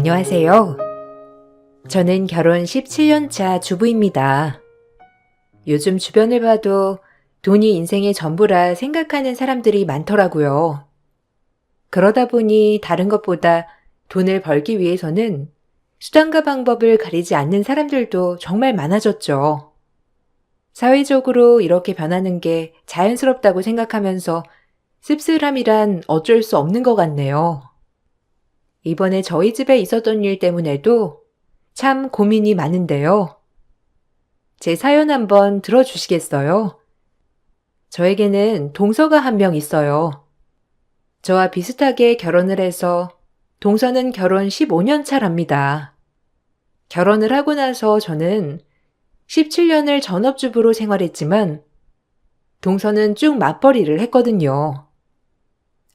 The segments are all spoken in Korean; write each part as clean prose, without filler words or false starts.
안녕하세요. 저는 결혼 17년 차 주부입니다. 요즘 주변을 봐도 돈이 인생의 전부라 생각하는 사람들이 많더라고요. 그러다 보니 다른 것보다 돈을 벌기 위해서는 수단과 방법을 가리지 않는 사람들도 정말 많아졌죠. 사회적으로 이렇게 변하는 게 자연스럽다고 생각하면서 씁쓸함이란 어쩔 수 없는 것 같네요. 이번에 저희 집에 있었던 일 때문에도 참 고민이 많은데요. 제 사연 한번 들어주시겠어요? 저에게는 동서가 한 명 있어요. 저와 비슷하게 결혼을 해서 동서는 결혼 15년 차랍니다. 결혼을 하고 나서 저는 17년을 전업주부로 생활했지만 동서는 쭉 맞벌이를 했거든요.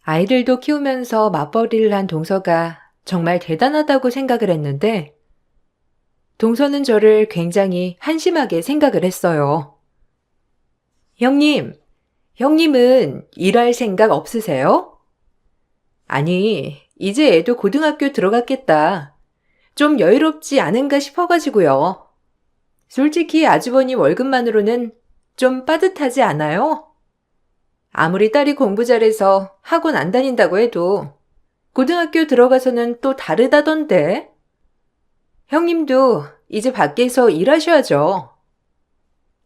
아이들도 키우면서 맞벌이를 한 동서가 정말 대단하다고 생각을 했는데 동서는 저를 굉장히 한심하게 생각을 했어요. 형님은 일할 생각 없으세요? 아니, 이제 애도 고등학교 들어갔겠다. 좀 여유롭지 않은가 싶어가지고요. 솔직히 아주버님 월급만으로는 좀 빠듯하지 않아요? 아무리 딸이 공부 잘해서 학원 안 다닌다고 해도 고등학교 들어가서는 또 다르다던데. 형님도 이제 밖에서 일하셔야죠.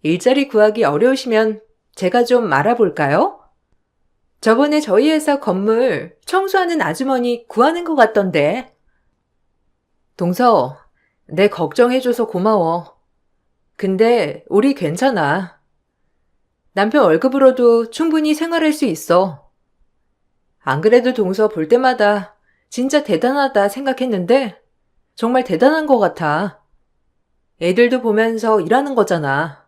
일자리 구하기 어려우시면 제가 좀 알아볼까요? 저번에 저희 회사 건물 청소하는 아주머니 구하는 것 같던데. 동서, 내 걱정해줘서 고마워. 근데 우리 괜찮아. 남편 월급으로도 충분히 생활할 수 있어. 안 그래도 동서 볼 때마다 진짜 대단하다 생각했는데 정말 대단한 것 같아. 애들도 보면서 일하는 거잖아.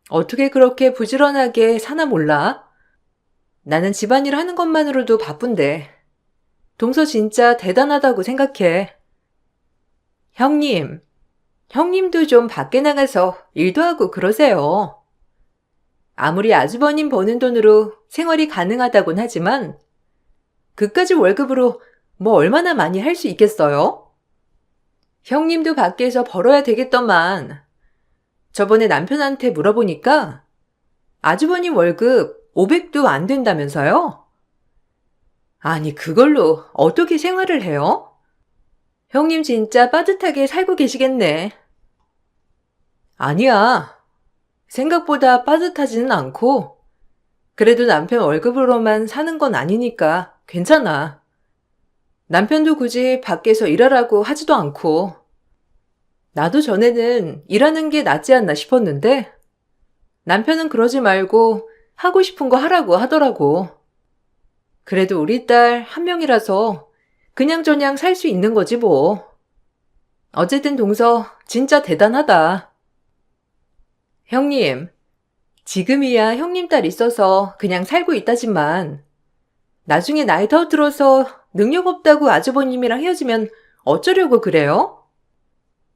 어떻게 그렇게 부지런하게 사나 몰라? 나는 집안일 하는 것만으로도 바쁜데. 동서 진짜 대단하다고 생각해. 형님도 좀 밖에 나가서 일도 하고 그러세요. 아무리 아주버님 버는 돈으로 생활이 가능하다곤 하지만 그까지 월급으로 뭐 얼마나 많이 할 수 있겠어요? 형님도 밖에서 벌어야 되겠더만. 저번에 남편한테 물어보니까 아주버님 월급 500도 안 된다면서요? 아니, 그걸로 어떻게 생활을 해요? 형님 진짜 빠듯하게 살고 계시겠네. 아니야. 생각보다 빠듯하지는 않고, 그래도 남편 월급으로만 사는 건 아니니까 괜찮아. 남편도 굳이 밖에서 일하라고 하지도 않고, 나도 전에는 일하는 게 낫지 않나 싶었는데, 남편은 그러지 말고 하고 싶은 거 하라고 하더라고. 그래도 우리 딸 한 명이라서 그냥저냥 살 수 있는 거지 뭐. 어쨌든 동서 진짜 대단하다. 형님, 지금이야 형님 딸 있어서 그냥 살고 있다지만 나중에 나이 더 들어서 능력 없다고 아주버님이랑 헤어지면 어쩌려고 그래요?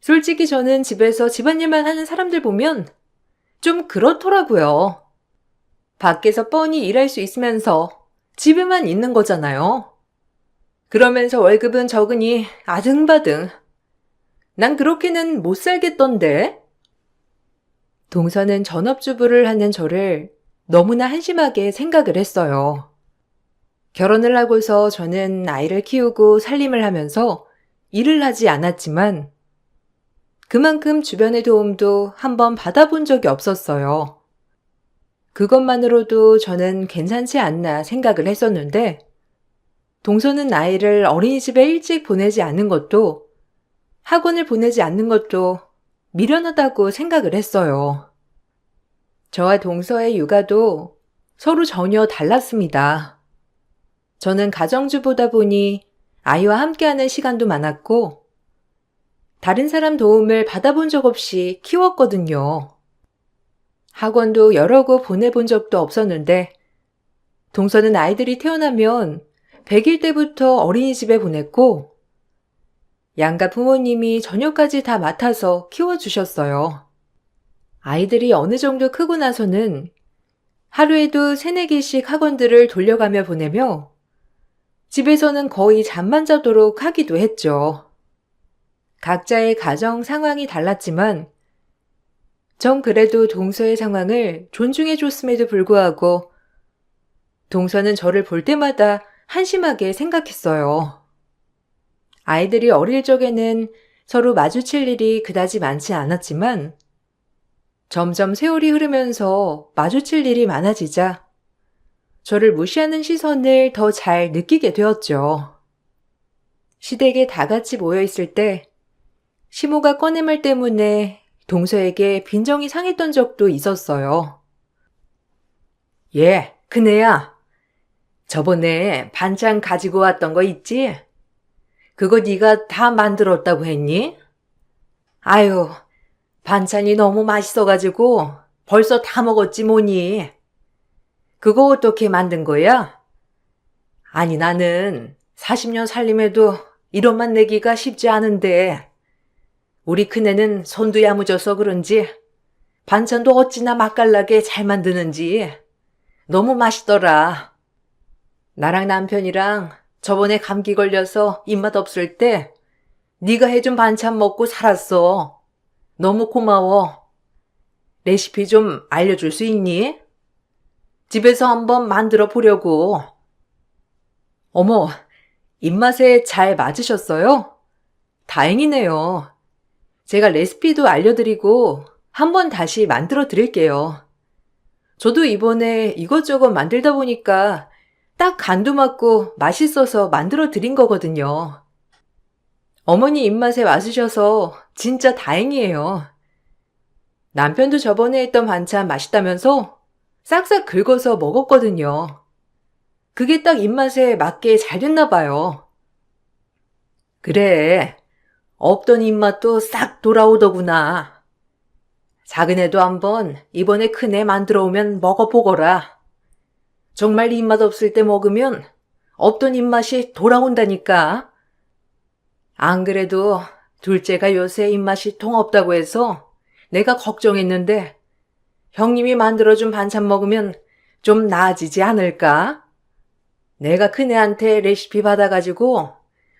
솔직히 저는 집에서 집안일만 하는 사람들 보면 좀 그렇더라고요. 밖에서 뻔히 일할 수 있으면서 집에만 있는 거잖아요. 그러면서 월급은 적으니 아등바등. 난 그렇게는 못 살겠던데. 동서는 전업주부를 하는 저를 너무나 한심하게 생각을 했어요. 결혼을 하고서 저는 아이를 키우고 살림을 하면서 일을 하지 않았지만 그만큼 주변의 도움도 한번 받아본 적이 없었어요. 그것만으로도 저는 괜찮지 않나 생각을 했었는데 동서는 아이를 어린이집에 일찍 보내지 않는 것도 학원을 보내지 않는 것도 미련하다고 생각을 했어요. 저와 동서의 육아도 서로 전혀 달랐습니다. 저는 가정주부다 보니 아이와 함께하는 시간도 많았고 다른 사람 도움을 받아본 적 없이 키웠거든요. 학원도 여러 곳 보내본 적도 없었는데 동서는 아이들이 태어나면 100일 때부터 어린이집에 보냈고 양가 부모님이 저녁까지 다 맡아서 키워주셨어요. 아이들이 어느 정도 크고 나서는 하루에도 3-4개씩 학원들을 돌려가며 보내며 집에서는 거의 잠만 자도록 하기도 했죠. 각자의 가정 상황이 달랐지만 전 그래도 동서의 상황을 존중해줬음에도 불구하고 동서는 저를 볼 때마다 한심하게 생각했어요. 아이들이 어릴 적에는 서로 마주칠 일이 그다지 많지 않았지만 점점 세월이 흐르면서 마주칠 일이 많아지자 저를 무시하는 시선을 더 잘 느끼게 되었죠. 시댁에 다 같이 모여 있을 때 시모가 꺼낸 말 때문에 동서에게 빈정이 상했던 적도 있었어요. 얘, 큰애야. 저번에 반찬 가지고 왔던 거 있지? 그거 네가 다 만들었다고 했니? 아유, 반찬이 너무 맛있어가지고 벌써 다 먹었지 뭐니. 그거 어떻게 만든 거야? 아니 나는 40년 살림해도 이런 맛 내기가 쉽지 않은데 우리 큰애는 손도 야무져서 그런지 반찬도 어찌나 맛깔나게 잘 만드는지 너무 맛있더라. 나랑 남편이랑 저번에 감기 걸려서 입맛 없을 때 네가 해준 반찬 먹고 살았어. 너무 고마워. 레시피 좀 알려줄 수 있니? 집에서 한번 만들어 보려고. 어머, 입맛에 잘 맞으셨어요? 다행이네요. 제가 레시피도 알려드리고 한번 다시 만들어 드릴게요. 저도 이번에 이것저것 만들다 보니까 딱 간도 맞고 맛있어서 만들어 드린 거거든요. 어머니 입맛에 맞으셔서 진짜 다행이에요. 남편도 저번에 했던 반찬 맛있다면서 싹싹 긁어서 먹었거든요. 그게 딱 입맛에 맞게 잘 됐나 봐요. 그래, 없던 입맛도 싹 돌아오더구나. 작은 애도 한번 이번에 큰 애 만들어 오면 먹어보거라. 정말 입맛 없을 때 먹으면 없던 입맛이 돌아온다니까. 안 그래도 둘째가 요새 입맛이 통 없다고 해서 내가 걱정했는데 형님이 만들어준 반찬 먹으면 좀 나아지지 않을까? 내가 큰애한테 레시피 받아가지고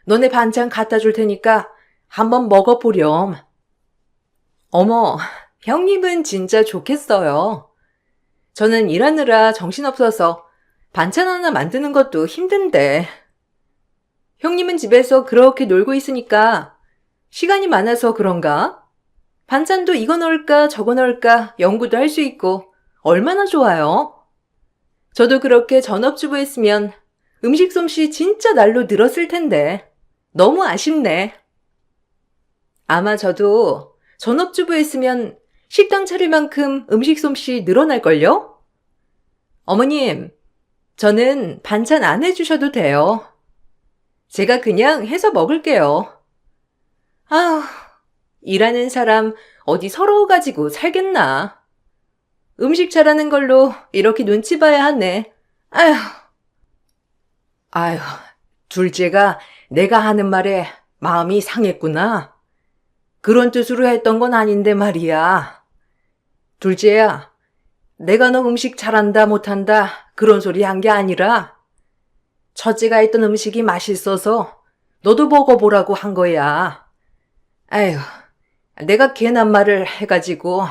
너네 반찬 갖다 줄 테니까 한번 먹어보렴. 어머, 형님은 진짜 좋겠어요. 저는 일하느라 정신없어서 반찬 하나 만드는 것도 힘든데. 형님은 집에서 그렇게 놀고 있으니까 시간이 많아서 그런가? 반찬도 이거 넣을까 저거 넣을까 연구도 할 수 있고 얼마나 좋아요. 저도 그렇게 전업주부 했으면 음식 솜씨 진짜 날로 늘었을 텐데 너무 아쉽네. 아마 저도 전업주부 했으면 식당 차릴 만큼 음식 솜씨 늘어날걸요? 어머님, 저는 반찬 안 해주셔도 돼요. 제가 그냥 해서 먹을게요. 아휴, 일하는 사람 어디 서러워가지고 살겠나. 음식 잘하는 걸로 이렇게 눈치 봐야 하네. 아휴. 아휴, 둘째가 내가 하는 말에 마음이 상했구나. 그런 뜻으로 했던 건 아닌데 말이야. 둘째야, 내가 너 음식 잘한다 못한다 그런 소리 한 게 아니라 첫째가 했던 음식이 맛있어서 너도 먹어보라고 한 거야. 아휴, 내가 괜한 말을 해가지고.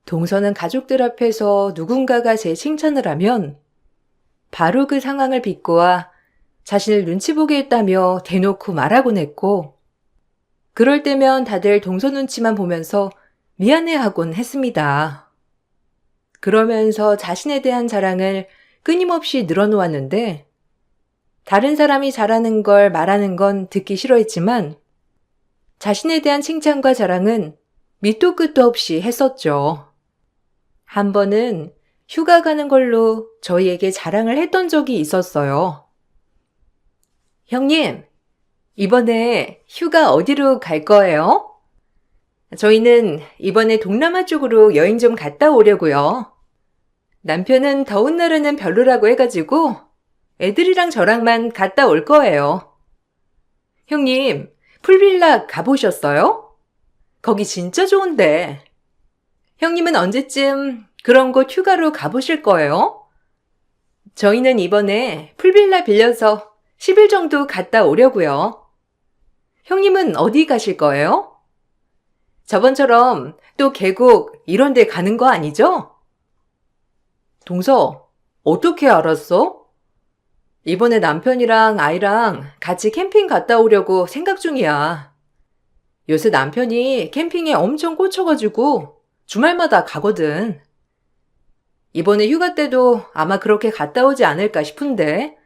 동서는 가족들 앞에서 누군가가 제 칭찬을 하면 바로 그 상황을 비꼬아 자신을 눈치 보게 했다며 대놓고 말하곤 했고, 그럴 때면 다들 동서 눈치만 보면서 미안해하곤 했습니다. 그러면서 자신에 대한 자랑을 끊임없이 늘어놓았는데, 다른 사람이 잘하는 걸 말하는 건 듣기 싫어했지만 자신에 대한 칭찬과 자랑은 밑도 끝도 없이 했었죠. 한 번은 휴가 가는 걸로 저희에게 자랑을 했던 적이 있었어요. 형님, 이번에 휴가 어디로 갈 거예요? 저희는 이번에 동남아 쪽으로 여행 좀 갔다 오려고요. 남편은 더운 날에는 별로라고 해가지고 애들이랑 저랑만 갔다 올 거예요. 형님, 풀빌라 가보셨어요? 거기 진짜 좋은데. 형님은 언제쯤 그런 곳 휴가로 가보실 거예요? 저희는 이번에 풀빌라 빌려서 10일 정도 갔다 오려고요. 형님은 어디 가실 거예요? 저번처럼 또 계곡 이런 데 가는 거 아니죠? 동서, 어떻게 알았어? 이번에 남편이랑 아이랑 같이 캠핑 갔다 오려고 생각 중이야. 요새 남편이 캠핑에 엄청 꽂혀가지고 주말마다 가거든. 이번에 휴가 때도 아마 그렇게 갔다 오지 않을까 싶은데.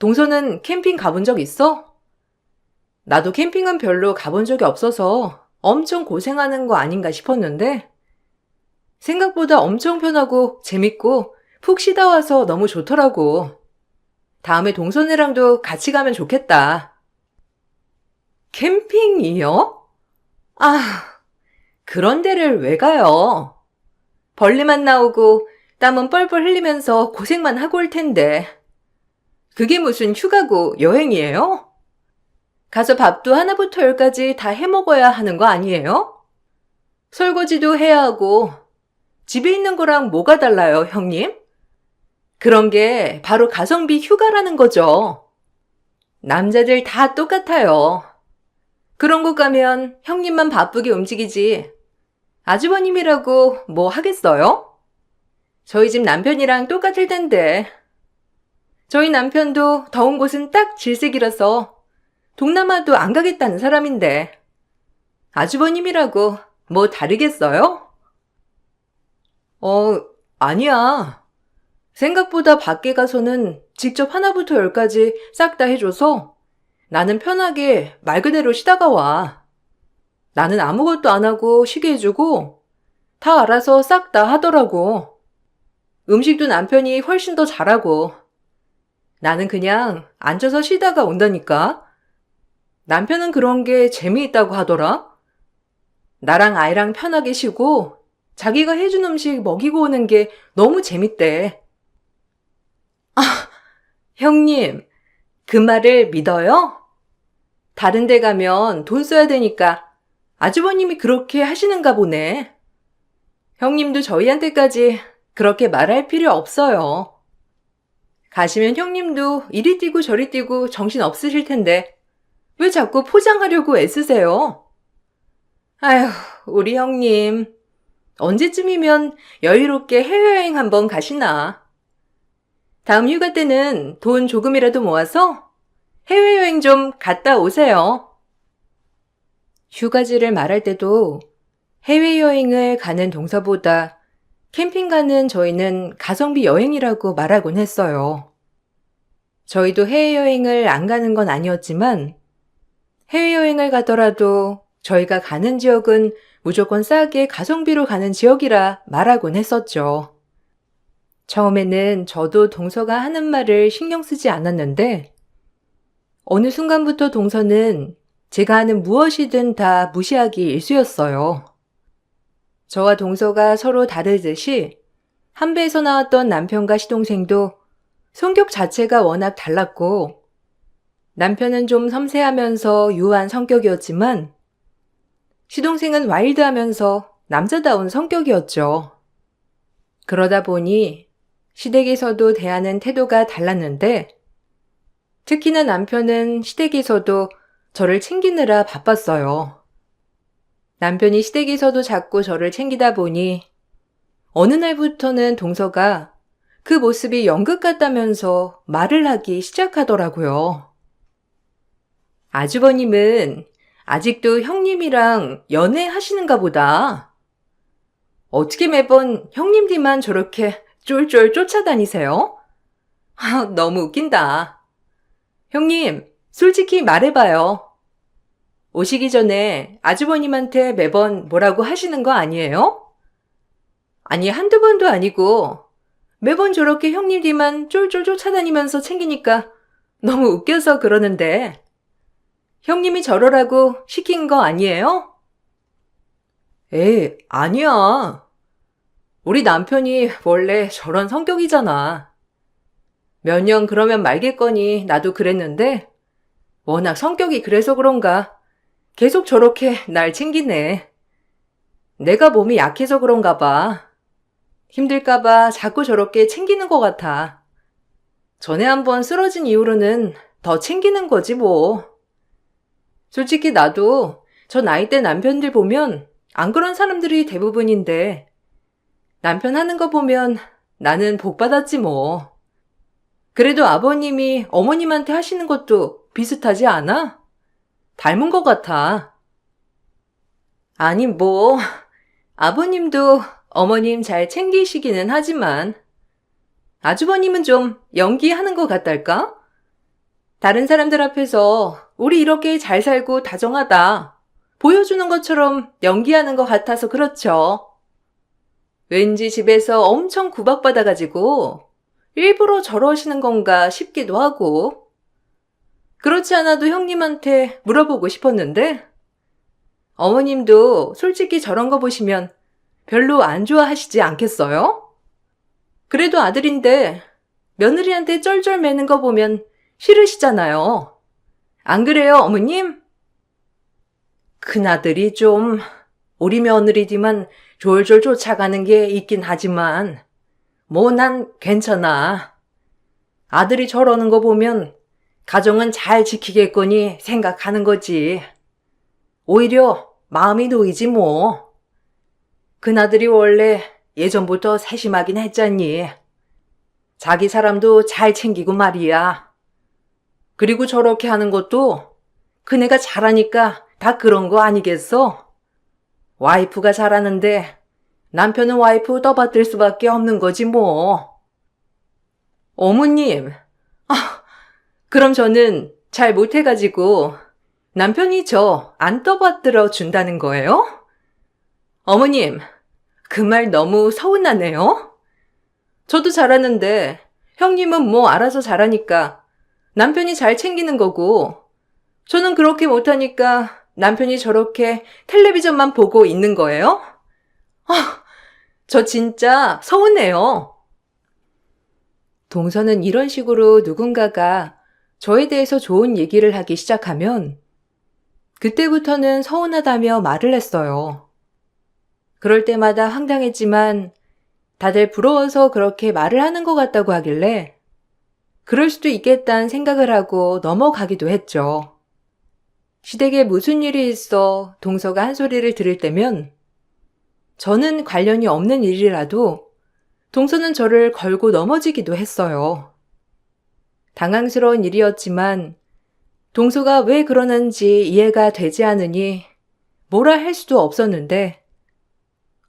동서는 캠핑 가본 적 있어? 나도 캠핑은 별로 가본 적이 없어서 엄청 고생하는 거 아닌가 싶었는데 생각보다 엄청 편하고 재밌고 푹 쉬다 와서 너무 좋더라고. 다음에 동서네랑도 같이 가면 좋겠다. 캠핑이요? 아, 그런 데를 왜 가요? 벌레만 나오고 땀은 뻘뻘 흘리면서 고생만 하고 올 텐데. 그게 무슨 휴가고 여행이에요? 가서 밥도 하나부터 열까지 다 해먹어야 하는 거 아니에요? 설거지도 해야 하고 집에 있는 거랑 뭐가 달라요, 형님? 그런 게 바로 가성비 휴가라는 거죠. 남자들 다 똑같아요. 그런 곳 가면 형님만 바쁘게 움직이지. 아주버님이라고 뭐 하겠어요? 저희 집 남편이랑 똑같을 텐데. 저희 남편도 더운 곳은 딱 질색이라서 동남아도 안 가겠다는 사람인데. 아주버님이라고 뭐 다르겠어요? 아니야. 생각보다 밖에 가서는 직접 하나부터 열까지 싹 다 해줘서 나는 편하게 말 그대로 쉬다가 와. 나는 아무것도 안 하고 쉬게 해주고 다 알아서 싹 다 하더라고. 음식도 남편이 훨씬 더 잘하고. 나는 그냥 앉아서 쉬다가 온다니까. 남편은 그런 게 재미있다고 하더라. 나랑 아이랑 편하게 쉬고 자기가 해준 음식 먹이고 오는 게 너무 재밌대. 형님, 그 말을 믿어요? 다른 데 가면 돈 써야 되니까 아주버님이 그렇게 하시는가 보네. 형님도 저희한테까지 그렇게 말할 필요 없어요. 가시면 형님도 이리 뛰고 저리 뛰고 정신 없으실 텐데 왜 자꾸 포장하려고 애쓰세요? 아휴, 우리 형님. 언제쯤이면 여유롭게 해외여행 한번 가시나? 다음 휴가 때는 돈 조금이라도 모아서 해외여행 좀 갔다 오세요. 휴가지를 말할 때도 해외여행을 가는 동사보다 캠핑 가는 저희는 가성비 여행이라고 말하곤 했어요. 저희도 해외여행을 안 가는 건 아니었지만 해외여행을 가더라도 저희가 가는 지역은 무조건 싸게 가성비로 가는 지역이라 말하곤 했었죠. 처음에는 저도 동서가 하는 말을 신경 쓰지 않았는데 어느 순간부터 동서는 제가 하는 무엇이든 다 무시하기 일쑤였어요. 저와 동서가 서로 다르듯이 한 배에서 나왔던 남편과 시동생도 성격 자체가 워낙 달랐고 남편은 좀 섬세하면서 유한 성격이었지만 시동생은 와일드하면서 남자다운 성격이었죠. 그러다 보니 시댁에서도 대하는 태도가 달랐는데 특히나 남편은 시댁에서도 저를 챙기느라 바빴어요. 남편이 시댁에서도 자꾸 저를 챙기다 보니 어느 날부터는 동서가 그 모습이 연극 같다면서 말을 하기 시작하더라고요. 아주버님은 아직도 형님이랑 연애하시는가 보다. 어떻게 매번 형님 뒤만 저렇게 쫄쫄 쫓아다니세요? 너무 웃긴다. 형님, 솔직히 말해봐요. 오시기 전에 아주버님한테 매번 뭐라고 하시는 거 아니에요? 아니, 한두 번도 아니고 매번 저렇게 형님 뒤만 쫄쫄 쫓아다니면서 챙기니까 너무 웃겨서 그러는데 형님이 저러라고 시킨 거 아니에요? 아니야. 우리 남편이 원래 저런 성격이잖아. 몇 년 그러면 말겠거니 나도 그랬는데 워낙 성격이 그래서 그런가 계속 저렇게 날 챙기네. 내가 몸이 약해서 그런가 봐. 힘들까 봐 자꾸 저렇게 챙기는 것 같아. 전에 한번 쓰러진 이후로는 더 챙기는 거지 뭐. 솔직히 나도 저 나이대 남편들 보면 안 그런 사람들이 대부분인데 남편 하는 거 보면 나는 복 받았지 뭐. 그래도 아버님이 어머님한테 하시는 것도 비슷하지 않아? 닮은 것 같아. 아니 뭐 아버님도 어머님 잘 챙기시기는 하지만 아주버님은 좀 연기하는 것 같달까? 다른 사람들 앞에서 우리 이렇게 잘 살고 다정하다 보여주는 것처럼 연기하는 것 같아서 그렇죠. 왠지 집에서 엄청 구박받아가지고 일부러 저러시는 건가 싶기도 하고. 그렇지 않아도 형님한테 물어보고 싶었는데 어머님도 솔직히 저런 거 보시면 별로 안 좋아하시지 않겠어요? 그래도 아들인데 며느리한테 쩔쩔 매는 거 보면 싫으시잖아요. 안 그래요, 어머님? 큰아들이 좀 우리 며느리지만 졸졸 쫓아가는 게 있긴 하지만 뭐 난 괜찮아. 아들이 저러는 거 보면 가정은 잘 지키겠거니 생각하는 거지. 오히려 마음이 놓이지 뭐. 큰아들이 원래 예전부터 세심하긴 했잖니. 자기 사람도 잘 챙기고 말이야. 그리고 저렇게 하는 것도 그네가 잘하니까 다 그런 거 아니겠어? 와이프가 잘하는데 남편은 와이프 떠받들 수밖에 없는 거지 뭐. 어머님, 그럼 저는 잘 못해가지고 남편이 저 안 떠받들어 준다는 거예요? 어머님, 그 말 너무 서운하네요. 저도 잘하는데 형님은 뭐 알아서 잘하니까 남편이 잘 챙기는 거고 저는 그렇게 못하니까 남편이 저렇게 텔레비전만 보고 있는 거예요? 저 진짜 서운해요. 동서는 이런 식으로 누군가가 저에 대해서 좋은 얘기를 하기 시작하면 그때부터는 서운하다며 말을 했어요. 그럴 때마다 황당했지만 다들 부러워서 그렇게 말을 하는 것 같다고 하길래 그럴 수도 있겠다는 생각을 하고 넘어가기도 했죠. 시댁에 무슨 일이 있어 동서가 한 소리를 들을 때면 저는 관련이 없는 일이라도 동서는 저를 걸고 넘어지기도 했어요. 당황스러운 일이었지만 동서가 왜 그러는지 이해가 되지 않으니 뭐라 할 수도 없었는데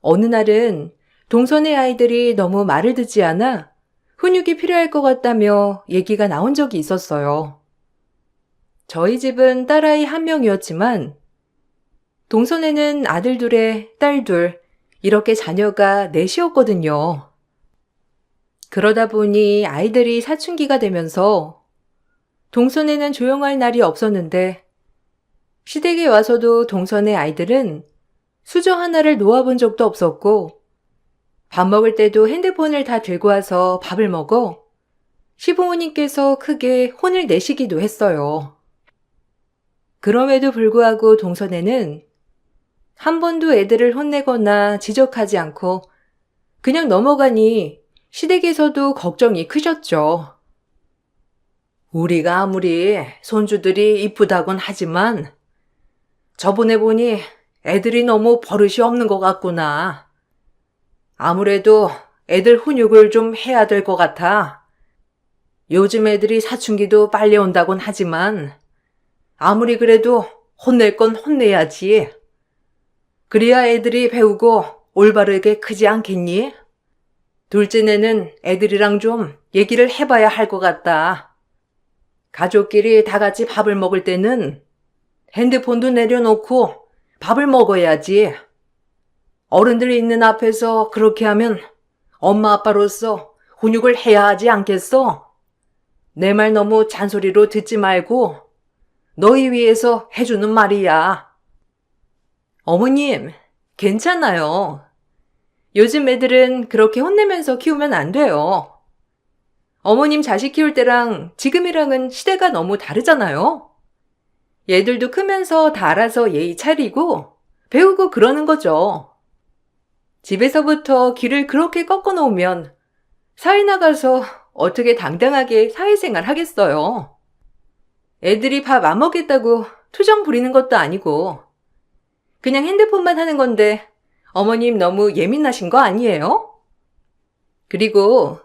어느 날은 동서네 아이들이 너무 말을 듣지 않아 훈육이 필요할 것 같다며 얘기가 나온 적이 있었어요. 저희 집은 딸아이 1명이었지만 동서네는 아들 2에 딸 2 이렇게 자녀가 4이었거든요. 그러다 보니 아이들이 사춘기가 되면서 동서네는 조용할 날이 없었는데 시댁에 와서도 동서네 아이들은 수저 하나를 놓아본 적도 없었고 밥 먹을 때도 핸드폰을 다 들고 와서 밥을 먹어 시부모님께서 크게 혼을 내시기도 했어요. 그럼에도 불구하고 동서네는 한 번도 애들을 혼내거나 지적하지 않고 그냥 넘어가니 시댁에서도 걱정이 크셨죠. 우리가 아무리 손주들이 이쁘다곤 하지만 저번에 보니 애들이 너무 버릇이 없는 것 같구나. 아무래도 애들 훈육을 좀 해야 될 것 같아. 요즘 애들이 사춘기도 빨리 온다곤 하지만 아무리 그래도 혼낼 건 혼내야지. 그래야 애들이 배우고 올바르게 크지 않겠니? 둘째네는 애들이랑 좀 얘기를 해봐야 할 것 같다. 가족끼리 다 같이 밥을 먹을 때는 핸드폰도 내려놓고 밥을 먹어야지. 어른들이 있는 앞에서 그렇게 하면 엄마 아빠로서 훈육을 해야 하지 않겠어? 내 말 너무 잔소리로 듣지 말고 너희 위해서 해주는 말이야. 어머님, 괜찮아요. 요즘 애들은 그렇게 혼내면서 키우면 안 돼요. 어머님 자식 키울 때랑 지금이랑은 시대가 너무 다르잖아요. 얘들도 크면서 다 알아서 예의 차리고 배우고 그러는 거죠. 집에서부터 길을 그렇게 꺾어 놓으면 사회 나가서 어떻게 당당하게 사회생활 하겠어요. 애들이 밥 안 먹겠다고 투정 부리는 것도 아니고 그냥 핸드폰만 하는 건데 어머님 너무 예민하신 거 아니에요? 그리고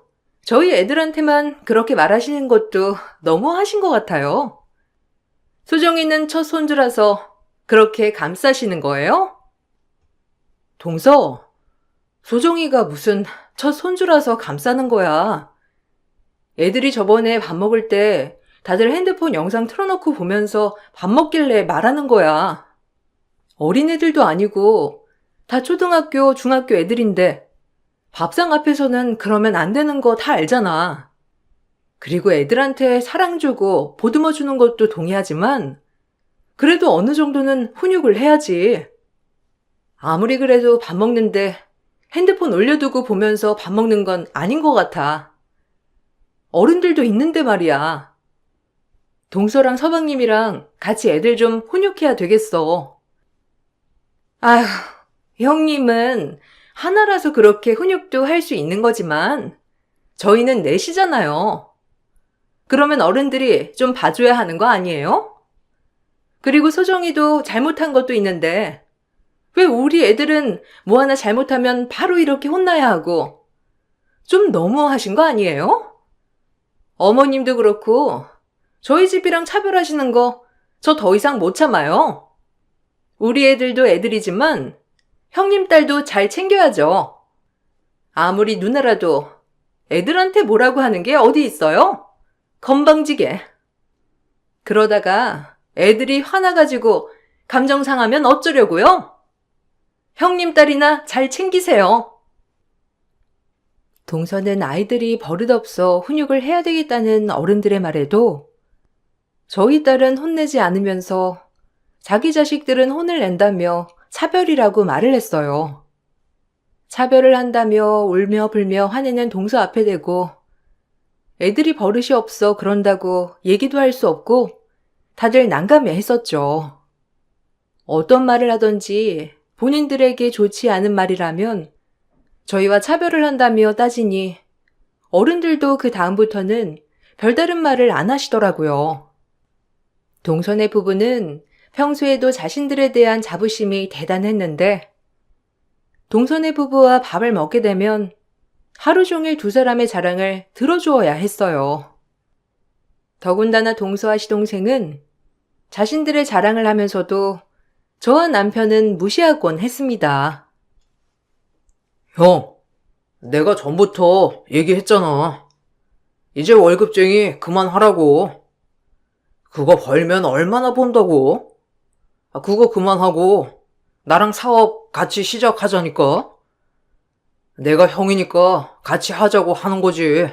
저희 애들한테만 그렇게 말하시는 것도 너무 하신 것 같아요. 소정이는 첫 손주라서 그렇게 감싸시는 거예요? 동서, 소정이가 무슨 첫 손주라서 감싸는 거야. 애들이 저번에 밥 먹을 때 다들 핸드폰 영상 틀어놓고 보면서 밥 먹길래 말하는 거야. 어린애들도 아니고 다 초등학교, 중학교 애들인데 밥상 앞에서는 그러면 안 되는 거 다 알잖아. 그리고 애들한테 사랑 주고 보듬어 주는 것도 동의하지만 그래도 어느 정도는 훈육을 해야지. 아무리 그래도 밥 먹는데 핸드폰 올려두고 보면서 밥 먹는 건 아닌 것 같아. 어른들도 있는데 말이야. 동서랑 서방님이랑 같이 애들 좀 훈육해야 되겠어. 아휴, 형님은 하나라서 그렇게 훈육도 할 수 있는 거지만 저희는 넷이잖아요. 그러면 어른들이 좀 봐줘야 하는 거 아니에요? 그리고 소정이도 잘못한 것도 있는데 왜 우리 애들은 뭐 하나 잘못하면 바로 이렇게 혼나야 하고 좀 너무하신 거 아니에요? 어머님도 그렇고 저희 집이랑 차별하시는 거 저 더 이상 못 참아요. 우리 애들도 애들이지만 형님 딸도 잘 챙겨야죠. 아무리 누나라도 애들한테 뭐라고 하는 게 어디 있어요? 건방지게. 그러다가 애들이 화나가지고 감정 상하면 어쩌려고요? 형님 딸이나 잘 챙기세요. 동서는 아이들이 버릇없어 훈육을 해야 되겠다는 어른들의 말에도 저희 딸은 혼내지 않으면서 자기 자식들은 혼을 낸다며 차별이라고 말을 했어요. 차별을 한다며 울며 불며 화내는 동서 앞에 대고 애들이 버릇이 없어 그런다고 얘기도 할 수 없고 다들 난감해 했었죠. 어떤 말을 하던지 본인들에게 좋지 않은 말이라면 저희와 차별을 한다며 따지니 어른들도 그 다음부터는 별다른 말을 안 하시더라고요. 동선의 부부는 평소에도 자신들에 대한 자부심이 대단했는데 동선의 부부와 밥을 먹게 되면 하루 종일 두 사람의 자랑을 들어주어야 했어요. 더군다나 동서와 시동생은 자신들의 자랑을 하면서도 저와 남편은 무시하곤 했습니다. 형, 내가 전부터 얘기했잖아. 이제 월급쟁이 그만하라고. 그거 벌면 얼마나 번다고? 그거 그만하고 나랑 사업 같이 시작하자니까. 내가 형이니까 같이 하자고 하는 거지.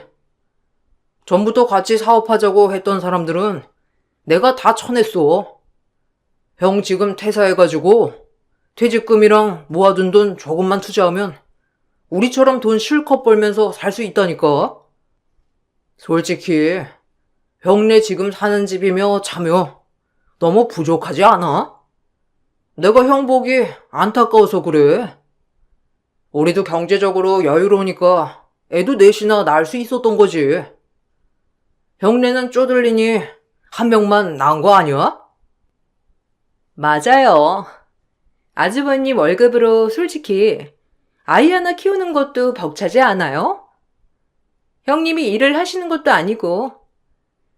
전부터 같이 사업하자고 했던 사람들은 내가 다 쳐냈어. 형 지금 퇴사해가지고 퇴직금이랑 모아둔 돈 조금만 투자하면 우리처럼 돈 실컷 벌면서 살 수 있다니까. 솔직히 형네 지금 사는 집이며 차며 너무 부족하지 않아? 내가 형 보기 안타까워서 그래. 우리도 경제적으로 여유로우니까 애도 넷이나 낳을 수 있었던 거지. 형네는 쪼들리니 한 명만 낳은 거 아니야? 맞아요. 아주버님 월급으로 솔직히 아이 하나 키우는 것도 벅차지 않아요? 형님이 일을 하시는 것도 아니고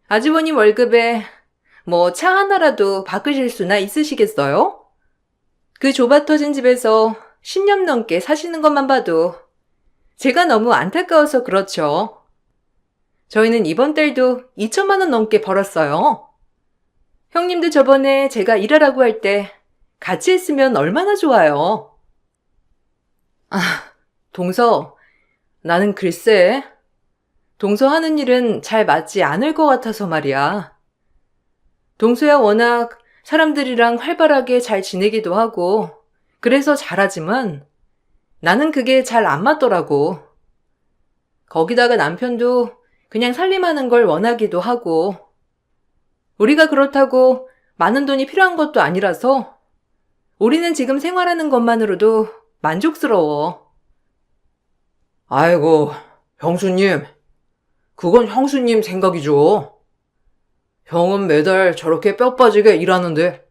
아주버님 월급에 뭐 차 하나라도 바꾸실 수나 있으시겠어요? 그 좁아터진 집에서 10년 넘게 사시는 것만 봐도 제가 너무 안타까워서 그렇죠. 저희는 이번 달도 2천만 원 넘게 벌었어요. 형님도 저번에 제가 일하라고 할 때 같이 했으면 얼마나 좋아요. 동서, 나는 글쎄, 동서 하는 일은 잘 맞지 않을 것 같아서 말이야. 동서야 워낙 사람들이랑 활발하게 잘 지내기도 하고 그래서 잘하지만 나는 그게 잘 안 맞더라고. 거기다가 남편도 그냥 살림하는 걸 원하기도 하고 우리가 그렇다고 많은 돈이 필요한 것도 아니라서 우리는 지금 생활하는 것만으로도 만족스러워. 아이고, 형수님. 그건 형수님 생각이죠. 형은 매달 저렇게 뼈 빠지게 일하는데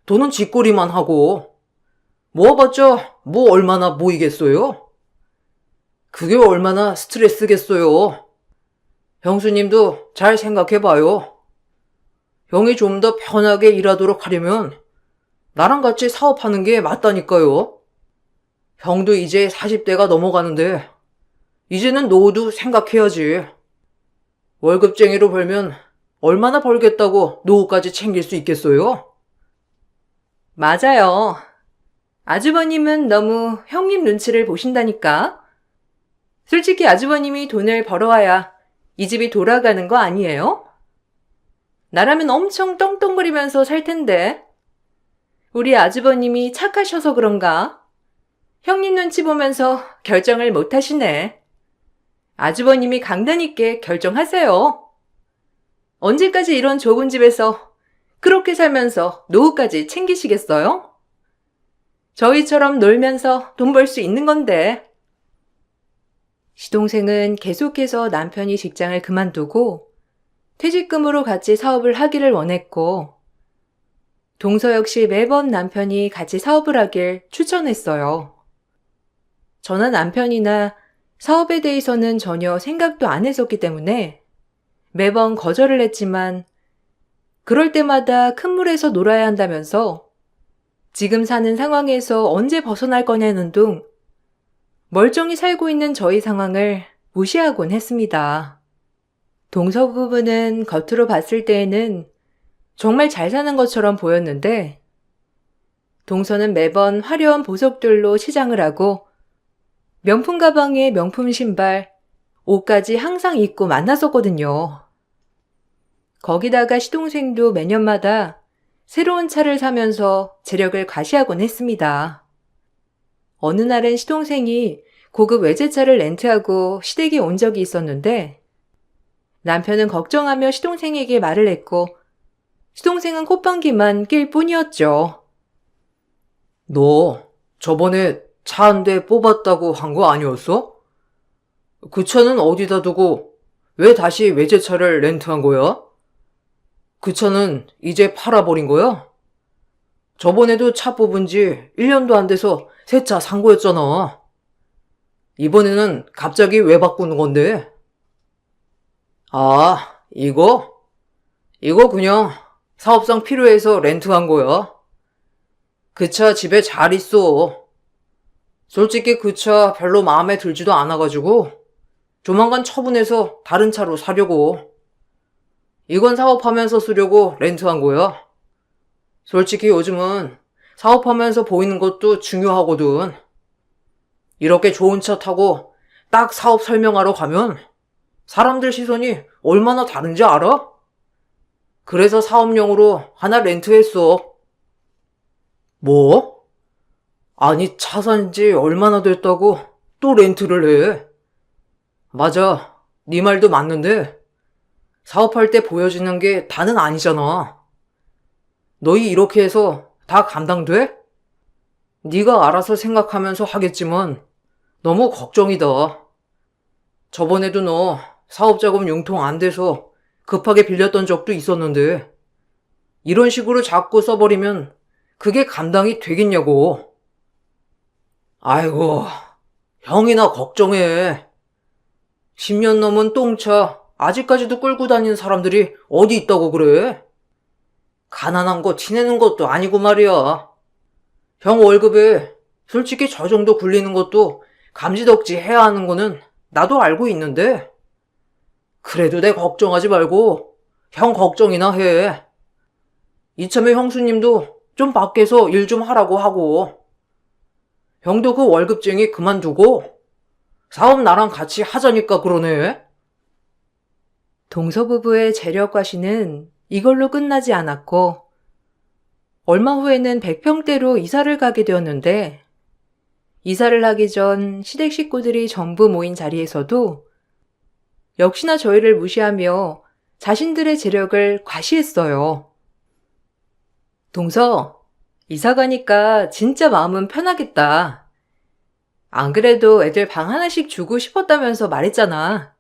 돈은 쥐꼬리만 하고 모아봤자 뭐 얼마나 모이겠어요? 그게 얼마나 스트레스겠어요. 형수님도 잘 생각해봐요. 형이 좀 더 편하게 일하도록 하려면 나랑 같이 사업하는 게 맞다니까요. 형도 이제 40대가 넘어가는데 이제는 노후도 생각해야지. 월급쟁이로 벌면 얼마나 벌겠다고 노후까지 챙길 수 있겠어요? 맞아요. 아주버님은 너무 형님 눈치를 보신다니까. 솔직히 아주버님이 돈을 벌어와야 이 집이 돌아가는 거 아니에요? 나라면 엄청 떵떵거리면서 살 텐데. 우리 아주버님이 착하셔서 그런가? 형님 눈치 보면서 결정을 못 하시네. 아주버님이 강단 있게 결정하세요. 언제까지 이런 좁은 집에서 그렇게 살면서 노후까지 챙기시겠어요? 저희처럼 놀면서 돈 벌 수 있는 건데. 시동생은 계속해서 남편이 직장을 그만두고 퇴직금으로 같이 사업을 하기를 원했고, 동서 역시 매번 남편이 같이 사업을 하길 추천했어요. 저나 남편이나 사업에 대해서는 전혀 생각도 안 했었기 때문에 매번 거절을 했지만, 그럴 때마다 큰 물에서 놀아야 한다면서 지금 사는 상황에서 언제 벗어날 거냐는 둥 멀쩡히 살고 있는 저희 상황을 무시하곤 했습니다. 동서 부부는 겉으로 봤을 때에는 정말 잘 사는 것처럼 보였는데, 동서는 매번 화려한 보석들로 치장을 하고 명품 가방에 명품 신발, 옷까지 항상 입고 만났었거든요. 거기다가 시동생도 매년마다 새로운 차를 사면서 재력을 과시하곤 했습니다. 어느 날은 시동생이 고급 외제차를 렌트하고 시댁에 온 적이 있었는데, 남편은 걱정하며 시동생에게 말을 했고 시동생은 콧방귀만 낄 뿐이었죠. 너 저번에 차 한 대 뽑았다고 한 거 아니었어? 그 차는 어디다 두고 왜 다시 외제차를 렌트한 거야? 그 차는 이제 팔아버린 거야? 저번에도 차 뽑은 지 1년도 안 돼서 새 차 산 거였잖아. 이번에는 갑자기 왜 바꾸는 건데? 아, 이거? 이거 그냥 사업상 필요해서 렌트한 거야. 그 차 집에 잘 있어. 솔직히 그 차 별로 마음에 들지도 않아가지고 조만간 처분해서 다른 차로 사려고. 이건 사업하면서 쓰려고 렌트한 거야. 솔직히 요즘은 사업하면서 보이는 것도 중요하거든. 이렇게 좋은 차 타고 딱 사업 설명하러 가면 사람들 시선이 얼마나 다른지 알아? 그래서 사업용으로 하나 렌트했어. 뭐? 아니, 차 산 지 얼마나 됐다고 또 렌트를 해? 맞아. 네 말도 맞는데 사업할 때 보여지는 게 다는 아니잖아. 너희 이렇게 해서 다 감당돼? 네가 알아서 생각하면서 하겠지만 너무 걱정이다. 저번에도 너 사업자금 융통 안 돼서 급하게 빌렸던 적도 있었는데 이런 식으로 자꾸 써버리면 그게 감당이 되겠냐고. 아이고, 형이나 걱정해. 10년 넘은 똥차 아직까지도 끌고 다니는 사람들이 어디 있다고 그래? 가난한 거 티내는 것도 아니고 말이야. 형 월급에 솔직히 저 정도 굴리는 것도 감지덕지 해야 하는 거는 나도 알고 있는데 그래도 내 걱정하지 말고 형 걱정이나 해. 이참에 형수님도 좀 밖에서 일 좀 하라고 하고 형도 그 월급쟁이 그만두고 사업 나랑 같이 하자니까 그러네. 동서 부부의 재력 과시는 이걸로 끝나지 않았고, 얼마 후에는 100평대로 이사를 가게 되었는데, 이사를 하기 전 시댁 식구들이 전부 모인 자리에서도 역시나 저희를 무시하며 자신들의 재력을 과시했어요. 동서, 이사 가니까 진짜 마음은 편하겠다. 안 그래도 애들 방 하나씩 주고 싶었다면서 말했잖아.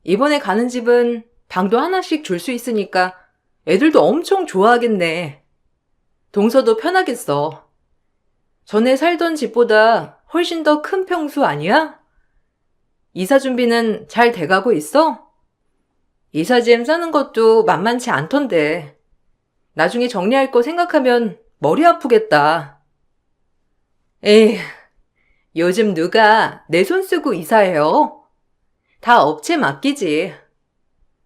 이번에 가는 집은 방도 하나씩 줄 수 있으니까 애들도 엄청 좋아하겠네. 동서도 편하겠어. 전에 살던 집보다 훨씬 더 큰 평수 아니야? 이사 준비는 잘 돼가고 있어? 이사짐 싸는 것도 만만치 않던데. 나중에 정리할 거 생각하면 머리 아프겠다. 에이, 요즘 누가 내 손 쓰고 이사해요? 다 업체 맡기지.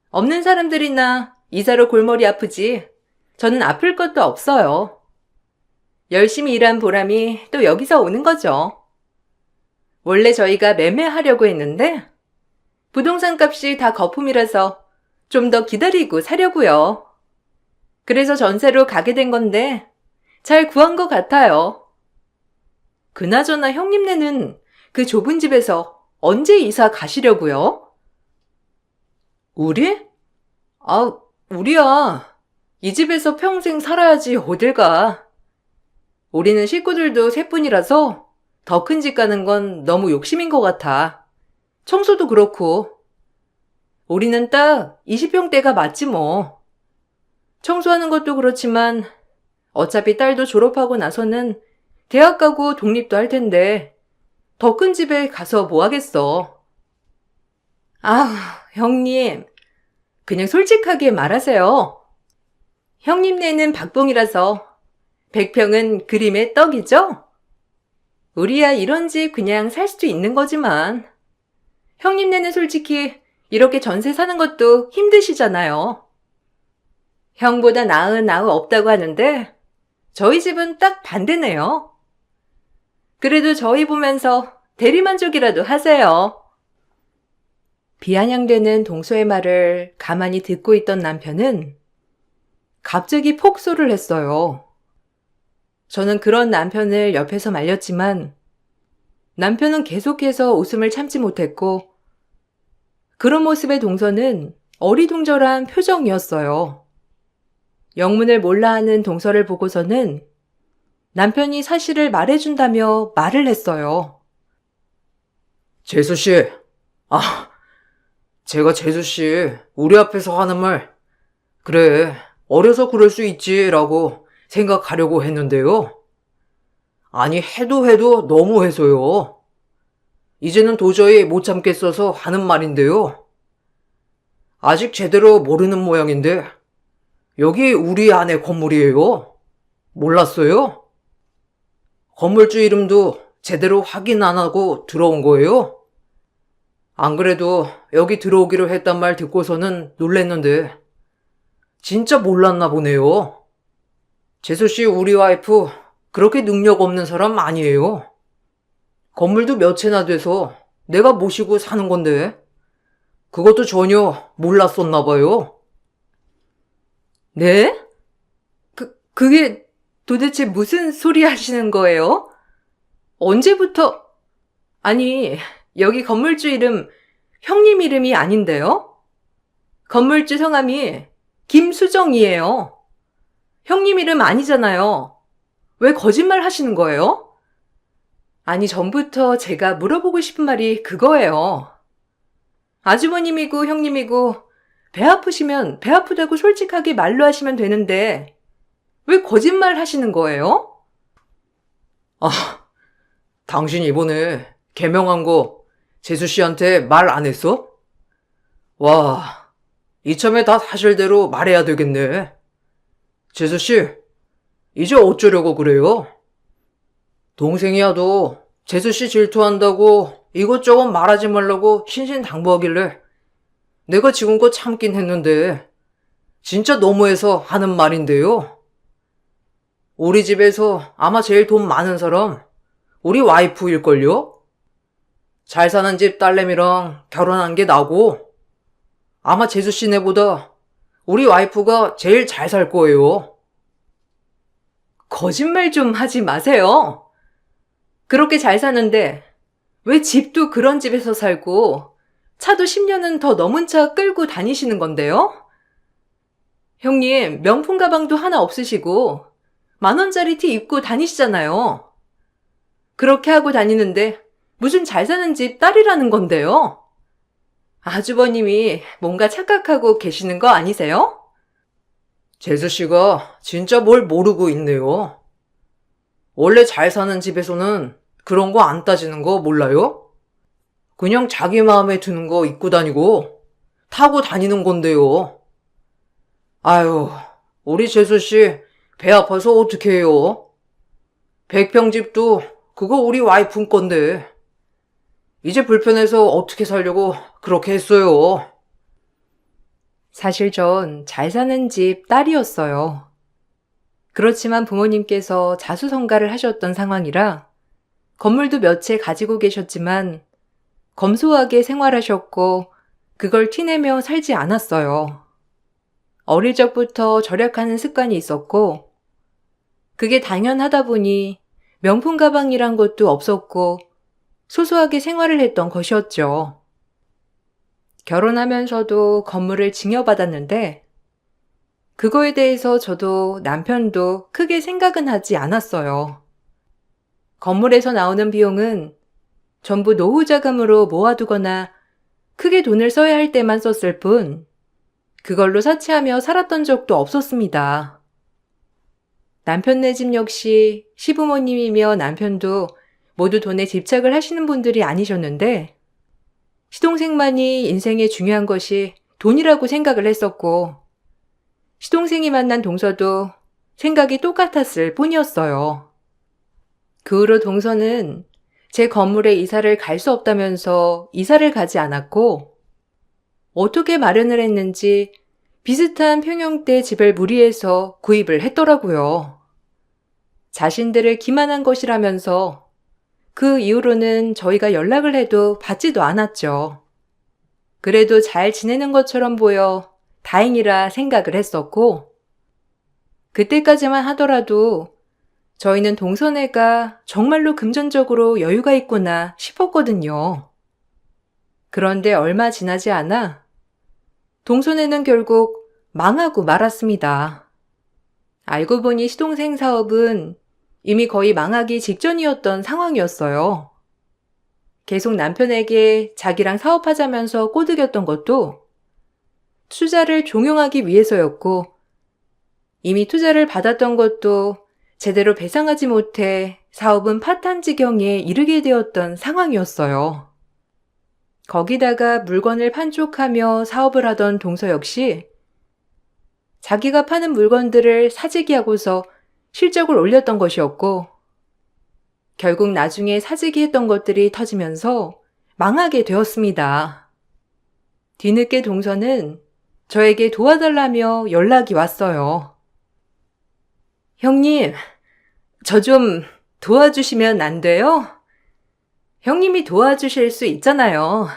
없는 사람들이나 이사로 골머리 아프지. 저는 아플 것도 없어요. 열심히 일한 보람이 또 여기서 오는 거죠. 원래 저희가 매매하려고 했는데 부동산 값이 다 거품이라서 좀 더 기다리고 사려고요. 그래서 전세로 가게 된 건데 잘 구한 것 같아요. 그나저나 형님네는 그 좁은 집에서 언제 이사 가시려고요? 우리? 우리야. 이 집에서 평생 살아야지 어딜 가. 우리는 식구들도 셋뿐이라서 더 큰 집 가는 건 너무 욕심인 것 같아. 청소도 그렇고. 우리는 딱 20평대가 맞지 뭐. 청소하는 것도 그렇지만 어차피 딸도 졸업하고 나서는 대학 가고 독립도 할 텐데 더 큰 집에 가서 뭐 하겠어. 형님. 그냥 솔직하게 말하세요. 형님네는 박봉이라서 100평은 그림의 떡이죠? 우리야 이런 집 그냥 살 수도 있는 거지만 형님네는 솔직히 이렇게 전세 사는 것도 힘드시잖아요. 형보다 나은 아우 없다고 하는데 저희 집은 딱 반대네요. 그래도 저희 보면서 대리만족이라도 하세요. 비아냥대는 동서의 말을 가만히 듣고 있던 남편은 갑자기 폭소를 했어요. 저는 그런 남편을 옆에서 말렸지만 남편은 계속해서 웃음을 참지 못했고 그런 모습의 동서는 어리둥절한 표정이었어요. 영문을 몰라 하는 동서를 보고서는 남편이 사실을 말해준다며 말을 했어요. 재수씨, 제가 재수씨, 우리 앞에서 하는 말, 그래, 어려서 그럴 수 있지라고 생각하려고 했는데요. 아니, 해도 너무 해서요. 이제는 도저히 못 참겠어서 하는 말인데요. 아직 제대로 모르는 모양인데, 여기 우리 아내 건물이에요. 몰랐어요? 건물주 이름도 제대로 확인 안 하고 들어온 거예요. 안 그래도 여기 들어오기로 했단 말 듣고서는 놀랬는데, 진짜 몰랐나 보네요. 재수씨 우리 와이프 그렇게 능력 없는 사람 아니에요. 건물도 몇 채나 돼서 내가 모시고 사는 건데 그것도 전혀 몰랐었나 봐요. 네? 그게 도대체 무슨 소리 하시는 거예요? 언제부터? 아니, 여기 건물주 이름 형님 이름이 아닌데요? 건물주 성함이 김수정이에요. 형님 이름 아니잖아요. 왜 거짓말 하시는 거예요? 아니, 전부터 제가 물어보고 싶은 말이 그거예요. 아주버님이고 형님이고 배 아프시면 배 아프다고 솔직하게 말로 하시면 되는데 왜 거짓말 하시는 거예요? 당신 이번에 개명한 거 재수씨한테 말 안 했어? 와, 이참에 다 사실대로 말해야 되겠네. 재수씨, 이제 어쩌려고 그래요? 동생이야도 재수씨 질투한다고 이것저것 말하지 말라고 신신당부하길래 내가 지금껏 참긴 했는데 진짜 너무해서 하는 말인데요. 우리 집에서 아마 제일 돈 많은 사람 우리 와이프일걸요? 잘 사는 집 딸내미랑 결혼한 게 나고 아마 재수씨네보다 우리 와이프가 제일 잘 살 거예요. 거짓말 좀 하지 마세요. 그렇게 잘 사는데 왜 집도 그런 집에서 살고 차도 10년은 더 넘은 차 끌고 다니시는 건데요? 형님, 명품 가방도 하나 없으시고 10,000원짜리 티 입고 다니시잖아요. 그렇게 하고 다니는데 무슨 잘 사는 집 딸이라는 건데요? 아주버님이 뭔가 착각하고 계시는 거 아니세요? 재수 씨가 진짜 뭘 모르고 있네요. 원래 잘 사는 집에서는 그런 거 안 따지는 거 몰라요? 그냥 자기 마음에 드는 거 입고 다니고 타고 다니는 건데요. 아유, 우리 재수 씨 배 아파서 어떻게 해요? 100평 집도 그거 우리 와이프 건데. 이제 불편해서 어떻게 살려고 그렇게 했어요. 사실 전 잘 사는 집 딸이었어요. 그렇지만 부모님께서 자수성가를 하셨던 상황이라 건물도 몇 채 가지고 계셨지만 검소하게 생활하셨고 그걸 티내며 살지 않았어요. 어릴 적부터 절약하는 습관이 있었고 그게 당연하다 보니 명품 가방이란 것도 없었고 소소하게 생활을 했던 것이었죠. 결혼하면서도 건물을 증여받았는데 그거에 대해서 저도 남편도 크게 생각은 하지 않았어요. 건물에서 나오는 비용은 전부 노후 자금으로 모아두거나 크게 돈을 써야 할 때만 썼을 뿐 그걸로 사치하며 살았던 적도 없었습니다. 남편네 집 역시 시부모님이며 남편도 모두 돈에 집착을 하시는 분들이 아니셨는데 시동생만이 인생에 중요한 것이 돈이라고 생각을 했었고 시동생이 만난 동서도 생각이 똑같았을 뿐이었어요. 그 후로 동서는 제 건물에 이사를 갈 수 없다면서 이사를 가지 않았고 어떻게 마련을 했는지 비슷한 평형대 집을 무리해서 구입을 했더라고요. 자신들을 기만한 것이라면서 그 이후로는 저희가 연락을 해도 받지도 않았죠. 그래도 잘 지내는 것처럼 보여 다행이라 생각을 했었고 그때까지만 하더라도 저희는 동서네가 정말로 금전적으로 여유가 있구나 싶었거든요. 그런데 얼마 지나지 않아 동서네는 결국 망하고 말았습니다. 알고 보니 시동생 사업은 이미 거의 망하기 직전이었던 상황이었어요. 계속 남편에게 자기랑 사업하자면서 꼬드겼던 것도 투자를 종용하기 위해서였고 이미 투자를 받았던 것도 제대로 배상하지 못해 사업은 파탄 지경에 이르게 되었던 상황이었어요. 거기다가 물건을 판촉하며 사업을 하던 동서 역시 자기가 파는 물건들을 사재기하고서 실적을 올렸던 것이었고 결국 나중에 사재기 했던 것들이 터지면서 망하게 되었습니다. 뒤늦게 동서는 저에게 도와달라며 연락이 왔어요. 형님, 저 좀 도와주시면 안 돼요? 형님이 도와주실 수 있잖아요.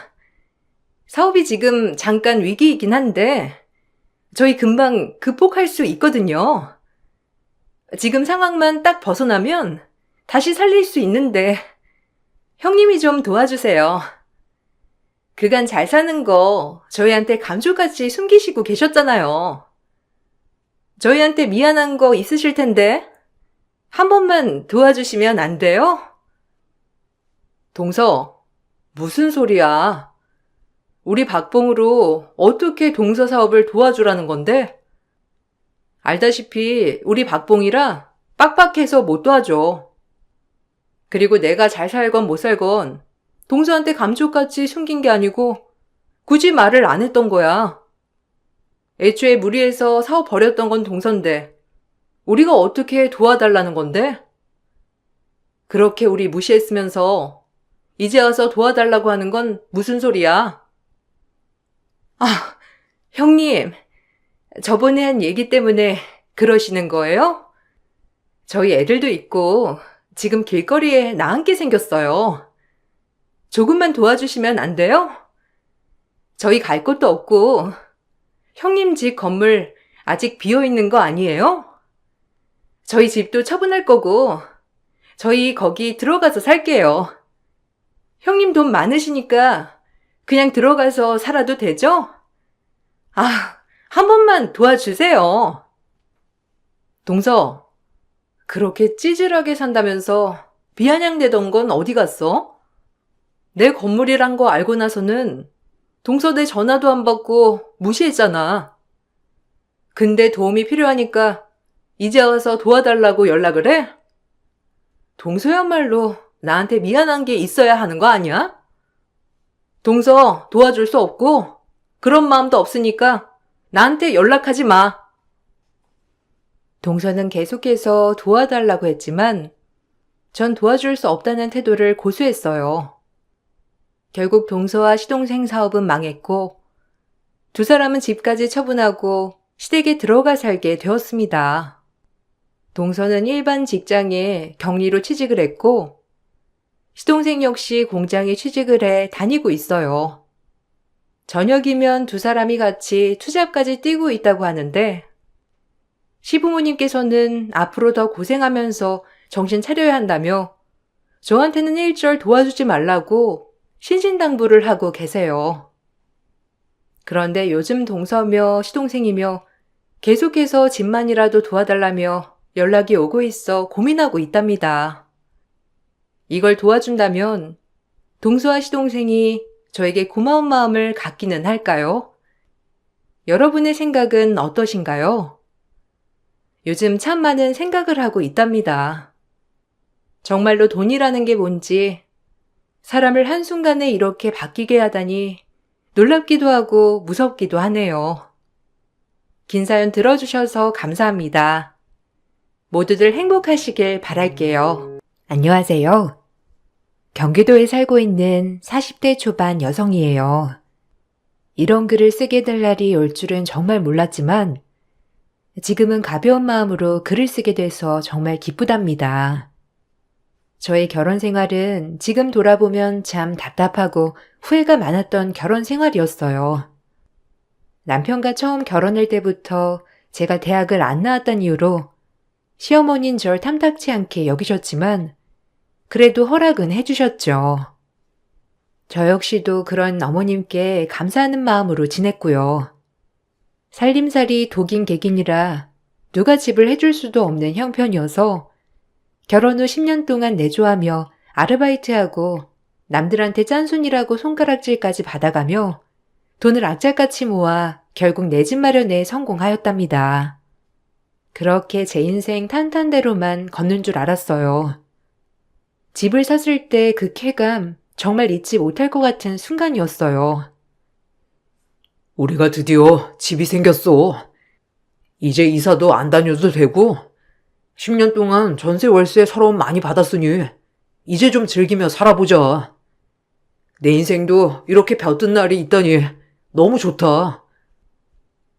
사업이 지금 잠깐 위기이긴 한데 저희 금방 극복할 수 있거든요. 지금 상황만 딱 벗어나면 다시 살릴 수 있는데 형님이 좀 도와주세요. 그간 잘 사는 거 저희한테 감쪽같이 숨기시고 계셨잖아요. 저희한테 미안한 거 있으실 텐데 한 번만 도와주시면 안 돼요? 동서, 무슨 소리야? 우리 박봉으로 어떻게 동서 사업을 도와주라는 건데? 알다시피 우리 박봉이라 빡빡해서 못 도와줘. 그리고 내가 잘 살건 못 살건 동서한테 감쪽같이 숨긴 게 아니고 굳이 말을 안 했던 거야. 애초에 무리해서 사업 벌였던 건 동서인데 우리가 어떻게 도와달라는 건데? 그렇게 우리 무시했으면서 이제 와서 도와달라고 하는 건 무슨 소리야? 아, 형님, 저번에 한 얘기 때문에 그러시는 거예요? 저희 애들도 있고 지금 길거리에 나앉게 생겼어요. 조금만 도와주시면 안 돼요? 저희 갈 곳도 없고 형님 집 건물 아직 비어있는 거 아니에요? 저희 집도 처분할 거고 저희 거기 들어가서 살게요. 형님 돈 많으시니까 그냥 들어가서 살아도 되죠? 아, 한 번만 도와주세요. 동서, 그렇게 찌질하게 산다면서 비아냥대던 건 어디 갔어? 내 건물이란 거 알고 나서는 동서 내 전화도 안 받고 무시했잖아. 근데 도움이 필요하니까 이제 와서 도와달라고 연락을 해? 동서야말로 나한테 미안한 게 있어야 하는 거 아니야? 동서 도와줄 수 없고 그런 마음도 없으니까 나한테 연락하지 마. 동서는 계속해서 도와달라고 했지만 전 도와줄 수 없다는 태도를 고수했어요. 결국 동서와 시동생 사업은 망했고 두 사람은 집까지 처분하고 시댁에 들어가 살게 되었습니다. 동서는 일반 직장에 격리로 취직을 했고 시동생 역시 공장에 취직을 해 다니고 있어요. 저녁이면 두 사람이 같이 투잡까지 뛰고 있다고 하는데 시부모님께서는 앞으로 더 고생하면서 정신 차려야 한다며 저한테는 일절 도와주지 말라고 신신당부를 하고 계세요. 그런데 요즘 동서며 시동생이며 계속해서 집만이라도 도와달라며 연락이 오고 있어 고민하고 있답니다. 이걸 도와준다면 동서와 시동생이 저에게 고마운 마음을 갖기는 할까요? 여러분의 생각은 어떠신가요? 요즘 참 많은 생각을 하고 있답니다. 정말로 돈이라는 게 뭔지, 사람을 한순간에 이렇게 바뀌게 하다니 놀랍기도 하고 무섭기도 하네요. 긴 사연 들어주셔서 감사합니다. 모두들 행복하시길 바랄게요. 안녕하세요. 경기도에 살고 있는 40대 초반 여성이에요. 이런 글을 쓰게 될 날이 올 줄은 정말 몰랐지만 지금은 가벼운 마음으로 글을 쓰게 돼서 정말 기쁘답니다. 저의 결혼 생활은 지금 돌아보면 참 답답하고 후회가 많았던 결혼 생활이었어요. 남편과 처음 결혼할 때부터 제가 대학을 안 나왔던 이유로 시어머니는 절 탐탁치 않게 여기셨지만 그래도 허락은 해주셨죠. 저 역시도 그런 어머님께 감사하는 마음으로 지냈고요. 살림살이 독인객인이라 누가 집을 해줄 수도 없는 형편이어서 결혼 후 10년 동안 내조하며 아르바이트하고 남들한테 짠순이라고 손가락질까지 받아가며 돈을 악착같이 모아 결국 내 집 마련에 성공하였답니다. 그렇게 제 인생 탄탄대로만 걷는 줄 알았어요. 집을 샀을 때 그 쾌감 정말 잊지 못할 것 같은 순간이었어요. 우리가 드디어 집이 생겼어. 이제 이사도 안 다녀도 되고 10년 동안 전세 월세 서러움 많이 받았으니 이제 좀 즐기며 살아보자. 내 인생도 이렇게 벼뜬 날이 있다니 너무 좋다.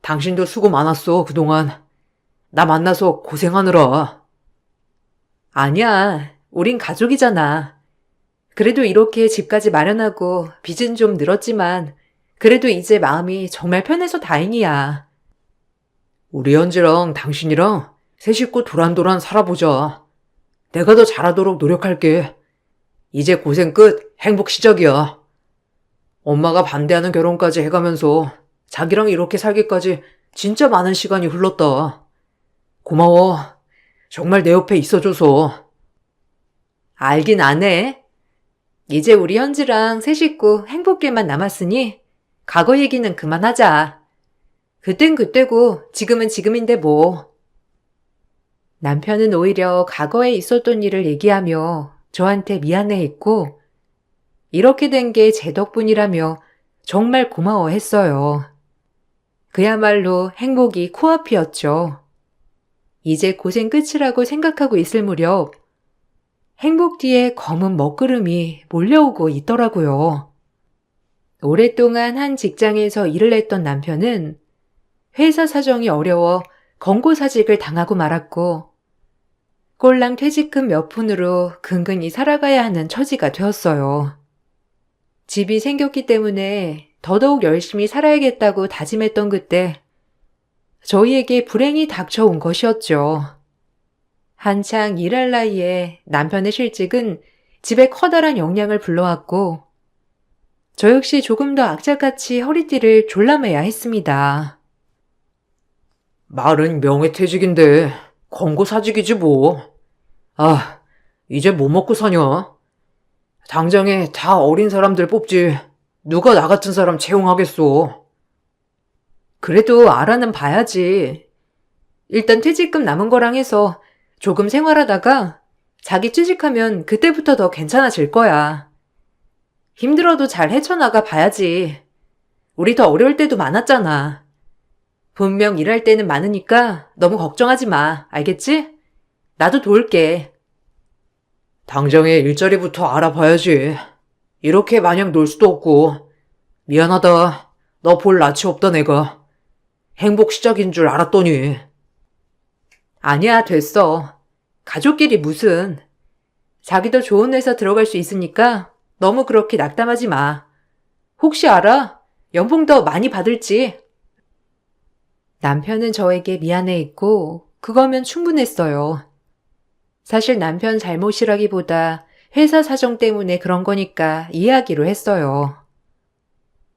당신도 수고 많았어, 그동안. 나 만나서 고생하느라. 아니야, 우린 가족이잖아. 그래도 이렇게 집까지 마련하고 빚은 좀 늘었지만 그래도 이제 마음이 정말 편해서 다행이야. 우리 현지랑 당신이랑 새 식구 도란도란 살아보자. 내가 더 잘하도록 노력할게. 이제 고생 끝, 행복 시작이야. 엄마가 반대하는 결혼까지 해가면서 자기랑 이렇게 살기까지 진짜 많은 시간이 흘렀다. 고마워. 정말 내 옆에 있어줘서. 알긴 안 해. 이제 우리 현지랑 새 식구 행복길만 남았으니 과거 얘기는 그만하자. 그땐 그때고 지금은 지금인데 뭐. 남편은 오히려 과거에 있었던 일을 얘기하며 저한테 미안해했고 이렇게 된 게 제 덕분이라며 정말 고마워했어요. 그야말로 행복이 코앞이었죠. 이제 고생 끝이라고 생각하고 있을 무렵 행복 뒤에 검은 먹구름이 몰려오고 있더라고요. 오랫동안 한 직장에서 일을 했던 남편은 회사 사정이 어려워 권고사직을 당하고 말았고 꼴랑 퇴직금 몇 푼으로 근근히 살아가야 하는 처지가 되었어요. 집이 생겼기 때문에 더더욱 열심히 살아야겠다고 다짐했던 그때 저희에게 불행이 닥쳐온 것이었죠. 한창 일할 나이에 남편의 실직은 집에 커다란 영향을 불러왔고 저 역시 조금 더 악착같이 허리띠를 졸라매야 했습니다. 말은 명예퇴직인데 권고사직이지 뭐. 아, 이제 뭐 먹고 사냐? 당장에 다 어린 사람들 뽑지. 누가 나 같은 사람 채용하겠어. 그래도 알아는 봐야지. 일단 퇴직금 남은 거랑 해서 조금 생활하다가 자기 취직하면 그때부터 더 괜찮아질 거야. 힘들어도 잘 헤쳐나가 봐야지. 우리 더 어려울 때도 많았잖아. 분명 일할 때는 많으니까 너무 걱정하지 마. 알겠지? 나도 도울게. 당장에 일자리부터 알아봐야지. 이렇게 마냥 놀 수도 없고. 미안하다. 너 볼 낯이 없다 내가. 행복 시작인 줄 알았더니. 아니야, 됐어. 가족끼리 무슨. 자기도 좋은 회사 들어갈 수 있으니까 너무 그렇게 낙담하지 마. 혹시 알아? 연봉 더 많이 받을지. 남편은 저에게 미안해했고 그거면 충분했어요. 사실 남편 잘못이라기보다 회사 사정 때문에 그런 거니까 이해하기로 했어요.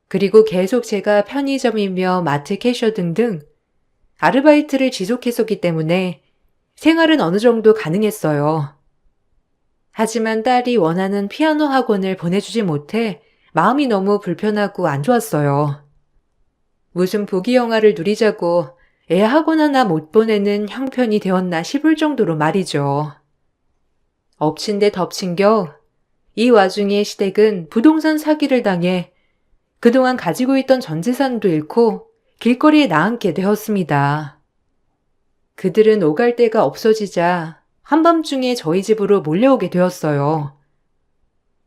그리고 계속 제가 편의점이며 마트 캐셔 등등 아르바이트를 지속했었기 때문에 생활은 어느 정도 가능했어요. 하지만 딸이 원하는 피아노 학원을 보내주지 못해 마음이 너무 불편하고 안 좋았어요. 무슨 부귀영화를 누리자고 애 학원 하나 못 보내는 형편이 되었나 싶을 정도로 말이죠. 엎친 데 덮친 겨 이 와중에 시댁은 부동산 사기를 당해 그동안 가지고 있던 전 재산도 잃고 길거리에 나앉게 되었습니다. 그들은 오갈 데가 없어지자 한밤중에 저희 집으로 몰려오게 되었어요.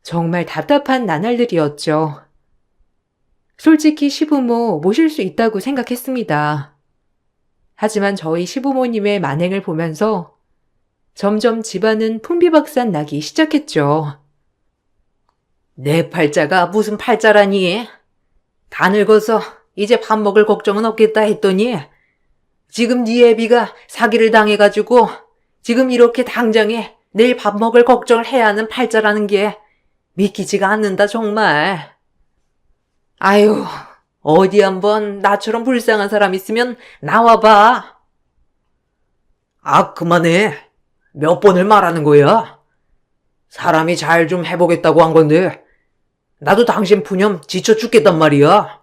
정말 답답한 나날들이었죠. 솔직히 시부모 모실 수 있다고 생각했습니다. 하지만 저희 시부모님의 만행을 보면서 점점 집안은 풍비박산 나기 시작했죠. 내 팔자가 무슨 팔자라니? 다 늙어서 이제 밥 먹을 걱정은 없겠다 했더니 지금 네 애비가 사기를 당해가지고 지금 이렇게 당장에 내일 밥 먹을 걱정을 해야 하는 팔자라는 게 믿기지가 않는다 정말. 아유, 어디 한번 나처럼 불쌍한 사람 있으면 나와봐. 아, 그만해. 몇 번을 말하는 거야? 사람이 잘 좀 해보겠다고 한 건데 나도 당신 푸념 지쳐 죽겠단 말이야.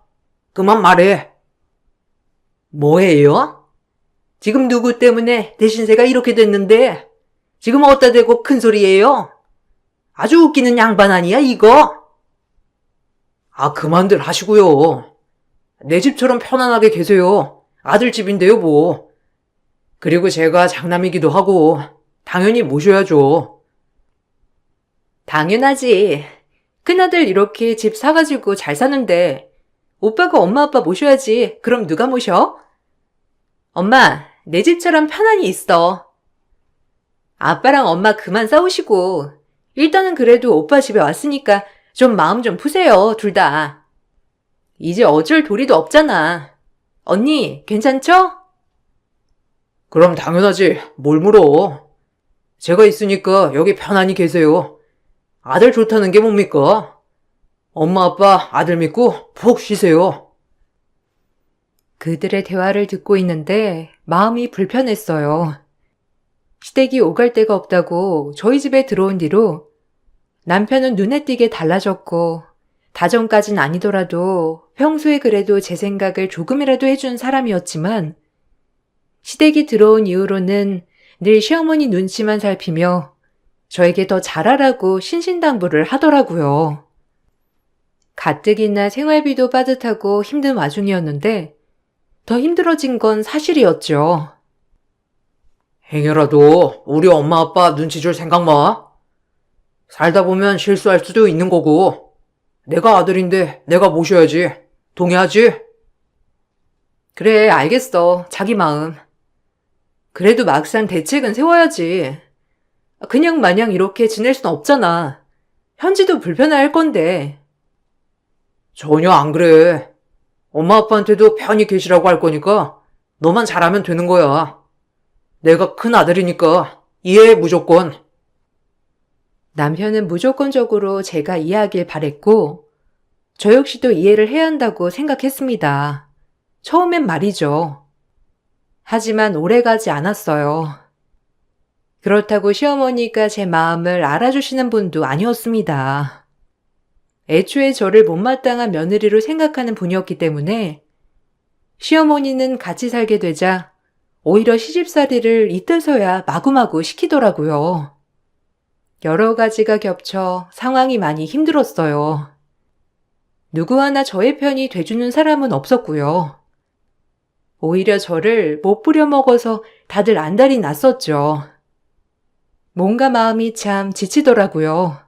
그만 말해. 뭐예요? 지금 누구 때문에 내 신세가 이렇게 됐는데 지금 어디다 대고 큰 소리예요? 아주 웃기는 양반 아니야 이거? 아, 그만들 하시고요. 내 집처럼 편안하게 계세요. 아들 집인데요 뭐. 그리고 제가 장남이기도 하고 당연히 모셔야죠. 당연하지. 큰아들 이렇게 집 사가지고 잘 사는데 오빠가 엄마 아빠 모셔야지. 그럼 누가 모셔? 엄마, 내 집처럼 편안히 있어. 아빠랑 엄마 그만 싸우시고 일단은 그래도 오빠 집에 왔으니까 좀 마음 좀 푸세요, 둘 다. 이제 어쩔 도리도 없잖아. 언니, 괜찮죠? 그럼 당연하지. 뭘 물어. 제가 있으니까 여기 편안히 계세요. 아들 좋다는 게 뭡니까? 엄마 아빠 아들 믿고 푹 쉬세요. 그들의 대화를 듣고 있는데 마음이 불편했어요. 시댁이 오갈 데가 없다고 저희 집에 들어온 뒤로 남편은 눈에 띄게 달라졌고 다정까진 아니더라도 평소에 그래도 제 생각을 조금이라도 해준 사람이었지만 시댁이 들어온 이후로는 늘 시어머니 눈치만 살피며 저에게 더 잘하라고 신신당부를 하더라고요. 가뜩이나 생활비도 빠듯하고 힘든 와중이었는데 더 힘들어진 건 사실이었죠. 행여라도 우리 엄마 아빠 눈치 줄 생각 마. 살다 보면 실수할 수도 있는 거고. 내가 아들인데 내가 모셔야지. 동의하지? 그래, 알겠어. 자기 마음. 그래도 막상 대책은 세워야지. 그냥 마냥 이렇게 지낼 순 없잖아. 현지도 불편해할 건데. 전혀 안 그래. 엄마 아빠한테도 편히 계시라고 할 거니까 너만 잘하면 되는 거야. 내가 큰 아들이니까 이해해 무조건. 남편은 무조건적으로 제가 이해하길 바랬고 저 역시도 이해를 해야 한다고 생각했습니다. 처음엔 말이죠. 하지만 오래가지 않았어요. 그렇다고 시어머니가 제 마음을 알아주시는 분도 아니었습니다. 애초에 저를 못마땅한 며느리로 생각하는 분이었기 때문에 시어머니는 같이 살게 되자 오히려 시집살이를 이때서야 마구마구 시키더라고요. 여러 가지가 겹쳐 상황이 많이 힘들었어요. 누구 하나 저의 편이 돼주는 사람은 없었고요. 오히려 저를 못 부려먹어서 다들 안달이 났었죠. 뭔가 마음이 참 지치더라고요.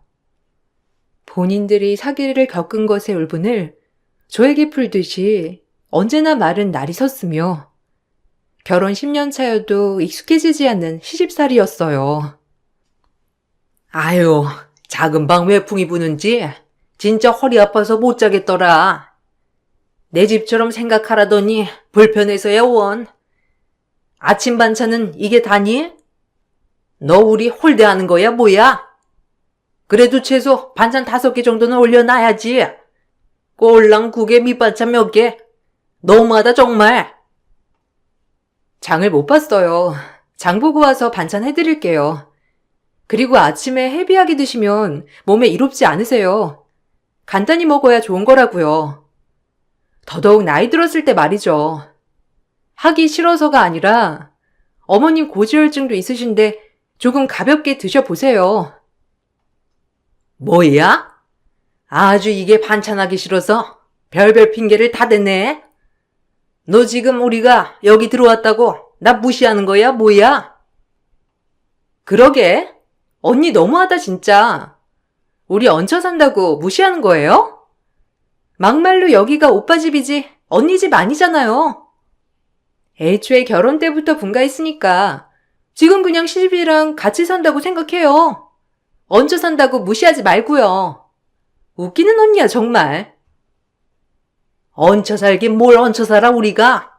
본인들이 사기를 겪은 것의 울분을 저에게 풀듯이 언제나 말은 날이 섰으며 결혼 10년 차여도 익숙해지지 않는 시집살이였어요. 아유, 작은 방 외풍이 부는지 진짜 허리 아파서 못 자겠더라. 내 집처럼 생각하라더니 불편해서야 원. 아침 반찬은 이게 다니? 너 우리 홀대하는 거야 뭐야? 그래도 최소 반찬 5개 정도는 올려놔야지. 꼴랑 국에 밑반찬 몇 개. 너무하다 정말. 장을 못 봤어요. 장 보고 와서 반찬 해드릴게요. 그리고 아침에 헤비하게 드시면 몸에 이롭지 않으세요. 간단히 먹어야 좋은 거라고요. 더더욱 나이 들었을 때 말이죠. 하기 싫어서가 아니라 어머님 고지혈증도 있으신데 조금 가볍게 드셔보세요. 뭐야? 아주 이게 반찬하기 싫어서 별별 핑계를 다 대네. 너 지금 우리가 여기 들어왔다고 나 무시하는 거야 뭐야? 그러게. 언니 너무하다 진짜. 우리 얹혀 산다고 무시하는 거예요? 막말로 여기가 오빠 집이지 언니 집 아니잖아요. 애초에 결혼 때부터 분가했으니까 지금 그냥 시집이랑 같이 산다고 생각해요. 얹혀 산다고 무시하지 말고요. 웃기는 언니야 정말. 얹혀 살긴 뭘 얹혀 살아 우리가?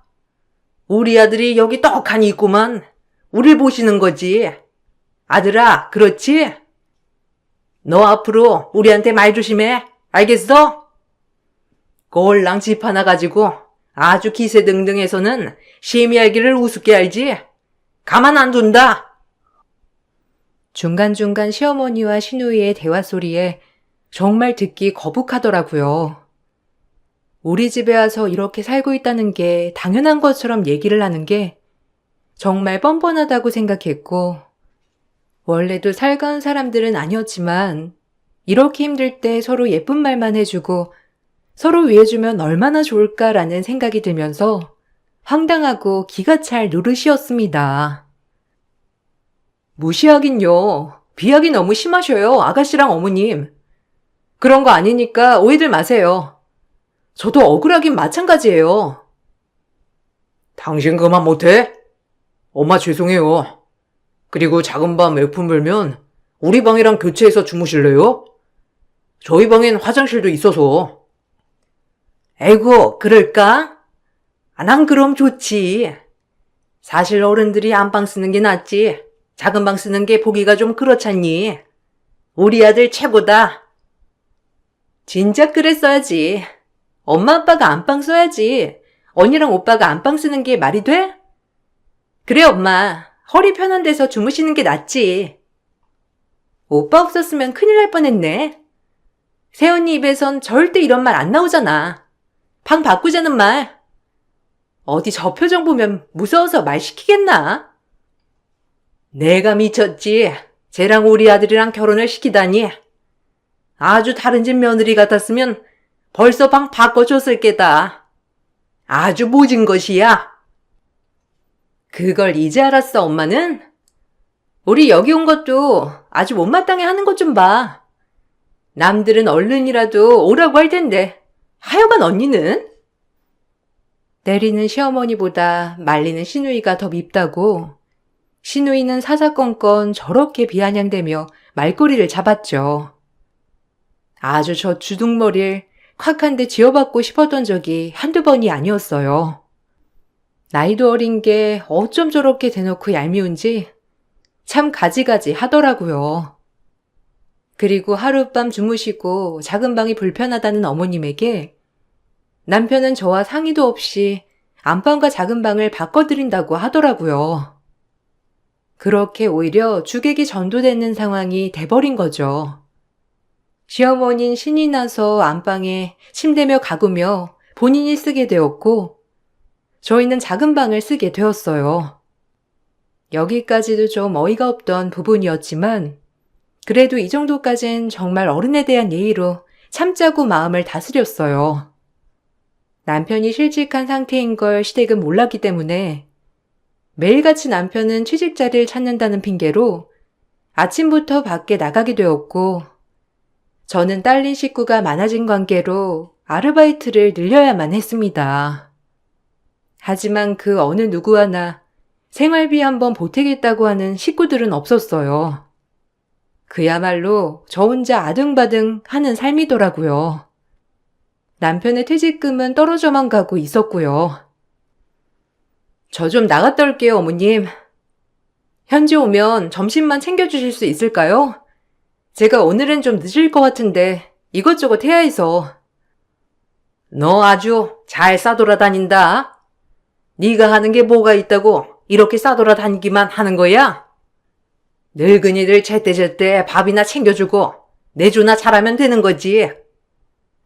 우리 아들이 여기 떡하니 있구만. 우릴 보시는 거지. 아들아, 그렇지? 너 앞으로 우리한테 말 조심해. 알겠어? 꼴랑 집 하나 가지고 아주 기세등등해서는 심히 알기를 우습게 알지? 가만 안 둔다. 중간중간 시어머니와 시누이의 대화 소리에 정말 듣기 거북하더라고요. 우리 집에 와서 이렇게 살고 있다는 게 당연한 것처럼 얘기를 하는 게 정말 뻔뻔하다고 생각했고, 원래도 살가운 사람들은 아니었지만 이렇게 힘들 때 서로 예쁜 말만 해주고 서로 위해주면 얼마나 좋을까라는 생각이 들면서 황당하고 기가 찰 노릇이었습니다. 무시하긴요. 비하기 너무 심하셔요, 아가씨랑 어머님. 그런 거 아니니까 오해들 마세요. 저도 억울하긴 마찬가지예요. 당신 그만 못해? 엄마 죄송해요. 그리고 작은 밤 외풍 불면 우리 방이랑 교체해서 주무실래요? 저희 방엔 화장실도 있어서. 에고, 그럴까? 난 그럼 좋지. 사실 어른들이 안방 쓰는 게 낫지. 작은 방 쓰는 게 보기가 좀 그렇잖니. 우리 아들 최고다. 진작 그랬어야지. 엄마 아빠가 안방 써야지. 언니랑 오빠가 안방 쓰는 게 말이 돼? 그래 엄마. 허리 편한 데서 주무시는 게 낫지. 오빠 없었으면 큰일 날 뻔했네. 새언니 입에선 절대 이런 말 안 나오잖아. 방 바꾸자는 말. 어디 저 표정 보면 무서워서 말 시키겠나? 내가 미쳤지. 쟤랑 우리 아들이랑 결혼을 시키다니. 아주 다른 집 며느리 같았으면 벌써 방 바꿔줬을 게다. 아주 모진 것이야. 그걸 이제 알았어, 엄마는? 우리 여기 온 것도 아주 못마땅해 하는 것 좀 봐. 남들은 얼른이라도 오라고 할 텐데 하여간 언니는? 때리는 시어머니보다 말리는 시누이가 더 밉다고 시누이는 사사건건 저렇게 비아냥대며 말꼬리를 잡았죠. 아주 저 주둥머리를 콱 한 대 쥐어받고 싶었던 적이 한두 번이 아니었어요. 나이도 어린 게 어쩜 저렇게 대놓고 얄미운지 참 가지가지 하더라고요. 그리고 하룻밤 주무시고 작은 방이 불편하다는 어머님에게 남편은 저와 상의도 없이 안방과 작은 방을 바꿔드린다고 하더라고요. 그렇게 오히려 주객이 전도되는 상황이 돼버린 거죠. 시어머니는 신이 나서 안방에 침대며 가구며 본인이 쓰게 되었고 저희는 작은 방을 쓰게 되었어요. 여기까지도 좀 어이가 없던 부분이었지만 그래도 이 정도까진 정말 어른에 대한 예의로 참자고 마음을 다스렸어요. 남편이 실직한 상태인 걸 시댁은 몰랐기 때문에 매일같이 남편은 취직 자리를 찾는다는 핑계로 아침부터 밖에 나가게 되었고 저는 딸린 식구가 많아진 관계로 아르바이트를 늘려야만 했습니다. 하지만 그 어느 누구 하나 생활비 한번 보태겠다고 하는 식구들은 없었어요. 그야말로 저 혼자 아등바등 하는 삶이더라고요. 남편의 퇴직금은 떨어져만 가고 있었고요. 저 좀 나갔다 올게요, 어머님. 현지 오면 점심만 챙겨주실 수 있을까요? 제가 오늘은 좀 늦을 것 같은데 이것저것 해야 해서. 너 아주 잘 싸돌아다닌다. 네가 하는 게 뭐가 있다고 이렇게 싸돌아다니기만 하는 거야? 늙은이들 제때제때 밥이나 챙겨주고 내조나 잘하면 되는 거지.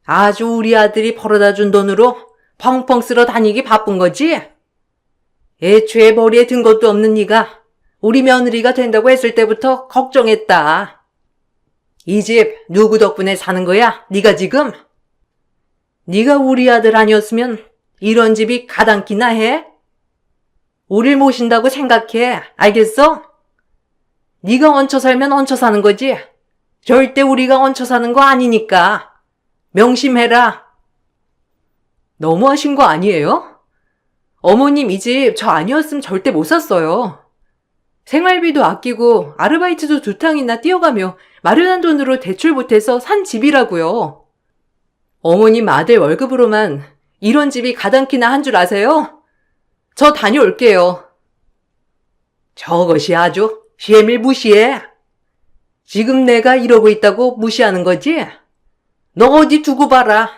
아주 우리 아들이 벌어다 준 돈으로 펑펑 쓸어 다니기 바쁜 거지? 애초에 머리에 든 것도 없는 네가 우리 며느리가 된다고 했을 때부터 걱정했다. 이 집 누구 덕분에 사는 거야? 네가 지금? 네가 우리 아들 아니었으면 이런 집이 가당키나 해? 우릴 모신다고 생각해. 알겠어? 네가 얹혀 살면 얹혀 사는 거지. 절대 우리가 얹혀 사는 거 아니니까. 명심해라. 너무하신 거 아니에요? 어머님 이 집 저 아니었으면 절대 못 샀어요. 생활비도 아끼고 아르바이트도 2탕이나 뛰어가며 마련한 돈으로 대출 못해서 산 집이라고요. 어머님 아들 월급으로만 이런 집이 가당키나 한 줄 아세요? 저 다녀올게요. 저것이 아주 시애밀무시해. 지금 내가 이러고 있다고 무시하는 거지? 너 어디 두고 봐라.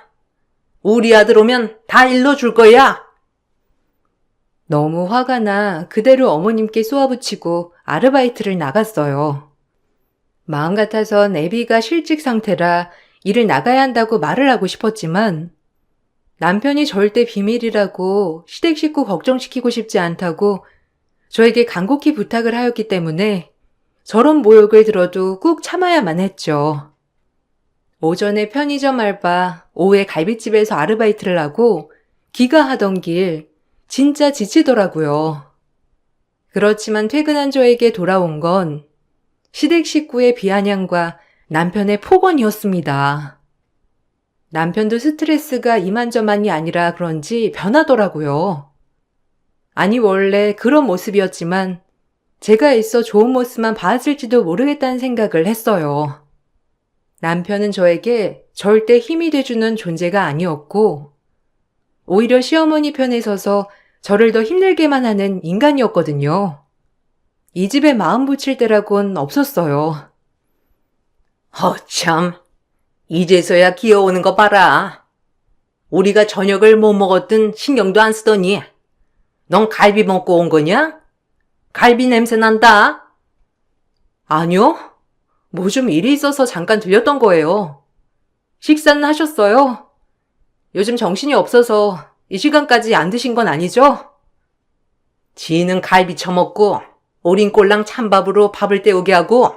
우리 아들 오면 다 일러줄 거야. 너무 화가 나 그대로 어머님께 쏘아붙이고 아르바이트를 나갔어요. 마음 같아선 애비가 실직 상태라 일을 나가야 한다고 말을 하고 싶었지만 남편이 절대 비밀이라고 시댁 식구 걱정시키고 싶지 않다고 저에게 간곡히 부탁을 하였기 때문에 저런 모욕을 들어도 꾹 참아야만 했죠. 오전에 편의점 알바, 오후에 갈비집에서 아르바이트를 하고 기가하던 길 진짜 지치더라고요. 그렇지만 퇴근한 저에게 돌아온 건 시댁 식구의 비아냥과 남편의 폭언이었습니다. 남편도 스트레스가 이만저만이 아니라 그런지 변하더라고요. 아니 원래 그런 모습이었지만 제가 있어 좋은 모습만 봐왔을지도 모르겠다는 생각을 했어요. 남편은 저에게 절대 힘이 돼주는 존재가 아니었고 오히려 시어머니 편에 서서 저를 더 힘들게만 하는 인간이었거든요. 이 집에 마음 붙일 때라곤 없었어요. 허참, 이제서야 기어오는 거 봐라. 우리가 저녁을 못 먹었든 신경도 안 쓰더니 넌 갈비 먹고 온 거냐? 갈비 냄새 난다. 아니요. 뭐 좀 일이 있어서 잠깐 들렸던 거예요. 식사는 하셨어요? 요즘 정신이 없어서 이 시간까지 안 드신 건 아니죠? 지는 갈비 처먹고 오린 꼴랑 찬밥으로 밥을 때우게 하고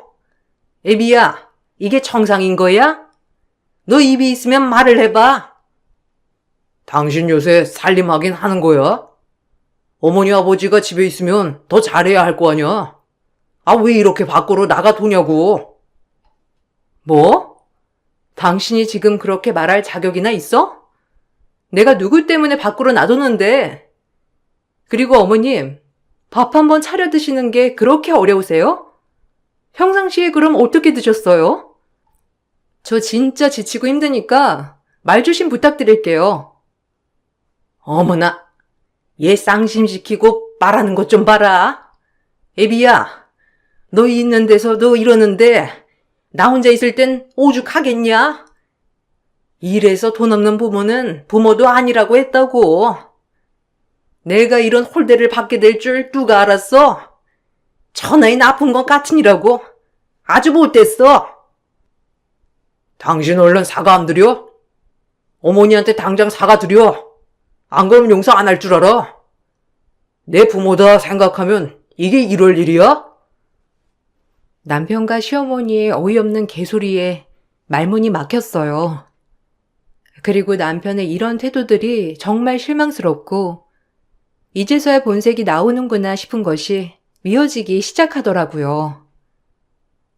애비야, 이게 정상인 거야? 너 입이 있으면 말을 해봐. 당신 요새 살림하긴 하는 거야? 어머니 아버지가 집에 있으면 더 잘해야 할 거 아니야? 아, 왜 이렇게 밖으로 나가도냐고. 뭐? 당신이 지금 그렇게 말할 자격이나 있어? 내가 누구 때문에 밖으로 나도는데. 그리고 어머님, 밥 한번 차려 드시는 게 그렇게 어려우세요? 평상시에 그럼 어떻게 드셨어요? 저 진짜 지치고 힘드니까 말 조심 부탁드릴게요. 어머나, 얘 쌍심시키고 말하는 것 좀 봐라. 애비야, 너 있는 데서도 이러는데 나 혼자 있을 땐 오죽하겠냐? 일해서 돈 없는 부모는 부모도 아니라고 했다고. 내가 이런 홀대를 받게 될 줄 누가 알았어? 천하의 나쁜 것 같으니라고. 아주 못됐어. 당신 얼른 사과 안 드려? 어머니한테 당장 사과 드려. 안 그러면 용서 안 할 줄 알아. 내 부모다 생각하면 이게 이럴 일이야? 남편과 시어머니의 어이없는 개소리에 말문이 막혔어요. 그리고 남편의 이런 태도들이 정말 실망스럽고 이제서야 본색이 나오는구나 싶은 것이 미어지기 시작하더라고요.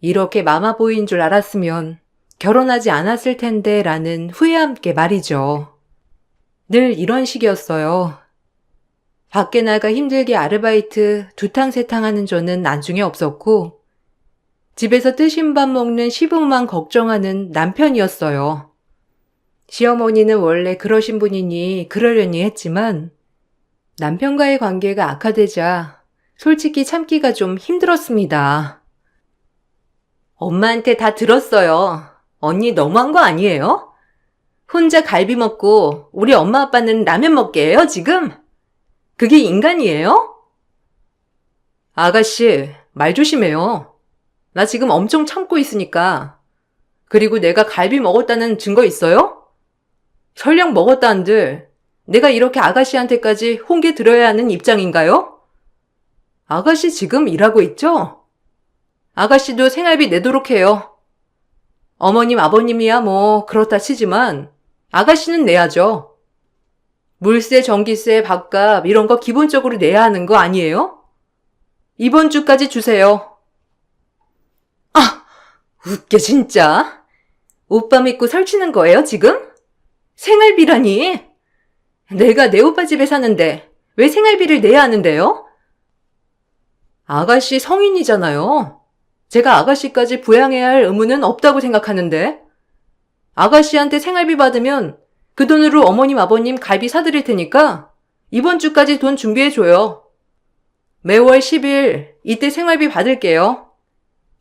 이렇게 마마보이인 줄 알았으면 결혼하지 않았을 텐데 라는 후회와 함께 말이죠. 늘 이런 식이었어요. 밖에 나가 힘들게 아르바이트 두탕세탕 하는 저는 나중에 없었고 집에서 뜨신 밥 먹는 시부만 걱정하는 남편이었어요. 시어머니는 원래 그러신 분이니 그러려니 했지만 남편과의 관계가 악화되자 솔직히 참기가 좀 힘들었습니다. 엄마한테 다 들었어요. 언니 너무한 거 아니에요? 혼자 갈비 먹고 우리 엄마 아빠는 라면 먹게 해요, 지금? 그게 인간이에요? 아가씨, 말 조심해요. 나 지금 엄청 참고 있으니까. 그리고 내가 갈비 먹었다는 증거 있어요? 설령 먹었다 한들 내가 이렇게 아가씨한테까지 홍게 들어야 하는 입장인가요? 아가씨 지금 일하고 있죠? 아가씨도 생활비 내도록 해요. 어머님, 아버님이야 뭐 그렇다 치지만 아가씨는 내야죠. 물세, 전기세, 밥값 이런 거 기본적으로 내야 하는 거 아니에요? 이번 주까지 주세요. 아, 웃겨 진짜. 오빠 믿고 설치는 거예요 지금? 생활비라니? 내가 내 오빠 집에 사는데 왜 생활비를 내야 하는데요? 아가씨 성인이잖아요. 제가 아가씨까지 부양해야 할 의무는 없다고 생각하는데 아가씨한테 생활비 받으면 그 돈으로 어머님 아버님 갈비 사드릴 테니까 이번 주까지 돈 준비해줘요. 매월 10일 이때 생활비 받을게요.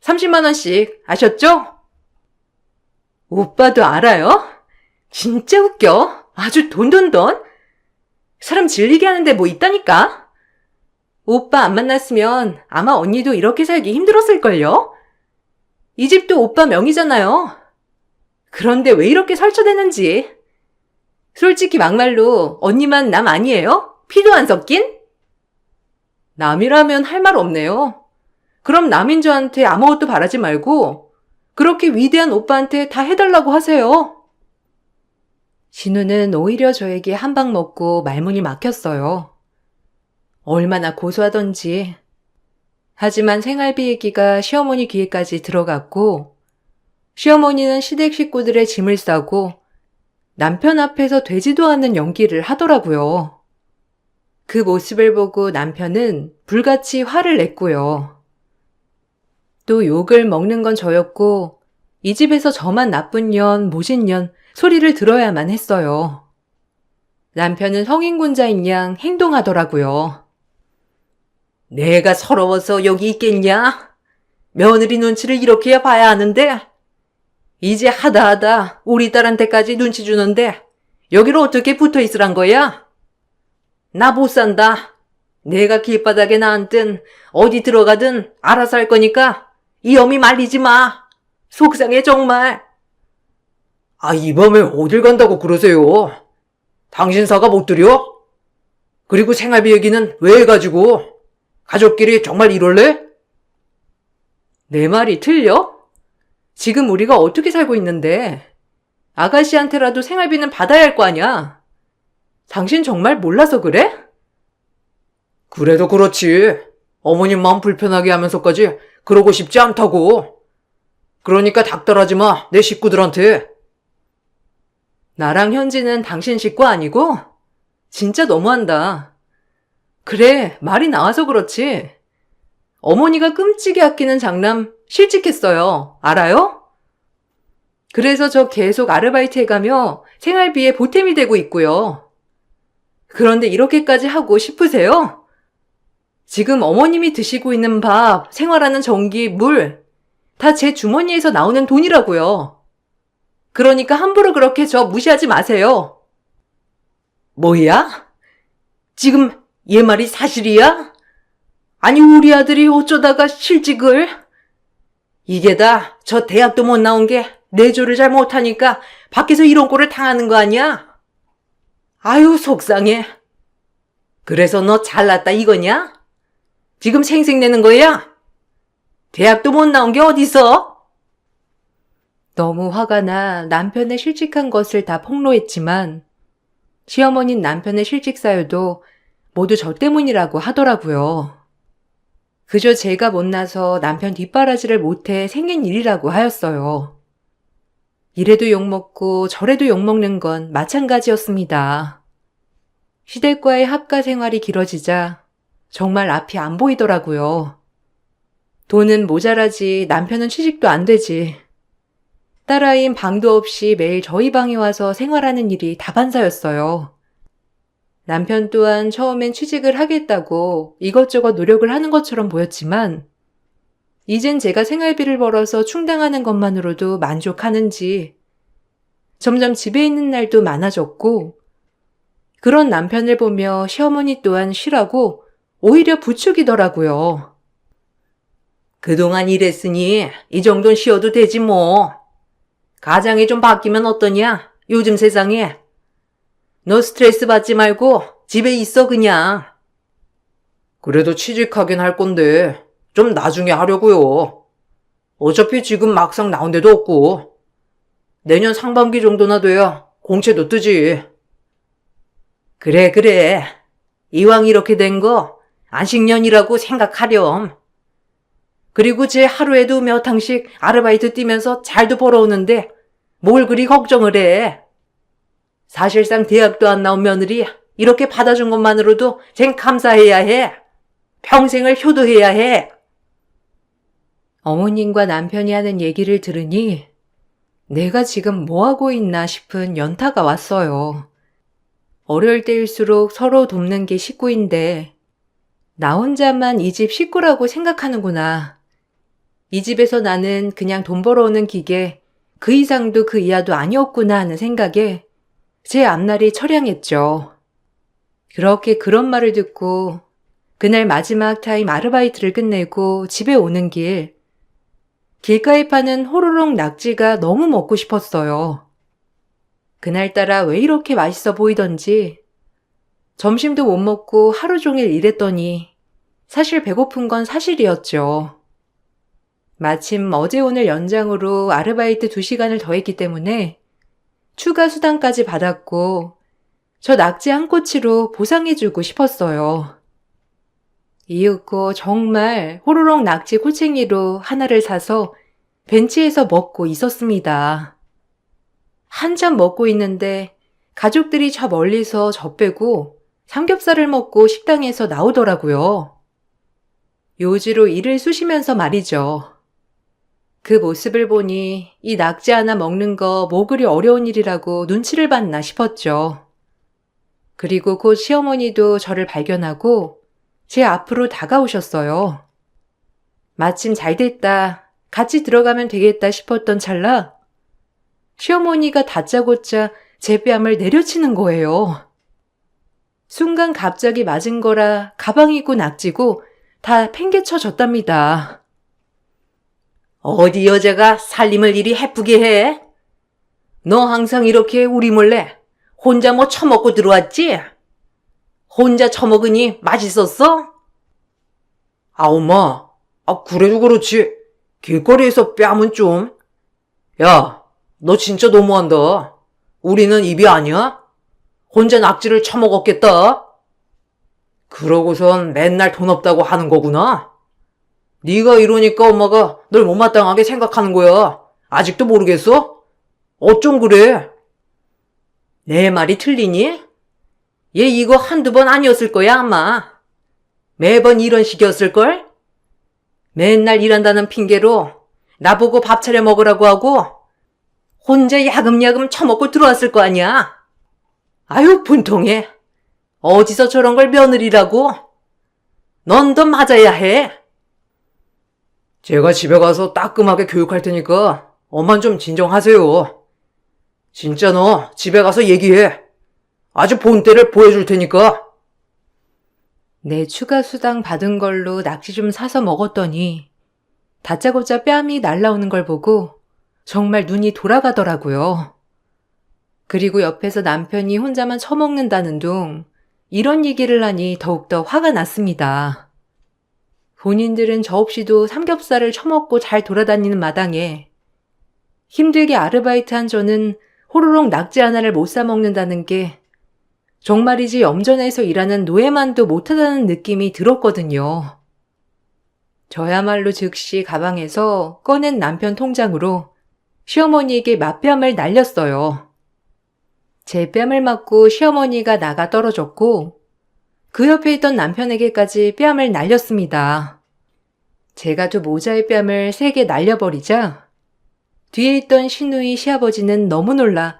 30만 원씩 아셨죠? 오빠도 알아요? 진짜 웃겨. 아주 돈돈돈. 사람 질리게 하는데 뭐 있다니까? 오빠 안 만났으면 아마 언니도 이렇게 살기 힘들었을걸요? 이 집도 오빠 명의잖아요. 그런데 왜 이렇게 설쳐대는지. 솔직히 막말로 언니만 남 아니에요? 피도 안 섞인? 남이라면 할 말 없네요. 그럼 남인 저한테 아무것도 바라지 말고 그렇게 위대한 오빠한테 다 해달라고 하세요. 진우는 오히려 저에게 한 방 먹고 말문이 막혔어요. 얼마나 고소하던지. 하지만 생활비 얘기가 시어머니 귀에까지 들어갔고 시어머니는 시댁 식구들의 짐을 싸고 남편 앞에서 되지도 않는 연기를 하더라고요. 그 모습을 보고 남편은 불같이 화를 냈고요. 또 욕을 먹는 건 저였고 이 집에서 저만 나쁜 년, 모진 년 소리를 들어야만 했어요. 남편은 성인군자인 양 행동하더라고요. 내가 서러워서 여기 있겠냐? 며느리 눈치를 이렇게 봐야 하는데 이제 하다 우리 딸한테까지 눈치 주는데 여기로 어떻게 붙어 있으란 거야? 나 못 산다. 내가 길바닥에 나앉든 어디 들어가든 알아서 할 거니까 이 어미 말리지 마. 속상해 정말. 아, 이 밤에 어딜 간다고 그러세요? 당신 사과 못 드려? 그리고 생활비 얘기는 왜 해가지고? 가족끼리 정말 이럴래? 내 말이 틀려? 지금 우리가 어떻게 살고 있는데 아가씨한테라도 생활비는 받아야 할 거 아니야. 당신 정말 몰라서 그래? 그래도 그렇지. 어머님 마음 불편하게 하면서까지 그러고 싶지 않다고. 그러니까 닥달하지 마, 내 식구들한테. 나랑 현지는 당신 식구 아니고? 진짜 너무한다. 그래, 말이 나와서 그렇지. 어머니가 끔찍이 아끼는 장남 실직했어요. 알아요? 그래서 저 계속 아르바이트 해가며 생활비에 보탬이 되고 있고요. 그런데 이렇게까지 하고 싶으세요? 지금 어머님이 드시고 있는 밥, 생활하는 전기, 물, 다 제 주머니에서 나오는 돈이라고요. 그러니까 함부로 그렇게 저 무시하지 마세요. 뭐야? 지금 얘 말이 사실이야? 아니 우리 아들이 어쩌다가 실직을? 이게 다 저 대학도 못 나온 게 내조를 잘 못하니까 밖에서 이런 꼴을 당하는 거 아니야? 아유 속상해. 그래서 너 잘났다 이거냐? 지금 생색내는 거야? 대학도 못 나온 게 어딨어? 너무 화가 나 남편의 실직한 것을 다 폭로했지만 시어머니는 남편의 실직 사유도 모두 저 때문이라고 하더라고요. 그저 제가 못나서 남편 뒷바라지를 못해 생긴 일이라고 하였어요. 이래도 욕먹고 저래도 욕먹는 건 마찬가지였습니다. 시댁과의 합가 생활이 길어지자 정말 앞이 안 보이더라고요. 돈은 모자라지 남편은 취직도 안 되지. 딸아이인 방도 없이 매일 저희 방에 와서 생활하는 일이 다반사였어요. 남편 또한 처음엔 취직을 하겠다고 이것저것 노력을 하는 것처럼 보였지만 이젠 제가 생활비를 벌어서 충당하는 것만으로도 만족하는지 점점 집에 있는 날도 많아졌고 그런 남편을 보며 시어머니 또한 쉬라고 오히려 부추기더라고요. 그동안 일했으니 이 정도는 쉬어도 되지 뭐. 가장이 좀 바뀌면 어떠냐? 요즘 세상에. 너 스트레스 받지 말고 집에 있어 그냥. 그래도 취직하긴 할 건데 좀 나중에 하려고요. 어차피 지금 막상 나온 데도 없고 내년 상반기 정도나 돼야 공채도 뜨지. 그래. 이왕 이렇게 된 거 안식년이라고 생각하렴. 그리고 제 하루에도 몇 항씩 아르바이트 뛰면서 잘도 벌어오는데 뭘 그리 걱정을 해. 사실상 대학도 안 나온 며느리 이렇게 받아준 것만으로도 쟨 감사해야 해. 평생을 효도해야 해. 어머님과 남편이 하는 얘기를 들으니 내가 지금 뭐하고 있나 싶은 연타가 왔어요. 어려울 때일수록 서로 돕는 게 식구인데 나 혼자만 이 집 식구라고 생각하는구나. 이 집에서 나는 그냥 돈 벌어오는 기계, 그 이상도 그 이하도 아니었구나 하는 생각에 제 앞날이 처량했죠. 그렇게 그런 말을 듣고 그날 마지막 타임 아르바이트를 끝내고 집에 오는 길, 길가에 파는 호로록 낙지가 너무 먹고 싶었어요. 그날따라 왜 이렇게 맛있어 보이던지 점심도 못 먹고 하루 종일 일했더니 사실 배고픈 건 사실이었죠. 마침 어제 오늘 연장으로 아르바이트 2시간을 더 했기 때문에 추가 수당까지 받았고 저 낙지 한 꼬치로 보상해주고 싶었어요. 이윽고 정말 호로록 낙지 꼬챙이로 하나를 사서 벤치에서 먹고 있었습니다. 한참 먹고 있는데 가족들이 저 멀리서 저 빼고 삼겹살을 먹고 식당에서 나오더라고요. 요지로 일을 쑤시면서 말이죠. 그 모습을 보니 이 낙지 하나 먹는 거 뭐 그리 어려운 일이라고 눈치를 봤나 싶었죠. 그리고 곧 시어머니도 저를 발견하고 제 앞으로 다가오셨어요. 마침 잘 됐다. 같이 들어가면 되겠다 싶었던 찰나 시어머니가 다짜고짜 제 뺨을 내려치는 거예요. 순간 갑자기 맞은 거라 가방이고 낙지고 다 팽개쳐졌답니다. 어디 여자가 살림을 이리 해프게 해? 너 항상 이렇게 우리 몰래 혼자 뭐 처먹고 들어왔지? 혼자 처먹으니 맛있었어? 아, 엄마. 그래도 그렇지. 길거리에서 뺨은 좀. 야, 너 진짜 너무한다. 우리는 입이 아니야? 혼자 낙지를 처먹었겠다. 그러고선 맨날 돈 없다고 하는 거구나. 네가 이러니까 엄마가 널 못마땅하게 생각하는 거야. 아직도 모르겠어? 어쩜 그래? 내 말이 틀리니? 얘 이거 한두 번 아니었을 거야 아마. 매번 이런 식이었을걸? 맨날 일한다는 핑계로 나보고 밥 차려 먹으라고 하고 혼자 야금야금 처먹고 들어왔을 거 아니야. 아유 분통해. 어디서 저런 걸 며느리라고? 넌 더 맞아야 해. 제가 집에 가서 따끔하게 교육할 테니까 엄만 좀 진정하세요. 진짜 너 집에 가서 얘기해. 아주 본때를 보여줄 테니까. 내 추가 수당 받은 걸로 낙지 좀 사서 먹었더니 다짜고짜 뺨이 날라오는 걸 보고 정말 눈이 돌아가더라고요. 그리고 옆에서 남편이 혼자만 처먹는다는 둥 이런 얘기를 하니 더욱더 화가 났습니다. 본인들은 저 없이도 삼겹살을 처먹고 잘 돌아다니는 마당에 힘들게 아르바이트한 저는 호로록 낙지 하나를 못 사 먹는다는 게 정말이지 염전에서 일하는 노예만도 못하다는 느낌이 들었거든요. 저야말로 즉시 가방에서 꺼낸 남편 통장으로 시어머니에게 맞뺨을 날렸어요. 제 뺨을 맞고 시어머니가 나가 떨어졌고 그 옆에 있던 남편에게까지 뺨을 날렸습니다. 제가 두 모자의 뺨을 3개 날려버리자 뒤에 있던 시누이 시아버지는 너무 놀라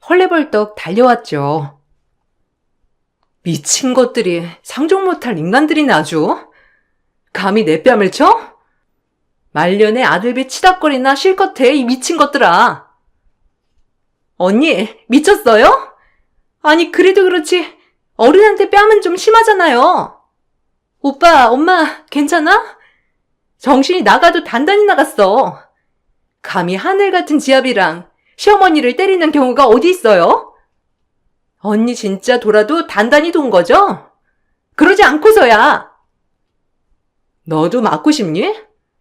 헐레벌떡 달려왔죠. 미친 것들이 상종 못할 인간들이네 아주. 감히 내 뺨을 쳐? 말년에 아들비 치닥거리나 실컷 해, 이 미친 것들아. 언니, 미쳤어요? 아니, 그래도 그렇지 어른한테 뺨은 좀 심하잖아요. 오빠, 엄마, 괜찮아? 정신이 나가도 단단히 나갔어. 감히 하늘 같은 지압이랑 시어머니를 때리는 경우가 어디 있어요? 언니 진짜 돌아도 단단히 돈 거죠? 그러지 않고서야. 너도 맞고 싶니?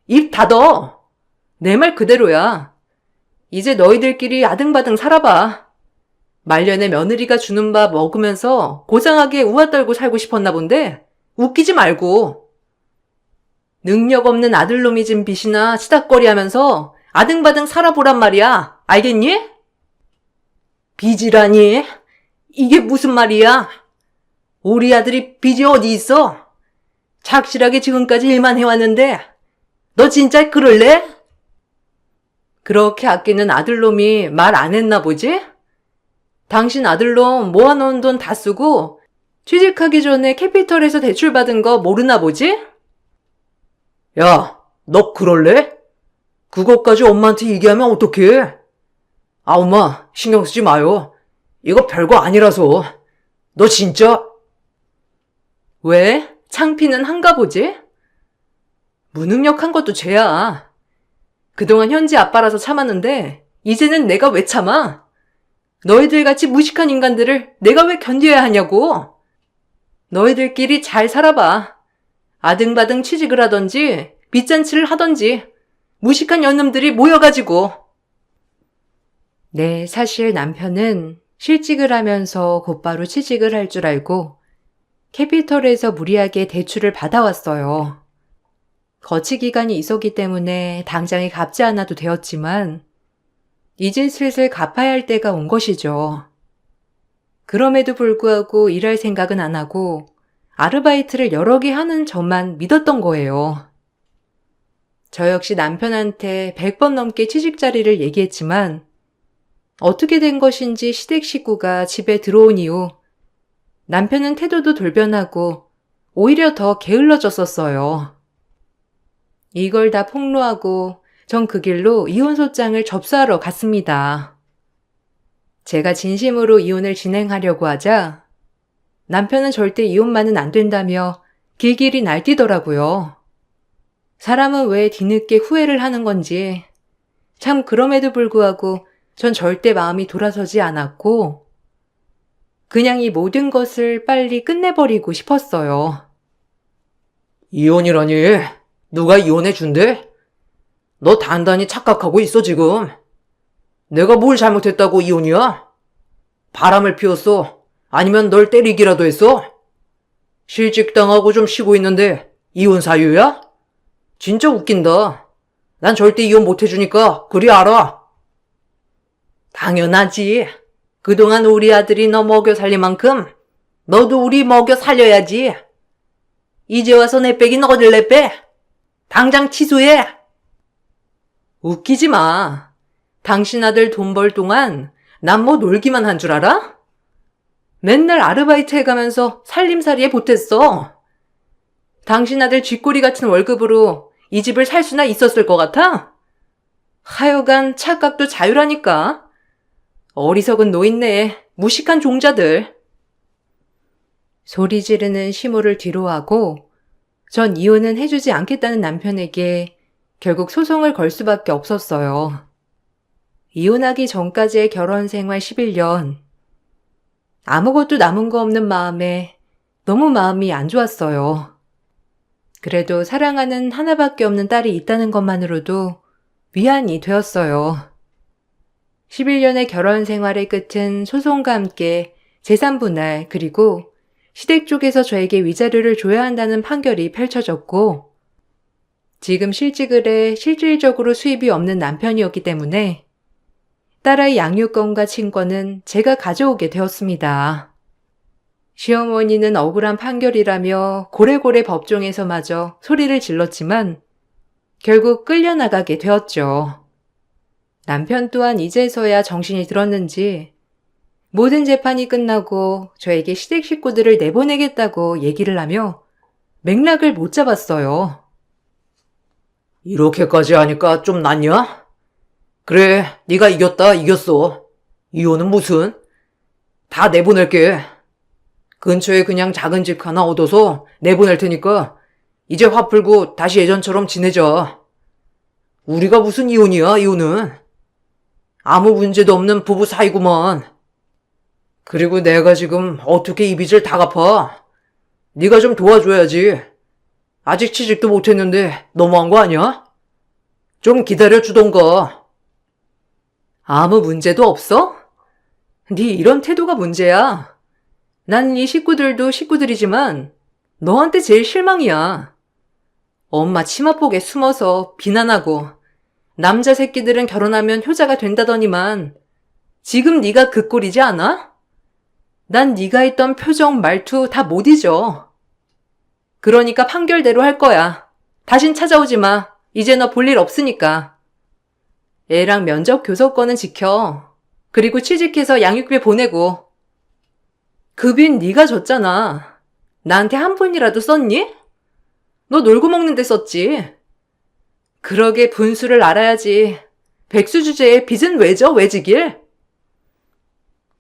입 닫어. 내 말 그대로야. 이제 너희들끼리 아등바등 살아봐. 말년에 며느리가 주는 밥 먹으면서 고상하게 우아 떨고 살고 싶었나 본데 웃기지 말고. 능력 없는 아들놈이 진 빚이나 치닥거리 하면서 아등바등 살아보란 말이야. 알겠니? 빚이라니? 이게 무슨 말이야? 우리 아들이 빚이 어디 있어? 착실하게 지금까지 일만 해왔는데 너 진짜 그럴래? 그렇게 아끼는 아들놈이 말 안 했나 보지? 당신 아들놈 모아놓은 돈 다 쓰고 취직하기 전에 캐피털에서 대출받은 거 모르나 보지? 야, 너 그럴래? 그것까지 엄마한테 얘기하면 어떡해? 아, 엄마, 신경 쓰지 마요. 이거 별거 아니라서. 너 진짜? 왜? 창피는 한가 보지? 무능력한 것도 죄야. 그동안 현지 아빠라서 참았는데 이제는 내가 왜 참아? 너희들 같이 무식한 인간들을 내가 왜 견뎌야 하냐고. 너희들끼리 잘 살아봐. 아등바등 취직을 하던지 빚잔치를 하던지 무식한 연놈들이 모여가지고. 네, 사실 남편은 실직을 하면서 곧바로 취직을 할 줄 알고 캐피털에서 무리하게 대출을 받아왔어요. 거치 기간이 있었기 때문에 당장에 갚지 않아도 되었지만 이제 슬슬 갚아야 할 때가 온 것이죠. 그럼에도 불구하고 일할 생각은 안 하고 아르바이트를 여러 개 하는 저만 믿었던 거예요. 저 역시 남편한테 100번 넘게 취직 자리를 얘기했지만 어떻게 된 것인지 시댁 식구가 집에 들어온 이후 남편은 태도도 돌변하고 오히려 더 게을러졌었어요. 이걸 다 폭로하고 전 그 길로 이혼소장을 접수하러 갔습니다. 제가 진심으로 이혼을 진행하려고 하자 남편은 절대 이혼만은 안 된다며 길길이 날뛰더라고요. 사람은 왜 뒤늦게 후회를 하는 건지 참 그럼에도 불구하고 전 절대 마음이 돌아서지 않았고 그냥 이 모든 것을 빨리 끝내버리고 싶었어요. 이혼이라니? 누가 이혼해준대? 너 단단히 착각하고 있어, 지금. 내가 뭘 잘못했다고 이혼이야? 바람을 피웠어? 아니면 널 때리기라도 했어? 실직당하고 좀 쉬고 있는데 이혼 사유야? 진짜 웃긴다. 난 절대 이혼 못해주니까 그리 알아. 당연하지. 그동안 우리 아들이 너 먹여 살릴 만큼 너도 우리 먹여 살려야지. 이제 와서 내 빼긴 어딜 내 빼? 당장 취소해. 웃기지 마. 당신 아들 돈 벌 동안 난 뭐 놀기만 한 줄 알아? 맨날 아르바이트 해가면서 살림살이에 보탰어. 당신 아들 쥐꼬리 같은 월급으로 이 집을 살 수나 있었을 것 같아? 하여간 착각도 자유라니까. 어리석은 노인네, 무식한 종자들. 소리 지르는 시모를 뒤로하고 전 이혼은 해주지 않겠다는 남편에게 결국 소송을 걸 수밖에 없었어요. 이혼하기 전까지의 결혼 생활 11년. 아무것도 남은 거 없는 마음에 너무 마음이 안 좋았어요. 그래도 사랑하는 하나밖에 없는 딸이 있다는 것만으로도 위안이 되었어요. 11년의 결혼 생활의 끝은 소송과 함께 재산 분할 그리고 시댁 쪽에서 저에게 위자료를 줘야 한다는 판결이 펼쳐졌고 지금 실직을 해 실질적으로 수입이 없는 남편이었기 때문에 딸아이 양육권과 친권은 제가 가져오게 되었습니다. 시어머니는 억울한 판결이라며 고래고래 법정에서마저 소리를 질렀지만 결국 끌려나가게 되었죠. 남편 또한 이제서야 정신이 들었는지 모든 재판이 끝나고 저에게 시댁 식구들을 내보내겠다고 얘기를 하며 맥락을 못 잡았어요. 이렇게까지 하니까 좀 낫냐? 그래, 네가 이겼다, 이겼어. 이혼은 무슨? 다 내보낼게. 근처에 그냥 작은 집 하나 얻어서 내보낼 테니까 이제 화 풀고 다시 예전처럼 지내자. 우리가 무슨 이혼이야, 이혼은. 아무 문제도 없는 부부 사이구만. 그리고 내가 지금 어떻게 이 빚을 다 갚아? 네가 좀 도와줘야지. 아직 취직도 못했는데 너무한 거 아니야? 좀 기다려주던가. 아무 문제도 없어? 네 이런 태도가 문제야. 난 이 식구들도 식구들이지만 너한테 제일 실망이야. 엄마 치마폭에 숨어서 비난하고 남자 새끼들은 결혼하면 효자가 된다더니만 지금 네가 그 꼴이지 않아? 난 네가 했던 표정, 말투 다 못 잊어. 그러니까 판결대로 할 거야. 다신 찾아오지 마. 이제 너 볼 일 없으니까. 애랑 면접 교섭권은 지켜. 그리고 취직해서 양육비 보내고. 그 빚 네가 졌잖아. 나한테 한 푼이라도 썼니? 너 놀고 먹는 데 썼지. 그러게 분수를 알아야지. 백수 주제에 빚은 왜 져? 왜 지길?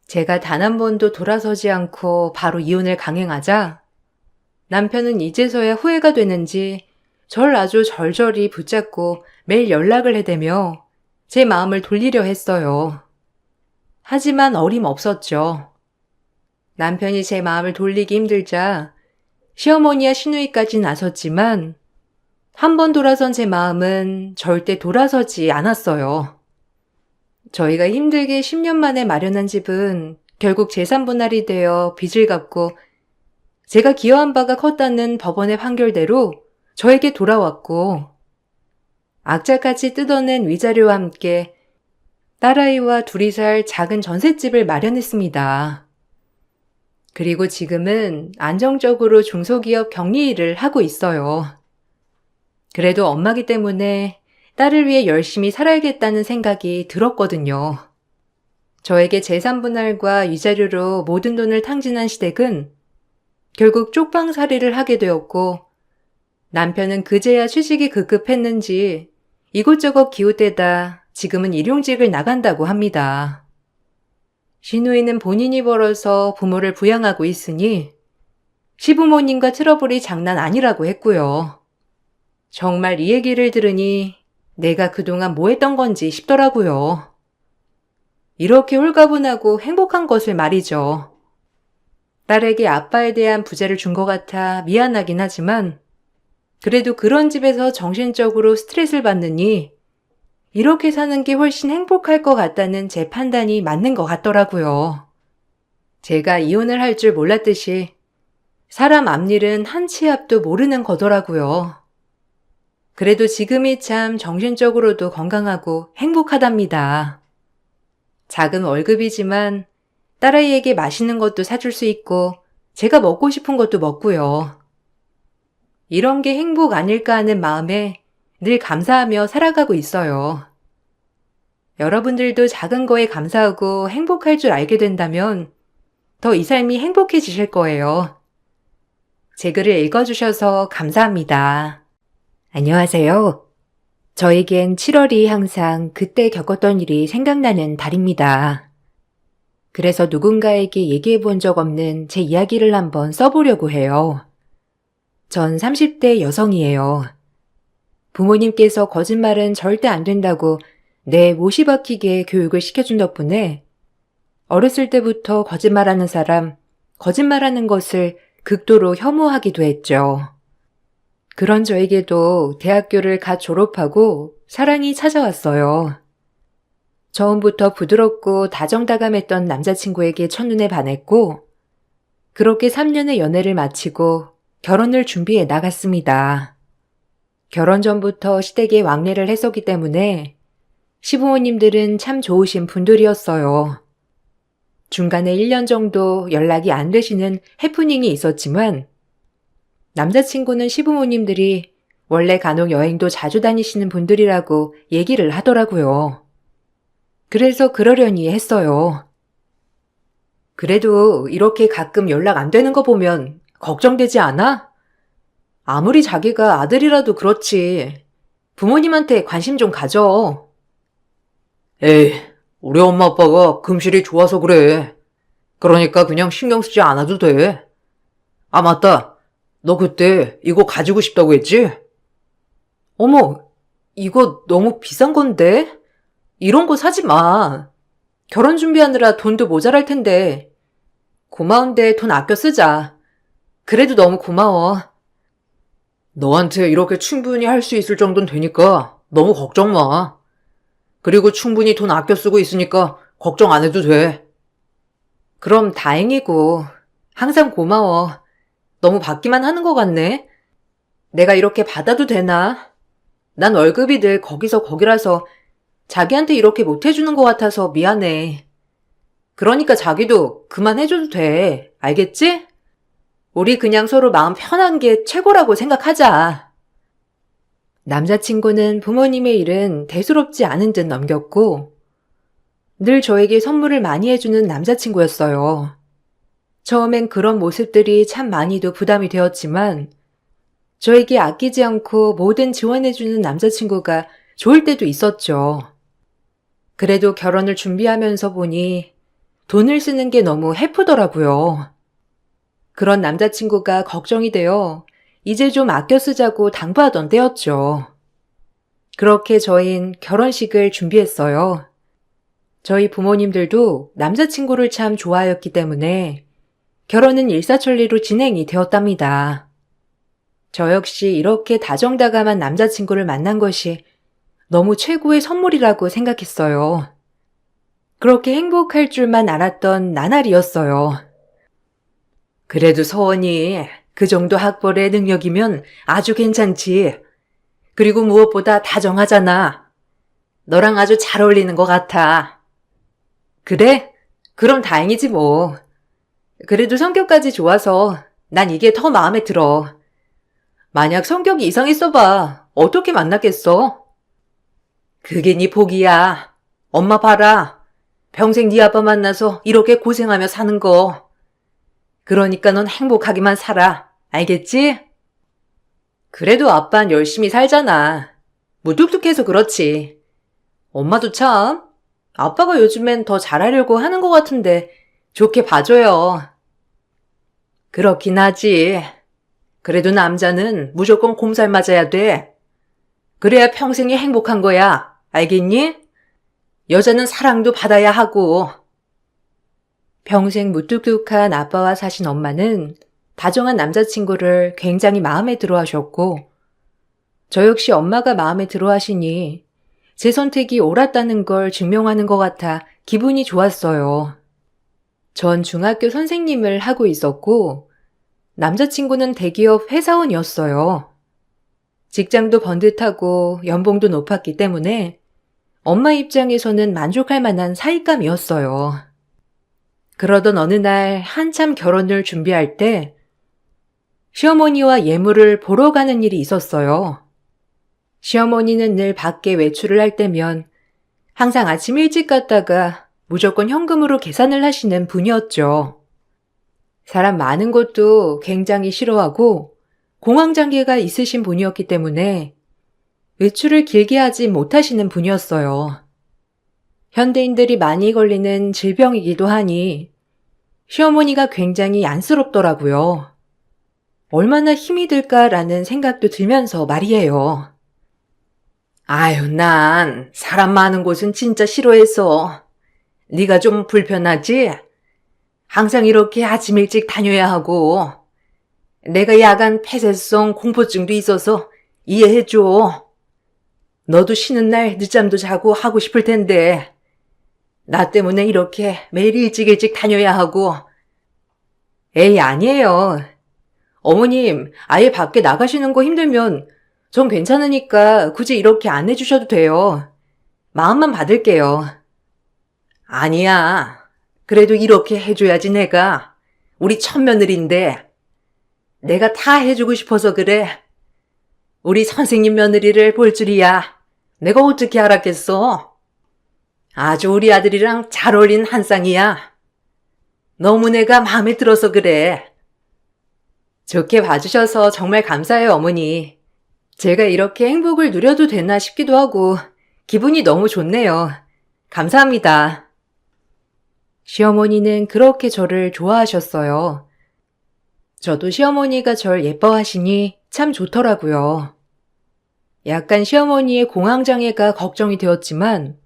제가 단 한 번도 돌아서지 않고 바로 이혼을 강행하자 남편은 이제서야 후회가 되는지 절 아주 절절히 붙잡고 매일 연락을 해대며 제 마음을 돌리려 했어요. 하지만 어림없었죠. 남편이 제 마음을 돌리기 힘들자 시어머니와 시누이까지 나섰지만 한 번 돌아선 제 마음은 절대 돌아서지 않았어요. 저희가 힘들게 10년 만에 마련한 집은 결국 재산 분할이 되어 빚을 갚고 제가 기여한 바가 컸다는 법원의 판결대로 저에게 돌아왔고 악착같이 뜯어낸 위자료와 함께 딸아이와 둘이 살 작은 전셋집을 마련했습니다. 그리고 지금은 안정적으로 중소기업 격리 일을 하고 있어요. 그래도 엄마기 때문에 딸을 위해 열심히 살아야겠다는 생각이 들었거든요. 저에게 재산 분할과 위자료로 모든 돈을 탕진한 시댁은 결국 쪽방살이를 하게 되었고 남편은 그제야 취직이 급급했는지 이곳저곳 기웃대다 지금은 일용직을 나간다고 합니다. 시누이는 본인이 벌어서 부모를 부양하고 있으니 시부모님과 트러블이 장난 아니라고 했고요. 정말 이 얘기를 들으니 내가 그동안 뭐 했던 건지 싶더라고요. 이렇게 홀가분하고 행복한 것을 말이죠. 딸에게 아빠에 대한 부재를 준 것 같아 미안하긴 하지만 그래도 그런 집에서 정신적으로 스트레스를 받느니 이렇게 사는 게 훨씬 행복할 것 같다는 제 판단이 맞는 것 같더라고요. 제가 이혼을 할 줄 몰랐듯이 사람 앞일은 한 치 앞도 모르는 거더라고요. 그래도 지금이 참 정신적으로도 건강하고 행복하답니다. 작은 월급이지만 딸아이에게 맛있는 것도 사줄 수 있고 제가 먹고 싶은 것도 먹고요. 이런 게 행복 아닐까 하는 마음에 늘 감사하며 살아가고 있어요. 여러분들도 작은 거에 감사하고 행복할 줄 알게 된다면 더 이 삶이 행복해지실 거예요. 제 글을 읽어주셔서 감사합니다. 안녕하세요. 저에겐 7월이 항상 그때 겪었던 일이 생각나는 달입니다. 그래서 누군가에게 얘기해 본 적 없는 제 이야기를 한번 써보려고 해요. 전 30대 여성이에요. 부모님께서 거짓말은 절대 안 된다고 내 못이 박히게 교육을 시켜준 덕분에 어렸을 때부터 거짓말하는 사람, 거짓말하는 것을 극도로 혐오하기도 했죠. 그런 저에게도 대학교를 갓 졸업하고 사랑이 찾아왔어요. 처음부터 부드럽고 다정다감했던 남자친구에게 첫눈에 반했고, 그렇게 3년의 연애를 마치고 결혼을 준비해 나갔습니다. 결혼 전부터 시댁에 왕래를 했었기 때문에 시부모님들은 참 좋으신 분들이었어요. 중간에 1년 정도 연락이 안 되시는 해프닝이 있었지만 남자친구는 시부모님들이 원래 간혹 여행도 자주 다니시는 분들이라고 얘기를 하더라고요. 그래서 그러려니 했어요. 그래도 이렇게 가끔 연락 안 되는 거 보면 걱정되지 않아? 아무리 자기가 아들이라도 그렇지. 부모님한테 관심 좀 가져. 에이, 우리 엄마 아빠가 금실이 좋아서 그래. 그러니까 그냥 신경 쓰지 않아도 돼. 아, 맞다. 너 그때 이거 가지고 싶다고 했지? 어머, 이거 너무 비싼 건데? 이런 거 사지 마. 결혼 준비하느라 돈도 모자랄 텐데. 고마운데 돈 아껴 쓰자. 그래도 너무 고마워. 너한테 이렇게 충분히 할 수 있을 정도는 되니까 너무 걱정 마. 그리고 충분히 돈 아껴 쓰고 있으니까 걱정 안 해도 돼. 그럼 다행이고. 항상 고마워. 너무 받기만 하는 것 같네. 내가 이렇게 받아도 되나? 난 월급이 늘 거기서 거기라서 자기한테 이렇게 못 해주는 것 같아서 미안해. 그러니까 자기도 그만해줘도 돼. 알겠지? 우리 그냥 서로 마음 편한 게 최고라고 생각하자. 남자친구는 부모님의 일은 대수롭지 않은 듯 넘겼고 늘 저에게 선물을 많이 해주는 남자친구였어요. 처음엔 그런 모습들이 참 많이도 부담이 되었지만 저에게 아끼지 않고 뭐든 지원해주는 남자친구가 좋을 때도 있었죠. 그래도 결혼을 준비하면서 보니 돈을 쓰는 게 너무 해프더라고요. 그런 남자친구가 걱정이 되어 이제 좀 아껴 쓰자고 당부하던 때였죠. 그렇게 저흰 결혼식을 준비했어요. 저희 부모님들도 남자친구를 참 좋아하였기 때문에 결혼은 일사천리로 진행이 되었답니다. 저 역시 이렇게 다정다감한 남자친구를 만난 것이 너무 최고의 선물이라고 생각했어요. 그렇게 행복할 줄만 알았던 나날이었어요. 그래도 서원이 그 정도 학벌의 능력이면 아주 괜찮지. 그리고 무엇보다 다정하잖아. 너랑 아주 잘 어울리는 것 같아. 그래? 그럼 다행이지 뭐. 그래도 성격까지 좋아서 난 이게 더 마음에 들어. 만약 성격이 이상했어봐. 어떻게 만났겠어? 그게 네 복이야. 엄마 봐라. 평생 네 아빠 만나서 이렇게 고생하며 사는 거. 그러니까 넌 행복하기만 살아. 알겠지? 그래도 아빠는 열심히 살잖아. 무뚝뚝해서 그렇지. 엄마도 참. 아빠가 요즘엔 더 잘하려고 하는 것 같은데 좋게 봐줘요. 그렇긴 하지. 그래도 남자는 무조건 곰살 맞아야 돼. 그래야 평생이 행복한 거야. 알겠니? 여자는 사랑도 받아야 하고. 평생 무뚝뚝한 아빠와 사신 엄마는 다정한 남자친구를 굉장히 마음에 들어 하셨고, 저 역시 엄마가 마음에 들어 하시니 제 선택이 옳았다는 걸 증명하는 것 같아 기분이 좋았어요. 전 중학교 선생님을 하고 있었고, 남자친구는 대기업 회사원이었어요. 직장도 번듯하고 연봉도 높았기 때문에 엄마 입장에서는 만족할 만한 사윗감이었어요. 그러던 어느 날 한참 결혼을 준비할 때 시어머니와 예물을 보러 가는 일이 있었어요. 시어머니는 늘 밖에 외출을 할 때면 항상 아침 일찍 갔다가 무조건 현금으로 계산을 하시는 분이었죠. 사람 많은 곳도 굉장히 싫어하고 공황장애가 있으신 분이었기 때문에 외출을 길게 하지 못하시는 분이었어요. 현대인들이 많이 걸리는 질병이기도 하니 시어머니가 굉장히 안쓰럽더라고요. 얼마나 힘이 들까라는 생각도 들면서 말이에요. 아유, 난 사람 많은 곳은 진짜 싫어해서. 네가 좀 불편하지? 항상 이렇게 아침 일찍 다녀야 하고. 내가 야간 폐쇄성 공포증도 있어서 이해해줘. 너도 쉬는 날 늦잠도 자고 하고 싶을 텐데 나 때문에 이렇게 매일 일찍 다녀야 하고. 에이, 아니에요. 어머님, 아예 밖에 나가시는 거 힘들면 전 괜찮으니까 굳이 이렇게 안 해주셔도 돼요. 마음만 받을게요. 아니야. 그래도 이렇게 해줘야지 내가. 우리 첫며느리인데. 내가 다 해주고 싶어서 그래. 우리 선생님 며느리를 볼 줄이야. 내가 어떻게 알았겠어? 아주 우리 아들이랑 잘 어울리는 한 쌍이야. 너무 내가 마음에 들어서 그래. 좋게 봐주셔서 정말 감사해요, 어머니. 제가 이렇게 행복을 누려도 되나 싶기도 하고 기분이 너무 좋네요. 감사합니다. 시어머니는 그렇게 저를 좋아하셨어요. 저도 시어머니가 절 예뻐하시니 참 좋더라고요. 약간 시어머니의 공황장애가 걱정이 되었지만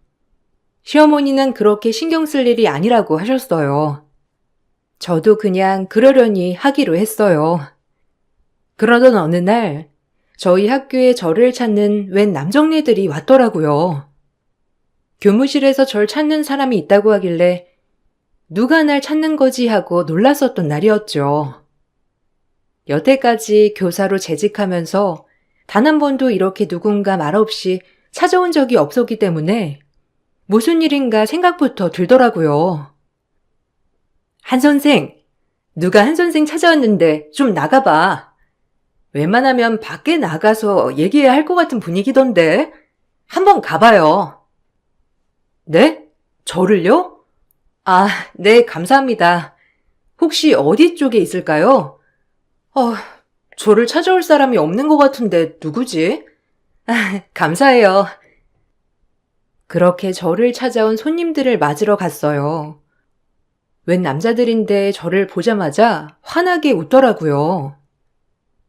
시어머니는 그렇게 신경 쓸 일이 아니라고 하셨어요. 저도 그냥 그러려니 하기로 했어요. 그러던 어느 날 저희 학교에 저를 찾는 웬 남정네들이 왔더라고요. 교무실에서 절 찾는 사람이 있다고 하길래 누가 날 찾는 거지 하고 놀랐었던 날이었죠. 여태까지 교사로 재직하면서 단 한 번도 이렇게 누군가 말없이 찾아온 적이 없었기 때문에 무슨 일인가 생각부터 들더라고요. 한 선생, 누가 한 선생 찾아왔는데 좀 나가봐. 웬만하면 밖에 나가서 얘기해야 할 것 같은 분위기던데 한번 가봐요. 네? 저를요? 아, 네, 감사합니다. 혹시 어디 쪽에 있을까요? 저를 찾아올 사람이 없는 것 같은데 누구지? 아, 감사해요. 그렇게 저를 찾아온 손님들을 맞으러 갔어요. 웬 남자들인데 저를 보자마자 환하게 웃더라고요.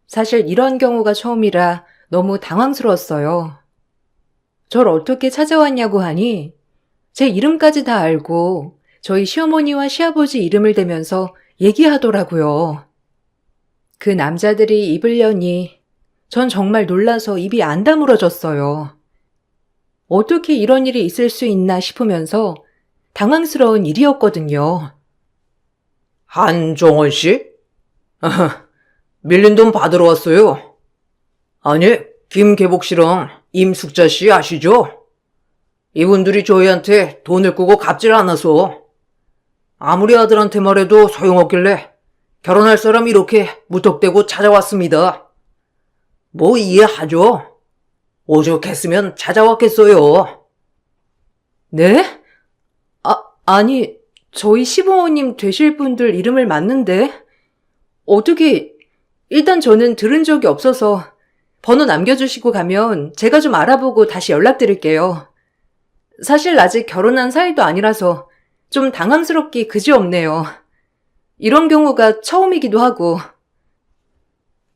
사실 이런 경우가 처음이라 너무 당황스러웠어요. 절 어떻게 찾아왔냐고 하니 제 이름까지 다 알고 저희 시어머니와 시아버지 이름을 대면서 얘기하더라고요. 그 남자들이 입을 여니 전 정말 놀라서 입이 안 다물어졌어요. 어떻게 이런 일이 있을 수 있나 싶으면서 당황스러운 일이었거든요. 한정원 씨? 밀린 돈 받으러 왔어요. 아니, 김계복 씨랑 임숙자 씨 아시죠? 이분들이 저희한테 돈을 꾸고 갚질 않아서 아무리 아들한테 말해도 소용없길래 결혼할 사람 이렇게 무턱대고 찾아왔습니다. 뭐 이해하죠? 오죽했으면 찾아왔겠어요. 네? 아니, 저희 시부모님 되실 분들 이름을 맞는데 어떻게, 일단 저는 들은 적이 없어서 번호 남겨주시고 가면 제가 좀 알아보고 다시 연락드릴게요. 사실 아직 결혼한 사이도 아니라서 좀 당황스럽기 그지없네요. 이런 경우가 처음이기도 하고.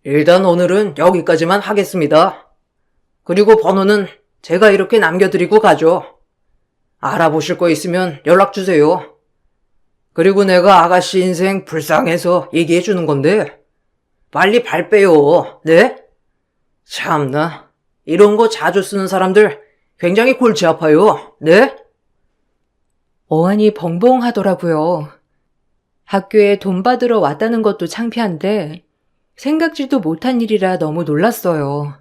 일단 오늘은 여기까지만 하겠습니다. 그리고 번호는 제가 이렇게 남겨드리고 가죠. 알아보실 거 있으면 연락주세요. 그리고 내가 아가씨 인생 불쌍해서 얘기해주는 건데 빨리 발 빼요. 네? 참나, 이런 거 자주 쓰는 사람들 굉장히 골치 아파요. 네? 어안이 벙벙하더라고요. 학교에 돈 받으러 왔다는 것도 창피한데 생각지도 못한 일이라 너무 놀랐어요.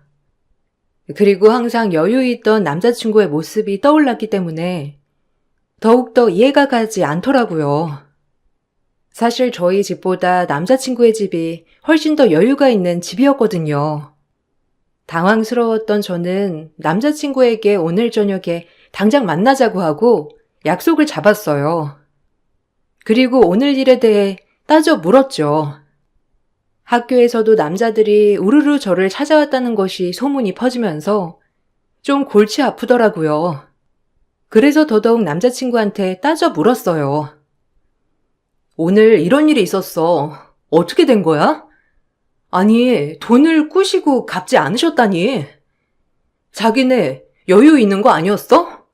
그리고 항상 여유 있던 남자친구의 모습이 떠올랐기 때문에 더욱더 이해가 가지 않더라고요. 사실 저희 집보다 남자친구의 집이 훨씬 더 여유가 있는 집이었거든요. 당황스러웠던 저는 남자친구에게 오늘 저녁에 당장 만나자고 하고 약속을 잡았어요. 그리고 오늘 일에 대해 따져 물었죠. 학교에서도 남자들이 우르르 저를 찾아왔다는 것이 소문이 퍼지면서 좀 골치 아프더라고요. 그래서 더더욱 남자친구한테 따져 물었어요. 오늘 이런 일이 있었어. 어떻게 된 거야? 아니, 돈을 꾸시고 갚지 않으셨다니. 자기네 여유 있는 거 아니었어?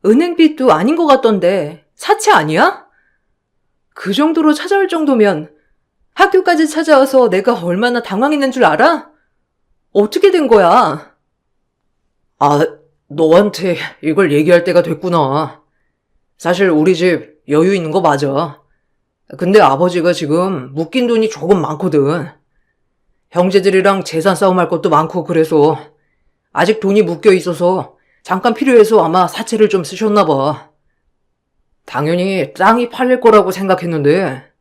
은행빚도 아닌 것 같던데 사채 아니야? 그 정도로 찾아올 정도면 학교까지 찾아와서 내가 얼마나 당황했는 줄 알아? 어떻게 된 거야? 아, 너한테 이걸 얘기할 때가 됐구나. 사실 우리 집 여유 있는 거 맞아. 근데 아버지가 지금 묶인 돈이 조금 많거든. 형제들이랑 재산 싸움할 것도 많고 그래서 아직 돈이 묶여 있어서 잠깐 필요해서 아마 사채를 좀 쓰셨나 봐. 당연히 땅이 팔릴 거라고 생각했는데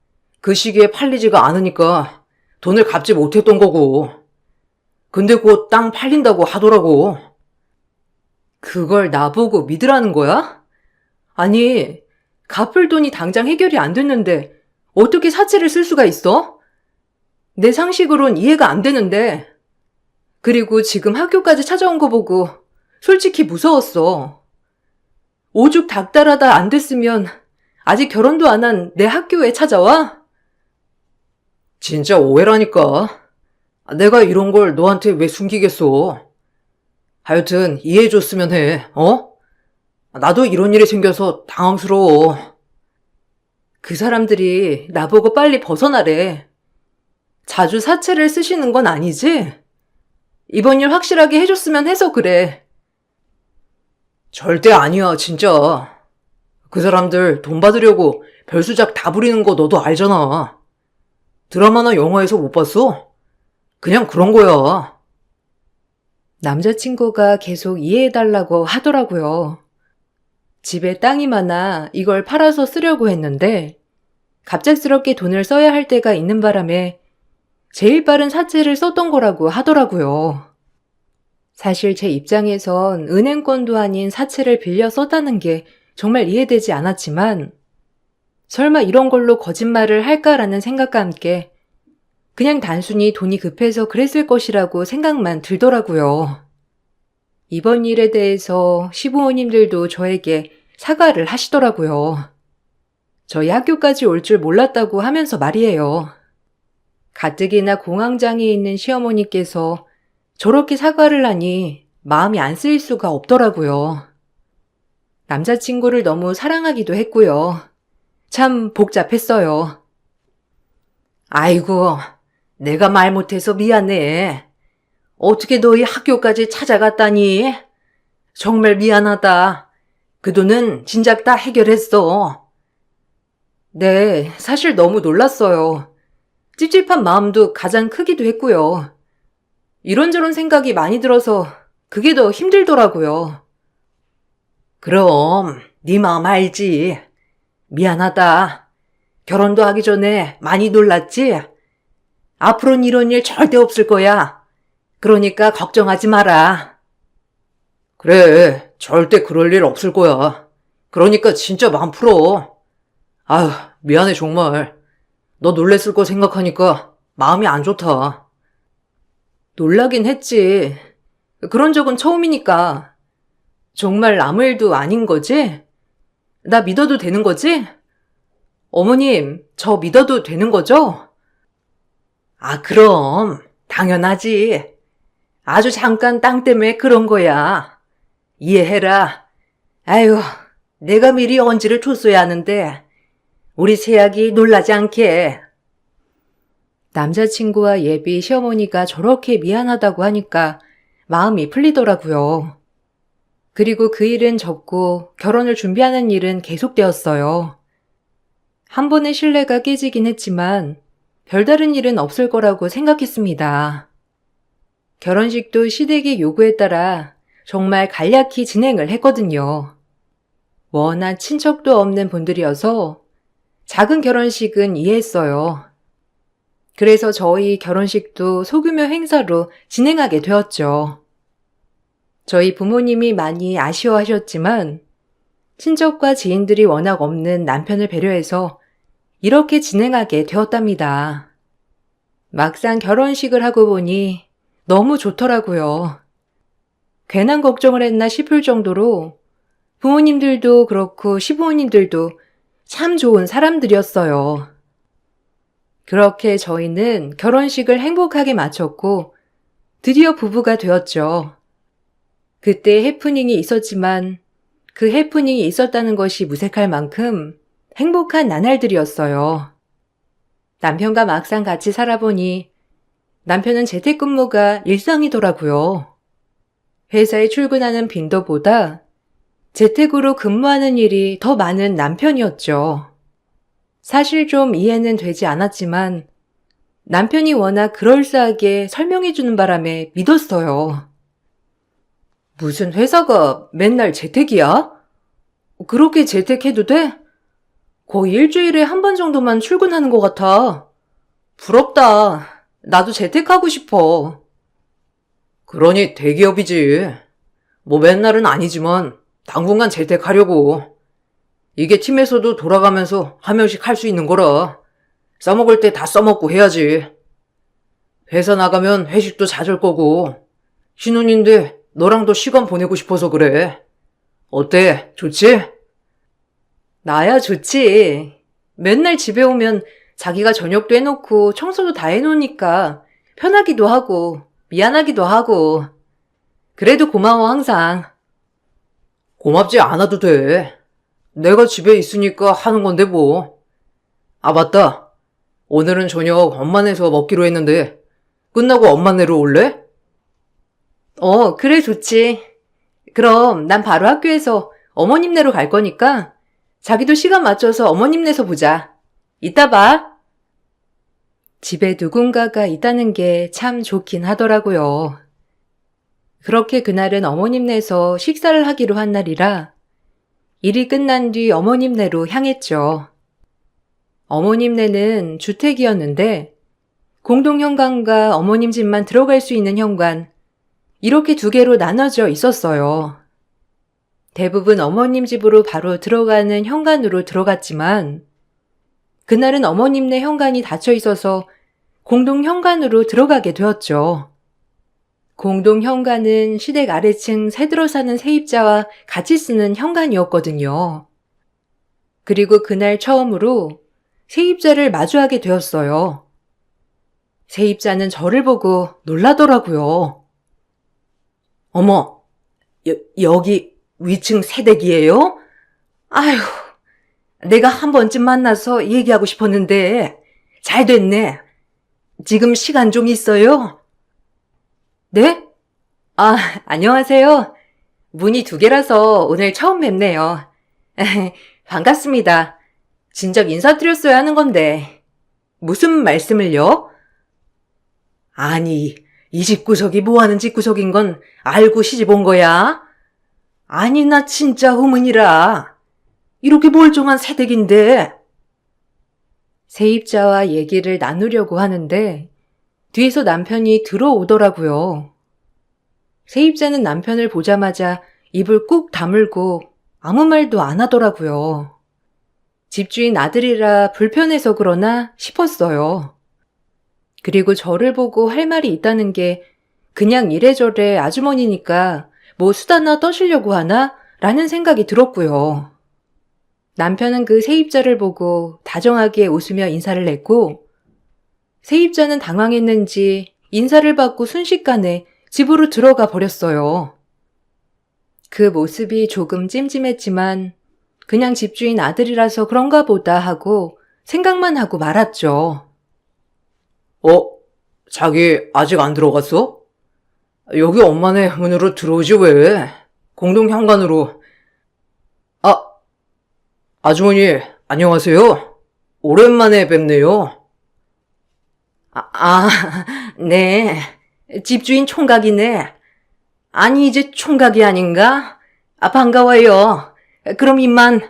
그 시기에 팔리지가 않으니까 돈을 갚지 못했던 거고. 근데 곧 땅 팔린다고 하더라고. 그걸 나보고 믿으라는 거야? 아니, 갚을 돈이 당장 해결이 안 됐는데 어떻게 사채를 쓸 수가 있어? 내 상식으론 이해가 안 되는데. 그리고 지금 학교까지 찾아온 거 보고 솔직히 무서웠어. 오죽 닥달하다 안 됐으면 아직 결혼도 안 한 내 학교에 찾아와? 진짜 오해라니까. 내가 이런 걸 너한테 왜 숨기겠어. 하여튼 이해해줬으면 해, 어? 나도 이런 일이 생겨서 당황스러워. 그 사람들이 나보고 빨리 벗어나래. 자주 사채를 쓰시는 건 아니지? 이번 일 확실하게 해줬으면 해서 그래. 절대 아니야, 진짜. 그 사람들 돈 받으려고 별수작 다 부리는 거 너도 알잖아. 드라마나 영화에서 못 봤어? 그냥 그런 거야. 남자친구가 계속 이해해달라고 하더라고요. 집에 땅이 많아 이걸 팔아서 쓰려고 했는데 갑작스럽게 돈을 써야 할 때가 있는 바람에 제일 빠른 사채를 썼던 거라고 하더라고요. 사실 제 입장에선 은행권도 아닌 사채를 빌려 썼다는 게 정말 이해되지 않았지만 설마 이런 걸로 거짓말을 할까라는 생각과 함께 그냥 단순히 돈이 급해서 그랬을 것이라고 생각만 들더라고요. 이번 일에 대해서 시부모님들도 저에게 사과를 하시더라고요. 저희 학교까지 올 줄 몰랐다고 하면서 말이에요. 가뜩이나 공황장애에 있는 시어머니께서 저렇게 사과를 하니 마음이 안 쓰일 수가 없더라고요. 남자친구를 너무 사랑하기도 했고요. 참 복잡했어요. 아이고, 내가 말 못해서 미안해. 어떻게 너희 학교까지 찾아갔다니? 정말 미안하다. 그 돈은 진작 다 해결했어. 네, 사실 너무 놀랐어요. 찝찝한 마음도 가장 크기도 했고요. 이런저런 생각이 많이 들어서 그게 더 힘들더라고요. 그럼 네 마음 알지. 미안하다. 결혼도 하기 전에 많이 놀랐지? 앞으로는 이런 일 절대 없을 거야. 그러니까 걱정하지 마라. 그래, 절대 그럴 일 없을 거야. 그러니까 진짜 마음 풀어. 아휴, 미안해 정말. 너 놀랬을 거 생각하니까 마음이 안 좋다. 놀라긴 했지. 그런 적은 처음이니까. 정말 아무 일도 아닌 거지? 나 믿어도 되는 거지? 어머님, 저 믿어도 되는 거죠? 아, 그럼. 당연하지. 아주 잠깐 땅 때문에 그런 거야. 이해해라. 아유, 내가 미리 언지를 줬어야 하는데 우리 새아기 놀라지 않게. 남자친구와 예비 시어머니가 저렇게 미안하다고 하니까 마음이 풀리더라고요. 그리고 그 일은 접고 결혼을 준비하는 일은 계속되었어요. 한 번의 신뢰가 깨지긴 했지만 별다른 일은 없을 거라고 생각했습니다. 결혼식도 시댁의 요구에 따라 정말 간략히 진행을 했거든요. 워낙 친척도 없는 분들이어서 작은 결혼식은 이해했어요. 그래서 저희 결혼식도 소규모 행사로 진행하게 되었죠. 저희 부모님이 많이 아쉬워하셨지만 친척과 지인들이 워낙 없는 남편을 배려해서 이렇게 진행하게 되었답니다. 막상 결혼식을 하고 보니 너무 좋더라고요. 괜한 걱정을 했나 싶을 정도로 부모님들도 그렇고 시부모님들도 참 좋은 사람들이었어요. 그렇게 저희는 결혼식을 행복하게 마쳤고 드디어 부부가 되었죠. 그때 해프닝이 있었지만 그 해프닝이 있었다는 것이 무색할 만큼 행복한 나날들이었어요. 남편과 막상 같이 살아보니 남편은 재택근무가 일상이더라고요. 회사에 출근하는 빈도보다 재택으로 근무하는 일이 더 많은 남편이었죠. 사실 좀 이해는 되지 않았지만 남편이 워낙 그럴싸하게 설명해주는 바람에 믿었어요. 무슨 회사가 맨날 재택이야? 그렇게 재택해도 돼? 거의 일주일에 한 번 정도만 출근하는 것 같아. 부럽다. 나도 재택하고 싶어. 그러니 대기업이지. 뭐 맨날은 아니지만 당분간 재택하려고. 이게 팀에서도 돌아가면서 한 명씩 할 수 있는 거라. 써먹을 때 다 써먹고 해야지. 회사 나가면 회식도 잦을 거고. 신혼인데 너랑도 시간 보내고 싶어서 그래. 어때? 좋지? 나야 좋지. 맨날 집에 오면 자기가 저녁도 해놓고 청소도 다 해놓으니까 편하기도 하고 미안하기도 하고. 그래도 고마워 항상. 고맙지 않아도 돼. 내가 집에 있으니까 하는 건데 뭐. 아, 맞다. 오늘은 저녁 엄마네서 먹기로 했는데 끝나고 엄마네로 올래? 그래 좋지. 그럼 난 바로 학교에서 어머님네로 갈 거니까 자기도 시간 맞춰서 어머님네서 보자. 이따 봐. 집에 누군가가 있다는 게 참 좋긴 하더라고요. 그렇게 그날은 어머님네서 식사를 하기로 한 날이라 일이 끝난 뒤 어머님네로 향했죠. 어머님네는 주택이었는데 공동현관과 어머님 집만 들어갈 수 있는 현관, 이렇게 두 개로 나눠져 있었어요. 대부분 어머님 집으로 바로 들어가는 현관으로 들어갔지만 그날은 어머님네 현관이 닫혀 있어서 공동 현관으로 들어가게 되었죠. 공동 현관은 시댁 아래층 새들어 사는 세입자와 같이 쓰는 현관이었거든요. 그리고 그날 처음으로 세입자를 마주하게 되었어요. 세입자는 저를 보고 놀라더라고요. 어머, 여기 위층 새댁이에요? 아휴, 내가 한 번쯤 만나서 얘기하고 싶었는데 잘 됐네. 지금 시간 좀 있어요? 네? 아, 안녕하세요. 문이 두 개라서 오늘 처음 뵙네요. 반갑습니다. 진작 인사드렸어야 하는 건데. 무슨 말씀을요? 아니, 이 집구석이 뭐하는 집구석인 건 알고 시집 온 거야? 아니, 나 진짜 의문이라. 이렇게 멀쩡한 새댁인데. 세입자와 얘기를 나누려고 하는데 뒤에서 남편이 들어오더라고요. 세입자는 남편을 보자마자 입을 꾹 다물고 아무 말도 안 하더라고요. 집주인 아들이라 불편해서 그러나 싶었어요. 그리고 저를 보고 할 말이 있다는 게 그냥 이래저래 아주머니니까 뭐 수다나 떠시려고 하나? 라는 생각이 들었고요. 남편은 그 세입자를 보고 다정하게 웃으며 인사를 했고 세입자는 당황했는지 인사를 받고 순식간에 집으로 들어가 버렸어요. 그 모습이 조금 찜찜했지만 그냥 집주인 아들이라서 그런가 보다 하고 생각만 하고 말았죠. 자기 아직 안 들어갔어? 여기 엄마네 문으로 들어오지 왜? 공동 현관으로. 아, 아주머니, 안녕하세요. 오랜만에 뵙네요. 네. 집주인 총각이네. 아니, 이제 총각이 아닌가? 반가워요. 그럼 이만.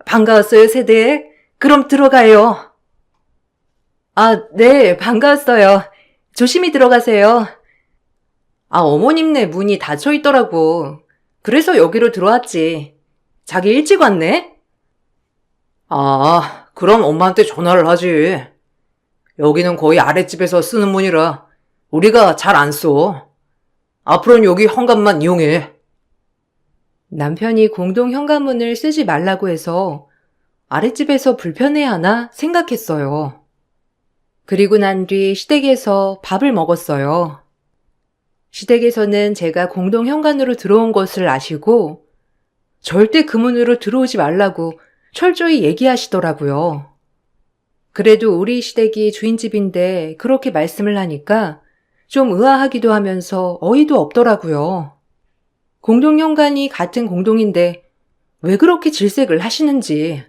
반가웠어요, 세대. 그럼 들어가요. 네, 반가웠어요. 조심히 들어가세요. 어머님네 문이 닫혀 있더라고. 그래서 여기로 들어왔지. 자기 일찍 왔네? 그럼 엄마한테 전화를 하지. 여기는 거의 아랫집에서 쓰는 문이라 우리가 잘 안 써. 앞으로는 여기 현관만 이용해. 남편이 공동 현관문을 쓰지 말라고 해서 아랫집에서 불편해하나 생각했어요. 그리고 난 뒤 시댁에서 밥을 먹었어요. 시댁에서는 제가 공동 현관으로 들어온 것을 아시고 절대 그 문으로 들어오지 말라고 철저히 얘기하시더라고요. 그래도 우리 시댁이 주인집인데 그렇게 말씀을 하니까 좀 의아하기도 하면서 어이도 없더라고요. 공동현관이 같은 공동인데 왜 그렇게 질색을 하시는지.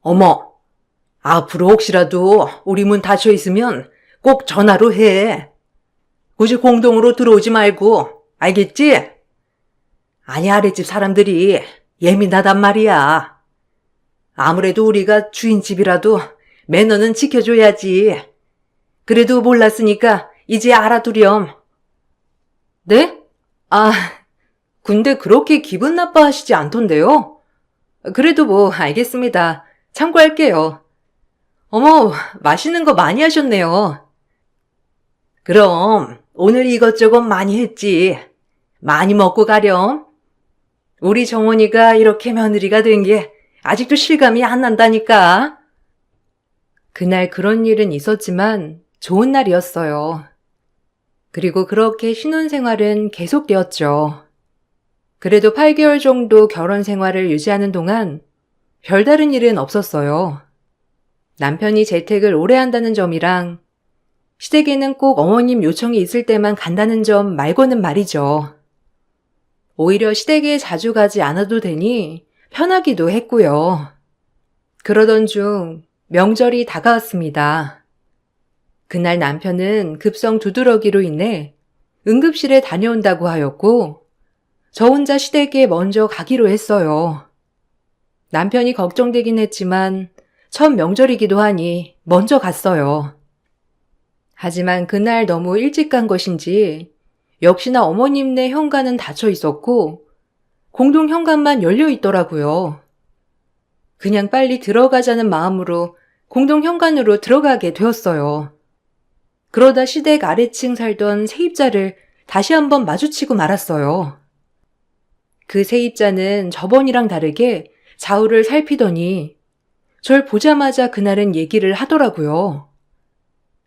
어머, 앞으로 혹시라도 우리 문 닫혀 있으면 꼭 전화로 해. 굳이 공동으로 들어오지 말고, 알겠지? 아니, 아랫집 사람들이 예민하단 말이야. 아무래도 우리가 주인집이라도 매너는 지켜줘야지. 그래도 몰랐으니까 이제 알아두렴. 네? 아, 근데 그렇게 기분 나빠하시지 않던데요? 그래도 뭐 알겠습니다. 참고할게요. 어머, 맛있는 거 많이 하셨네요. 그럼 오늘 이것저것 많이 했지. 많이 먹고 가렴. 우리 정원이가 이렇게 며느리가 된 게 아직도 실감이 안 난다니까. 그날 그런 일은 있었지만 좋은 날이었어요. 그리고 그렇게 신혼생활은 계속되었죠. 그래도 8개월 정도 결혼 생활을 유지하는 동안 별다른 일은 없었어요. 남편이 재택을 오래 한다는 점이랑 시댁에는 꼭 어머님 요청이 있을 때만 간다는 점 말고는 말이죠. 오히려 시댁에 자주 가지 않아도 되니 편하기도 했고요. 그러던 중 명절이 다가왔습니다. 그날 남편은 급성 두드러기로 인해 응급실에 다녀온다고 하였고 저 혼자 시댁에 먼저 가기로 했어요. 남편이 걱정되긴 했지만 첫 명절이기도 하니 먼저 갔어요. 하지만 그날 너무 일찍 간 것인지 역시나 어머님네 현관은 닫혀 있었고 공동 현관만 열려 있더라고요. 그냥 빨리 들어가자는 마음으로 공동 현관으로 들어가게 되었어요. 그러다 시댁 아래층 살던 세입자를 다시 한번 마주치고 말았어요. 그 세입자는 저번이랑 다르게 좌우를 살피더니 절 보자마자 그날은 얘기를 하더라고요.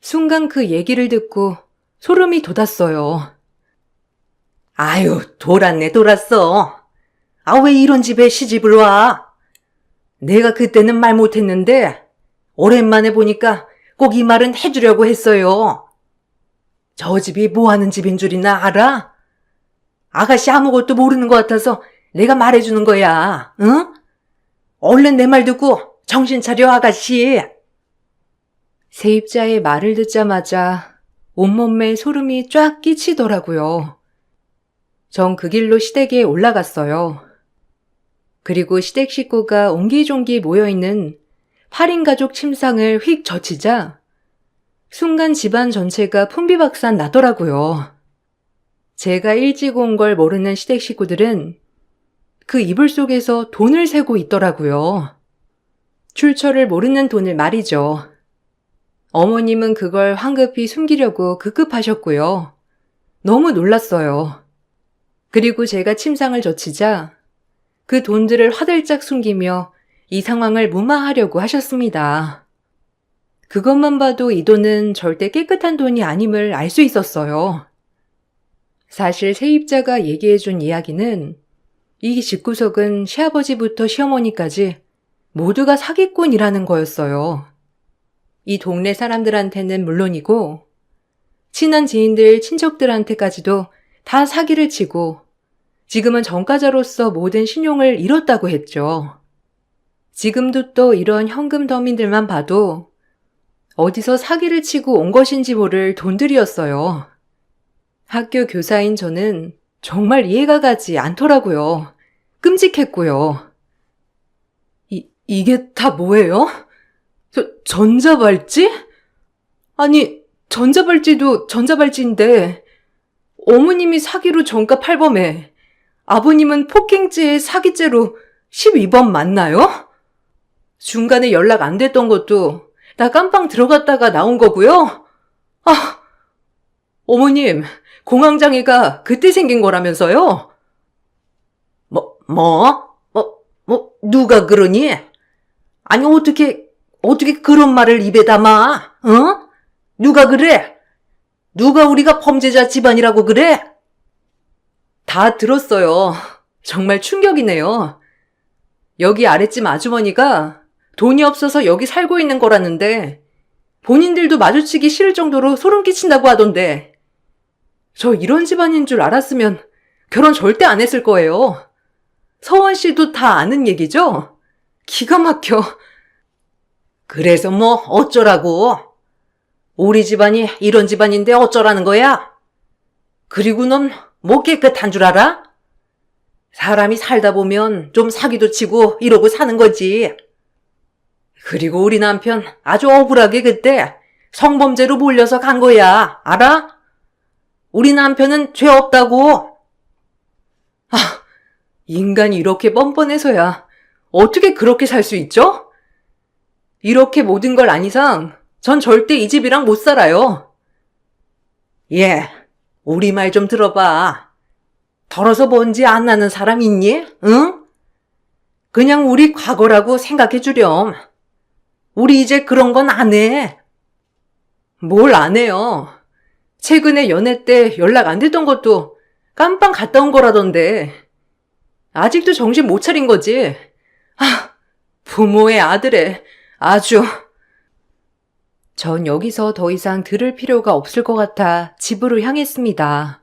순간 그 얘기를 듣고 소름이 돋았어요. 아유, 돌았네, 돌았어. 아, 왜 이런 집에 시집을 와? 내가 그때는 말 못했는데 오랜만에 보니까 꼭 이 말은 해주려고 했어요. 저 집이 뭐 하는 집인 줄이나 알아? 아가씨 아무것도 모르는 것 같아서 내가 말해주는 거야, 응? 얼른 내 말 듣고 정신 차려, 아가씨. 세입자의 말을 듣자마자 온몸에 소름이 쫙 끼치더라고요. 전 그 길로 시댁에 올라갔어요. 그리고 시댁 식구가 옹기종기 모여있는 8인 가족 침상을 휙 젖히자 순간 집안 전체가 풍비박산 나더라고요. 제가 일찍 온 걸 모르는 시댁 식구들은 그 이불 속에서 돈을 세고 있더라고요. 출처를 모르는 돈을 말이죠. 어머님은 그걸 황급히 숨기려고 급급하셨고요. 너무 놀랐어요. 그리고 제가 침상을 젖히자 그 돈들을 화들짝 숨기며 이 상황을 무마하려고 하셨습니다. 그것만 봐도 이 돈은 절대 깨끗한 돈이 아님을 알 수 있었어요. 사실 세입자가 얘기해준 이야기는 이 집구석은 시아버지부터 시어머니까지 모두가 사기꾼이라는 거였어요. 이 동네 사람들한테는 물론이고 친한 지인들, 친척들한테까지도 다 사기를 치고 지금은 전과자로서 모든 신용을 잃었다고 했죠. 지금도 또 이런 현금 더민들만 봐도 어디서 사기를 치고 온 것인지 모를 돈들이었어요. 학교 교사인 저는 정말 이해가 가지 않더라고요. 끔찍했고요. 이게 다 뭐예요? 전자발찌? 아니, 전자발찌도 전자발찌인데 어머님이 사기로 전가 8범에 아버님은 폭행죄의 사기죄로 12번 맞나요? 중간에 연락 안 됐던 것도 나 깜빵 들어갔다가 나온 거고요. 아, 어머님, 공황장애가 그때 생긴 거라면서요? 누가 그러니? 아니, 어떻게 그런 말을 입에 담아? 어? 누가 그래? 누가 우리가 범죄자 집안이라고 그래? 다 들었어요. 정말 충격이네요. 여기 아랫집 아주머니가 돈이 없어서 여기 살고 있는 거라는데 본인들도 마주치기 싫을 정도로 소름 끼친다고 하던데 저 이런 집안인 줄 알았으면 결혼 절대 안 했을 거예요. 서원 씨도 다 아는 얘기죠? 기가 막혀. 그래서 뭐 어쩌라고? 우리 집안이 이런 집안인데 어쩌라는 거야? 그리고 넌 뭐 깨끗한 줄 알아? 사람이 살다 보면 좀 사기도 치고 이러고 사는 거지. 그리고 우리 남편 아주 억울하게 그때 성범죄로 몰려서 간 거야. 알아? 우리 남편은 죄 없다고. 인간이 이렇게 뻔뻔해서야 어떻게 그렇게 살 수 있죠? 이렇게 모든 걸 안 이상 전 절대 이 집이랑 못 살아요. 예, 우리 말 좀 들어봐. 덜어서 뭔지 안 나는 사람 있니? 응? 그냥 우리 과거라고 생각해 주렴. 우리 이제 그런 건 안 해. 뭘 안 해요. 최근에 연애 때 연락 안 됐던 것도 깜빵 갔다 온 거라던데 아직도 정신 못 차린 거지. 부모의 아들에 아주. 전 여기서 더 이상 들을 필요가 없을 것 같아 집으로 향했습니다.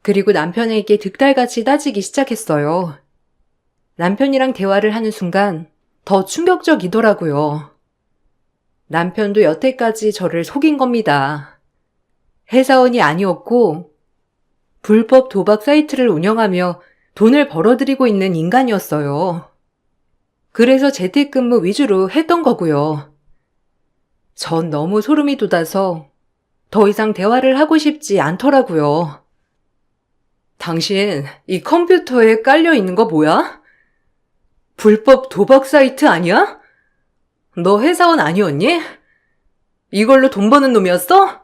그리고 남편에게 득달같이 따지기 시작했어요. 남편이랑 대화를 하는 순간 더 충격적이더라고요. 남편도 여태까지 저를 속인 겁니다. 회사원이 아니었고 불법 도박 사이트를 운영하며 돈을 벌어들이고 있는 인간이었어요. 그래서 재택근무 위주로 했던 거고요. 전 너무 소름이 돋아서 더 이상 대화를 하고 싶지 않더라고요. 당신 이 컴퓨터에 깔려 있는 거 뭐야? 불법 도박 사이트 아니야? 너 회사원 아니었니? 이걸로 돈 버는 놈이었어?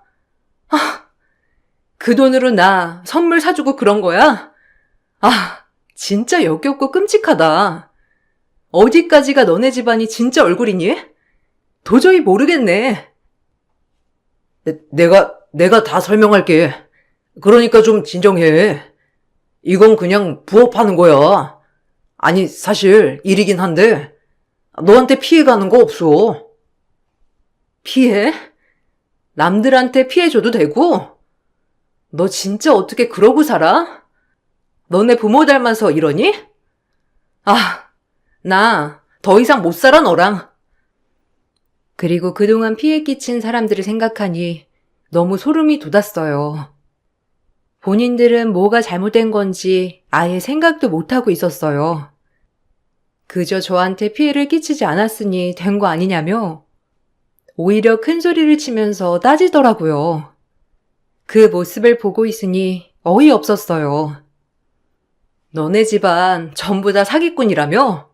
그 돈으로 나 선물 사주고 그런 거야? 진짜 역겹고 끔찍하다. 어디까지가 너네 집안이 진짜 얼굴이니? 도저히 모르겠네. 내가 다 설명할게. 그러니까 좀 진정해. 이건 그냥 부업하는 거야. 아니, 사실 일이긴 한데 너한테 피해 가는 거 없어. 피해? 남들한테 피해 줘도 되고? 너 진짜 어떻게 그러고 살아? 너네 부모 닮아서 이러니? 나 더 이상 못 살아 너랑. 그리고 그동안 피해 끼친 사람들을 생각하니 너무 소름이 돋았어요. 본인들은 뭐가 잘못된 건지 아예 생각도 못하고 있었어요. 그저 저한테 피해를 끼치지 않았으니 된 거 아니냐며 오히려 큰 소리를 치면서 따지더라고요. 그 모습을 보고 있으니 어이없었어요. 너네 집안 전부 다 사기꾼이라며?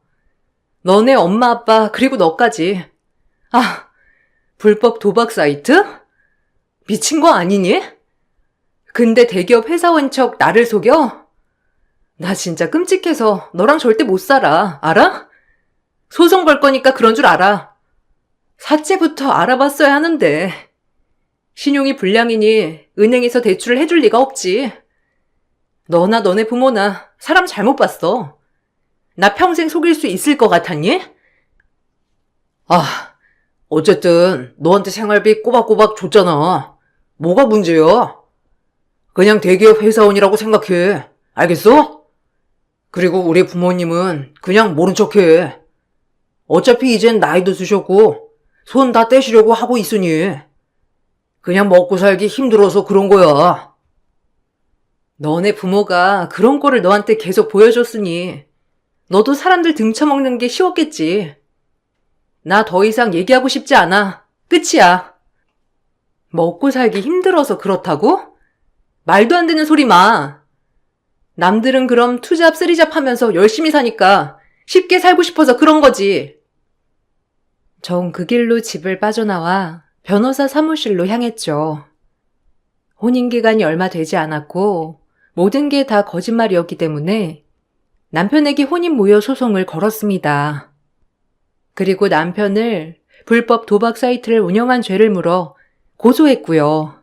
너네 엄마 아빠 그리고 너까지. 불법 도박 사이트? 미친 거 아니니? 근데 대기업 회사원 척 나를 속여? 나 진짜 끔찍해서 너랑 절대 못 살아. 알아? 소송 걸 거니까 그런 줄 알아. 사채부터 알아봤어야 하는데. 신용이 불량이니 은행에서 대출을 해줄 리가 없지. 너나 너네 부모나 사람 잘못 봤어. 나 평생 속일 수 있을 것 같았니? 어쨌든 너한테 생활비 꼬박꼬박 줬잖아. 뭐가 문제야? 그냥 대기업 회사원이라고 생각해. 알겠어? 그리고 우리 부모님은 그냥 모른 척해. 어차피 이젠 나이도 드셨고 손 다 떼시려고 하고 있으니 그냥 먹고 살기 힘들어서 그런 거야. 너네 부모가 그런 꼴을 너한테 계속 보여줬으니 너도 사람들 등쳐먹는 게 쉬웠겠지. 나 더 이상 얘기하고 싶지 않아. 끝이야. 먹고 살기 힘들어서 그렇다고? 말도 안 되는 소리 마. 남들은 그럼 투잡 쓰리잡 하면서 열심히 사니까 쉽게 살고 싶어서 그런 거지. 전 그 길로 집을 빠져나와 변호사 사무실로 향했죠. 혼인기간이 얼마 되지 않았고 모든 게 다 거짓말이었기 때문에 남편에게 혼인무효 소송을 걸었습니다. 그리고 남편을 불법 도박 사이트를 운영한 죄를 물어 고소했고요.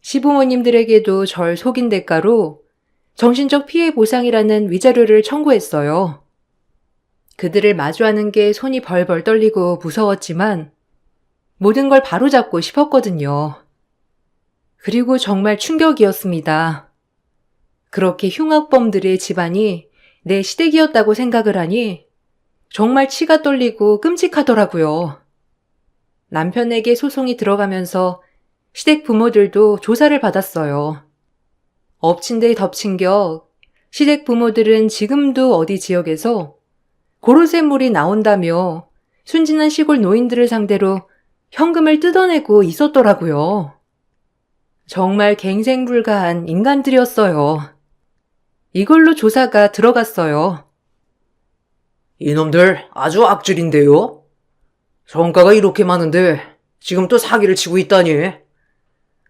시부모님들에게도 절 속인 대가로 정신적 피해 보상이라는 위자료를 청구했어요. 그들을 마주하는 게 손이 벌벌 떨리고 무서웠지만 모든 걸 바로잡고 싶었거든요. 그리고 정말 충격이었습니다. 그렇게 흉악범들의 집안이 내 시댁이었다고 생각을 하니 정말 치가 떨리고 끔찍하더라고요. 남편에게 소송이 들어가면서 시댁 부모들도 조사를 받았어요. 엎친 데 덮친 격 시댁 부모들은 지금도 어디 지역에서 고로쇠물이 나온다며 순진한 시골 노인들을 상대로 현금을 뜯어내고 있었더라고요. 정말 갱생불가한 인간들이었어요. 이걸로 조사가 들어갔어요. 이놈들 아주 악질인데요? 성과가 이렇게 많은데 지금 또 사기를 치고 있다니.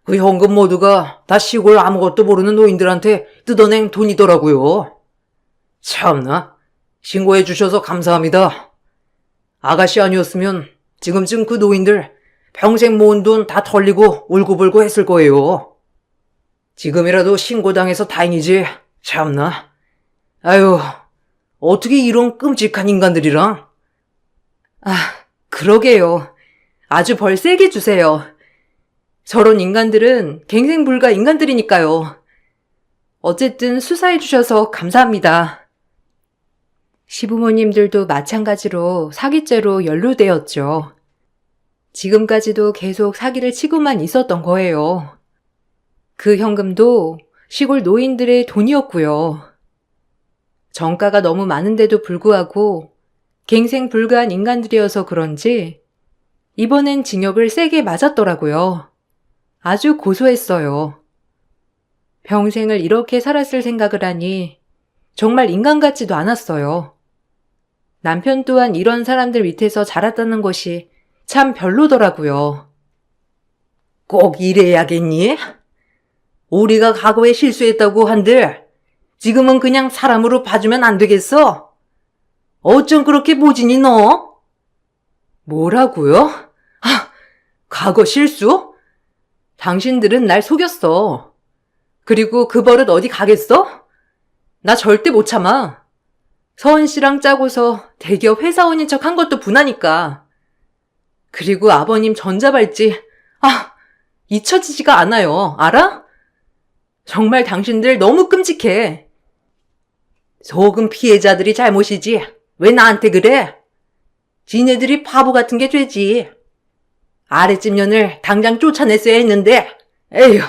그 현금 모두가 다 시골 아무것도 모르는 노인들한테 뜯어낸 돈이더라고요. 참나, 신고해 주셔서 감사합니다. 아가씨 아니었으면 지금쯤 그 노인들 평생 모은 돈 다 털리고 울고불고 했을 거예요. 지금이라도 신고당해서 다행이지. 참나. 아유, 어떻게 이런 끔찍한 인간들이랑. 그러게요. 아주 벌 세게 주세요. 저런 인간들은 갱생불가 인간들이니까요. 어쨌든 수사해 주셔서 감사합니다. 시부모님들도 마찬가지로 사기죄로 연루되었죠. 지금까지도 계속 사기를 치고만 있었던 거예요. 그 현금도 시골 노인들의 돈이었고요. 정가가 너무 많은데도 불구하고 갱생불가한 인간들이어서 그런지 이번엔 징역을 세게 맞았더라고요. 아주 고소했어요. 평생을 이렇게 살았을 생각을 하니 정말 인간 같지도 않았어요. 남편 또한 이런 사람들 밑에서 자랐다는 것이 참 별로더라고요. 꼭 이래야겠니? 우리가 과거에 실수했다고 한들 지금은 그냥 사람으로 봐주면 안 되겠어? 어쩜 그렇게 모진이 너? 뭐라고요? 과거 실수? 당신들은 날 속였어. 그리고 그 버릇 어디 가겠어? 나 절대 못 참아. 서은 씨랑 짜고서 대기업 회사원인 척 한 것도 분하니까. 그리고 아버님 전자발찌, 잊혀지지가 않아요. 알아? 정말 당신들 너무 끔찍해. 소금 피해자들이 잘못이지. 왜 나한테 그래? 지네들이 바보 같은 게 되지. 아랫집 년을 당장 쫓아냈어야 했는데, 에휴.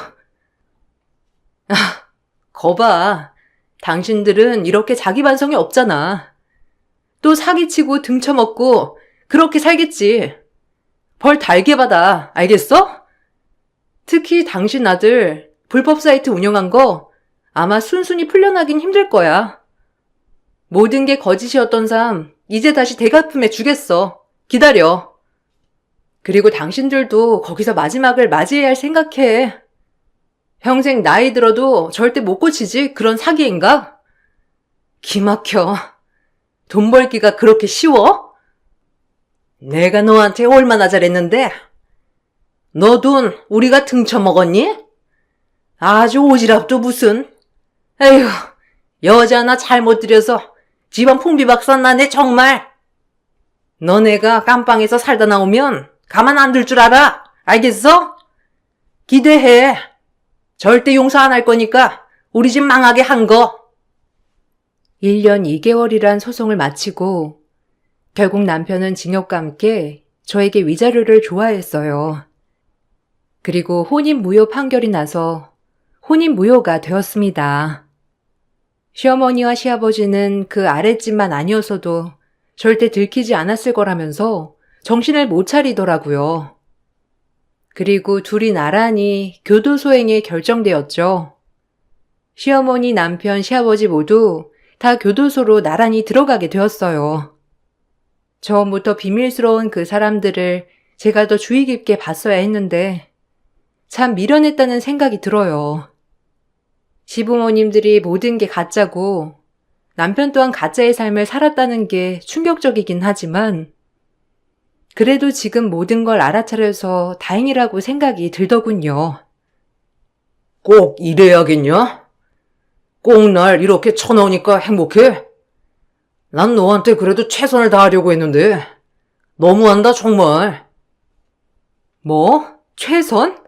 거봐. 당신들은 이렇게 자기 반성이 없잖아. 또 사기치고 등쳐먹고 그렇게 살겠지. 벌 달게 받아. 알겠어? 특히 당신 아들 불법 사이트 운영한 거 아마 순순히 풀려나긴 힘들 거야. 모든 게 거짓이었던 삶 이제 다시 되갚음해 주겠어. 기다려. 그리고 당신들도 거기서 마지막을 맞이해야 할 생각해. 평생 나이 들어도 절대 못 고치지 그런 사기인가? 기막혀. 돈 벌기가 그렇게 쉬워? 내가 너한테 얼마나 잘했는데? 너 돈 우리가 등쳐먹었니? 아주 오지랖도 무슨. 에휴, 여자 하나 잘못 들여서 집안 풍비박산 나네 정말. 너네가 깜빵에서 살다 나오면 가만 안 둘 줄 알아. 알겠어? 기대해. 절대 용서 안 할 거니까 우리 집 망하게 한 거. 1년 2개월이란 소송을 마치고 결국 남편은 징역과 함께 저에게 위자료를 조화했어요. 그리고 혼인무효 판결이 나서 혼인무효가 되었습니다. 시어머니와 시아버지는 그 아랫집만 아니었어도 절대 들키지 않았을 거라면서 정신을 못 차리더라고요. 그리고 둘이 나란히 교도소행에 결정되었죠. 시어머니, 남편, 시아버지 모두 다 교도소로 나란히 들어가게 되었어요. 처음부터 비밀스러운 그 사람들을 제가 더 주의 깊게 봤어야 했는데 참 미련했다는 생각이 들어요. 시부모님들이 모든 게 가짜고 남편 또한 가짜의 삶을 살았다는 게 충격적이긴 하지만 그래도 지금 모든 걸 알아차려서 다행이라고 생각이 들더군요. 꼭 이래야겠냐? 꼭 날 이렇게 쳐넣으니까 행복해? 난 너한테 그래도 최선을 다하려고 했는데 너무한다 정말. 뭐? 최선?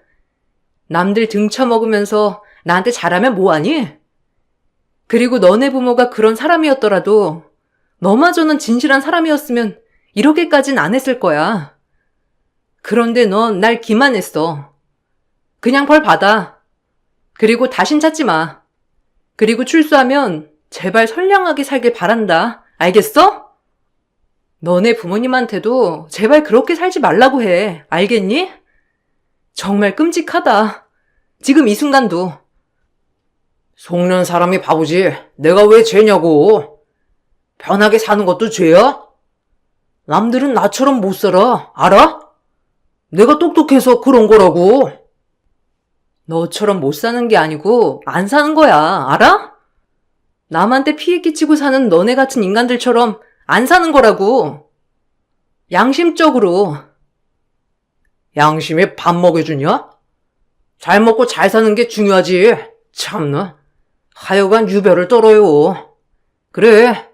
남들 등쳐먹으면서 나한테 잘하면 뭐하니? 그리고 너네 부모가 그런 사람이었더라도 너마저는 진실한 사람이었으면 이렇게까진 안 했을 거야. 그런데 넌 날 기만했어. 그냥 벌 받아. 그리고 다신 찾지 마. 그리고 출소하면 제발 선량하게 살길 바란다. 알겠어? 너네 부모님한테도 제발 그렇게 살지 말라고 해. 알겠니? 정말 끔찍하다. 지금 이 순간도. 속는 사람이 바보지 내가 왜 죄냐고. 편하게 사는 것도 죄야? 남들은 나처럼 못 살아. 알아? 내가 똑똑해서 그런 거라고. 너처럼 못 사는 게 아니고 안 사는 거야. 알아? 남한테 피해 끼치고 사는 너네 같은 인간들처럼 안 사는 거라고. 양심적으로. 양심에 밥 먹여주냐? 잘 먹고 잘 사는 게 중요하지. 참나. 하여간 유별을 떨어요. 그래.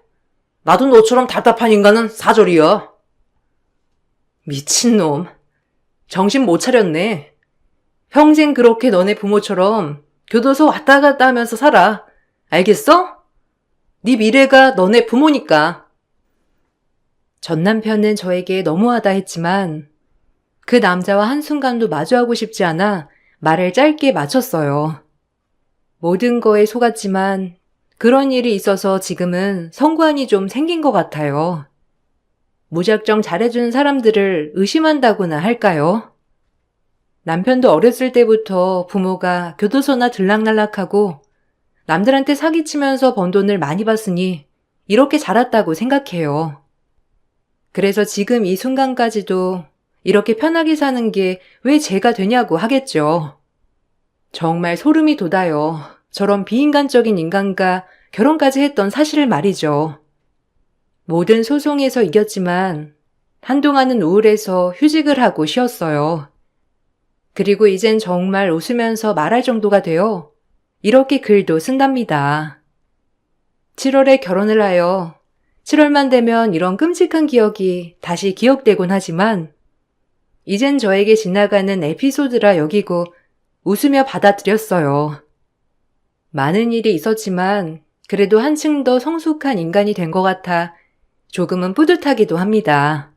나도 너처럼 답답한 인간은 사절이야. 미친놈. 정신 못 차렸네. 평생 그렇게 너네 부모처럼 교도소 왔다 갔다 하면서 살아. 알겠어? 네 미래가 너네 부모니까. 전 남편은 저에게 너무하다 했지만 그 남자와 한순간도 마주하고 싶지 않아 말을 짧게 마쳤어요. 모든 거에 속았지만 그런 일이 있어서 지금은 성관이 좀 생긴 것 같아요. 무작정 잘해주는 사람들을 의심한다고나 할까요? 남편도 어렸을 때부터 부모가 교도소나 들락날락하고 남들한테 사기치면서 번 돈을 많이 받으니 이렇게 자랐다고 생각해요. 그래서 지금 이 순간까지도 이렇게 편하게 사는 게 왜 제가 되냐고 하겠죠. 정말 소름이 돋아요. 저런 비인간적인 인간과 결혼까지 했던 사실을 말이죠. 모든 소송에서 이겼지만 한동안은 우울해서 휴직을 하고 쉬었어요. 그리고 이젠 정말 웃으면서 말할 정도가 되어 이렇게 글도 쓴답니다. 7월에 결혼을 하여 7월만 되면 이런 끔찍한 기억이 다시 기억되곤 하지만 이젠 저에게 지나가는 에피소드라 여기고 웃으며 받아들였어요. 많은 일이 있었지만 그래도 한층 더 성숙한 인간이 된 것 같아 조금은 뿌듯하기도 합니다.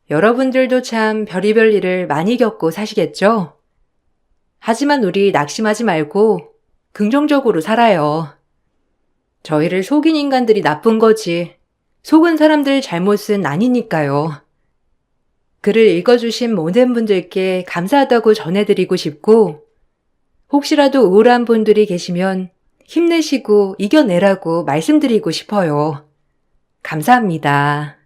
여러분들도 참 별의별 일을 많이 겪고 사시겠죠? 하지만 우리 낙심하지 말고 긍정적으로 살아요. 저희를 속인 인간들이 나쁜 거지 속은 사람들 잘못은 아니니까요. 글을 읽어주신 모든 분들께 감사하다고 전해드리고 싶고 혹시라도 우울한 분들이 계시면 힘내시고 이겨내라고 말씀드리고 싶어요. 감사합니다.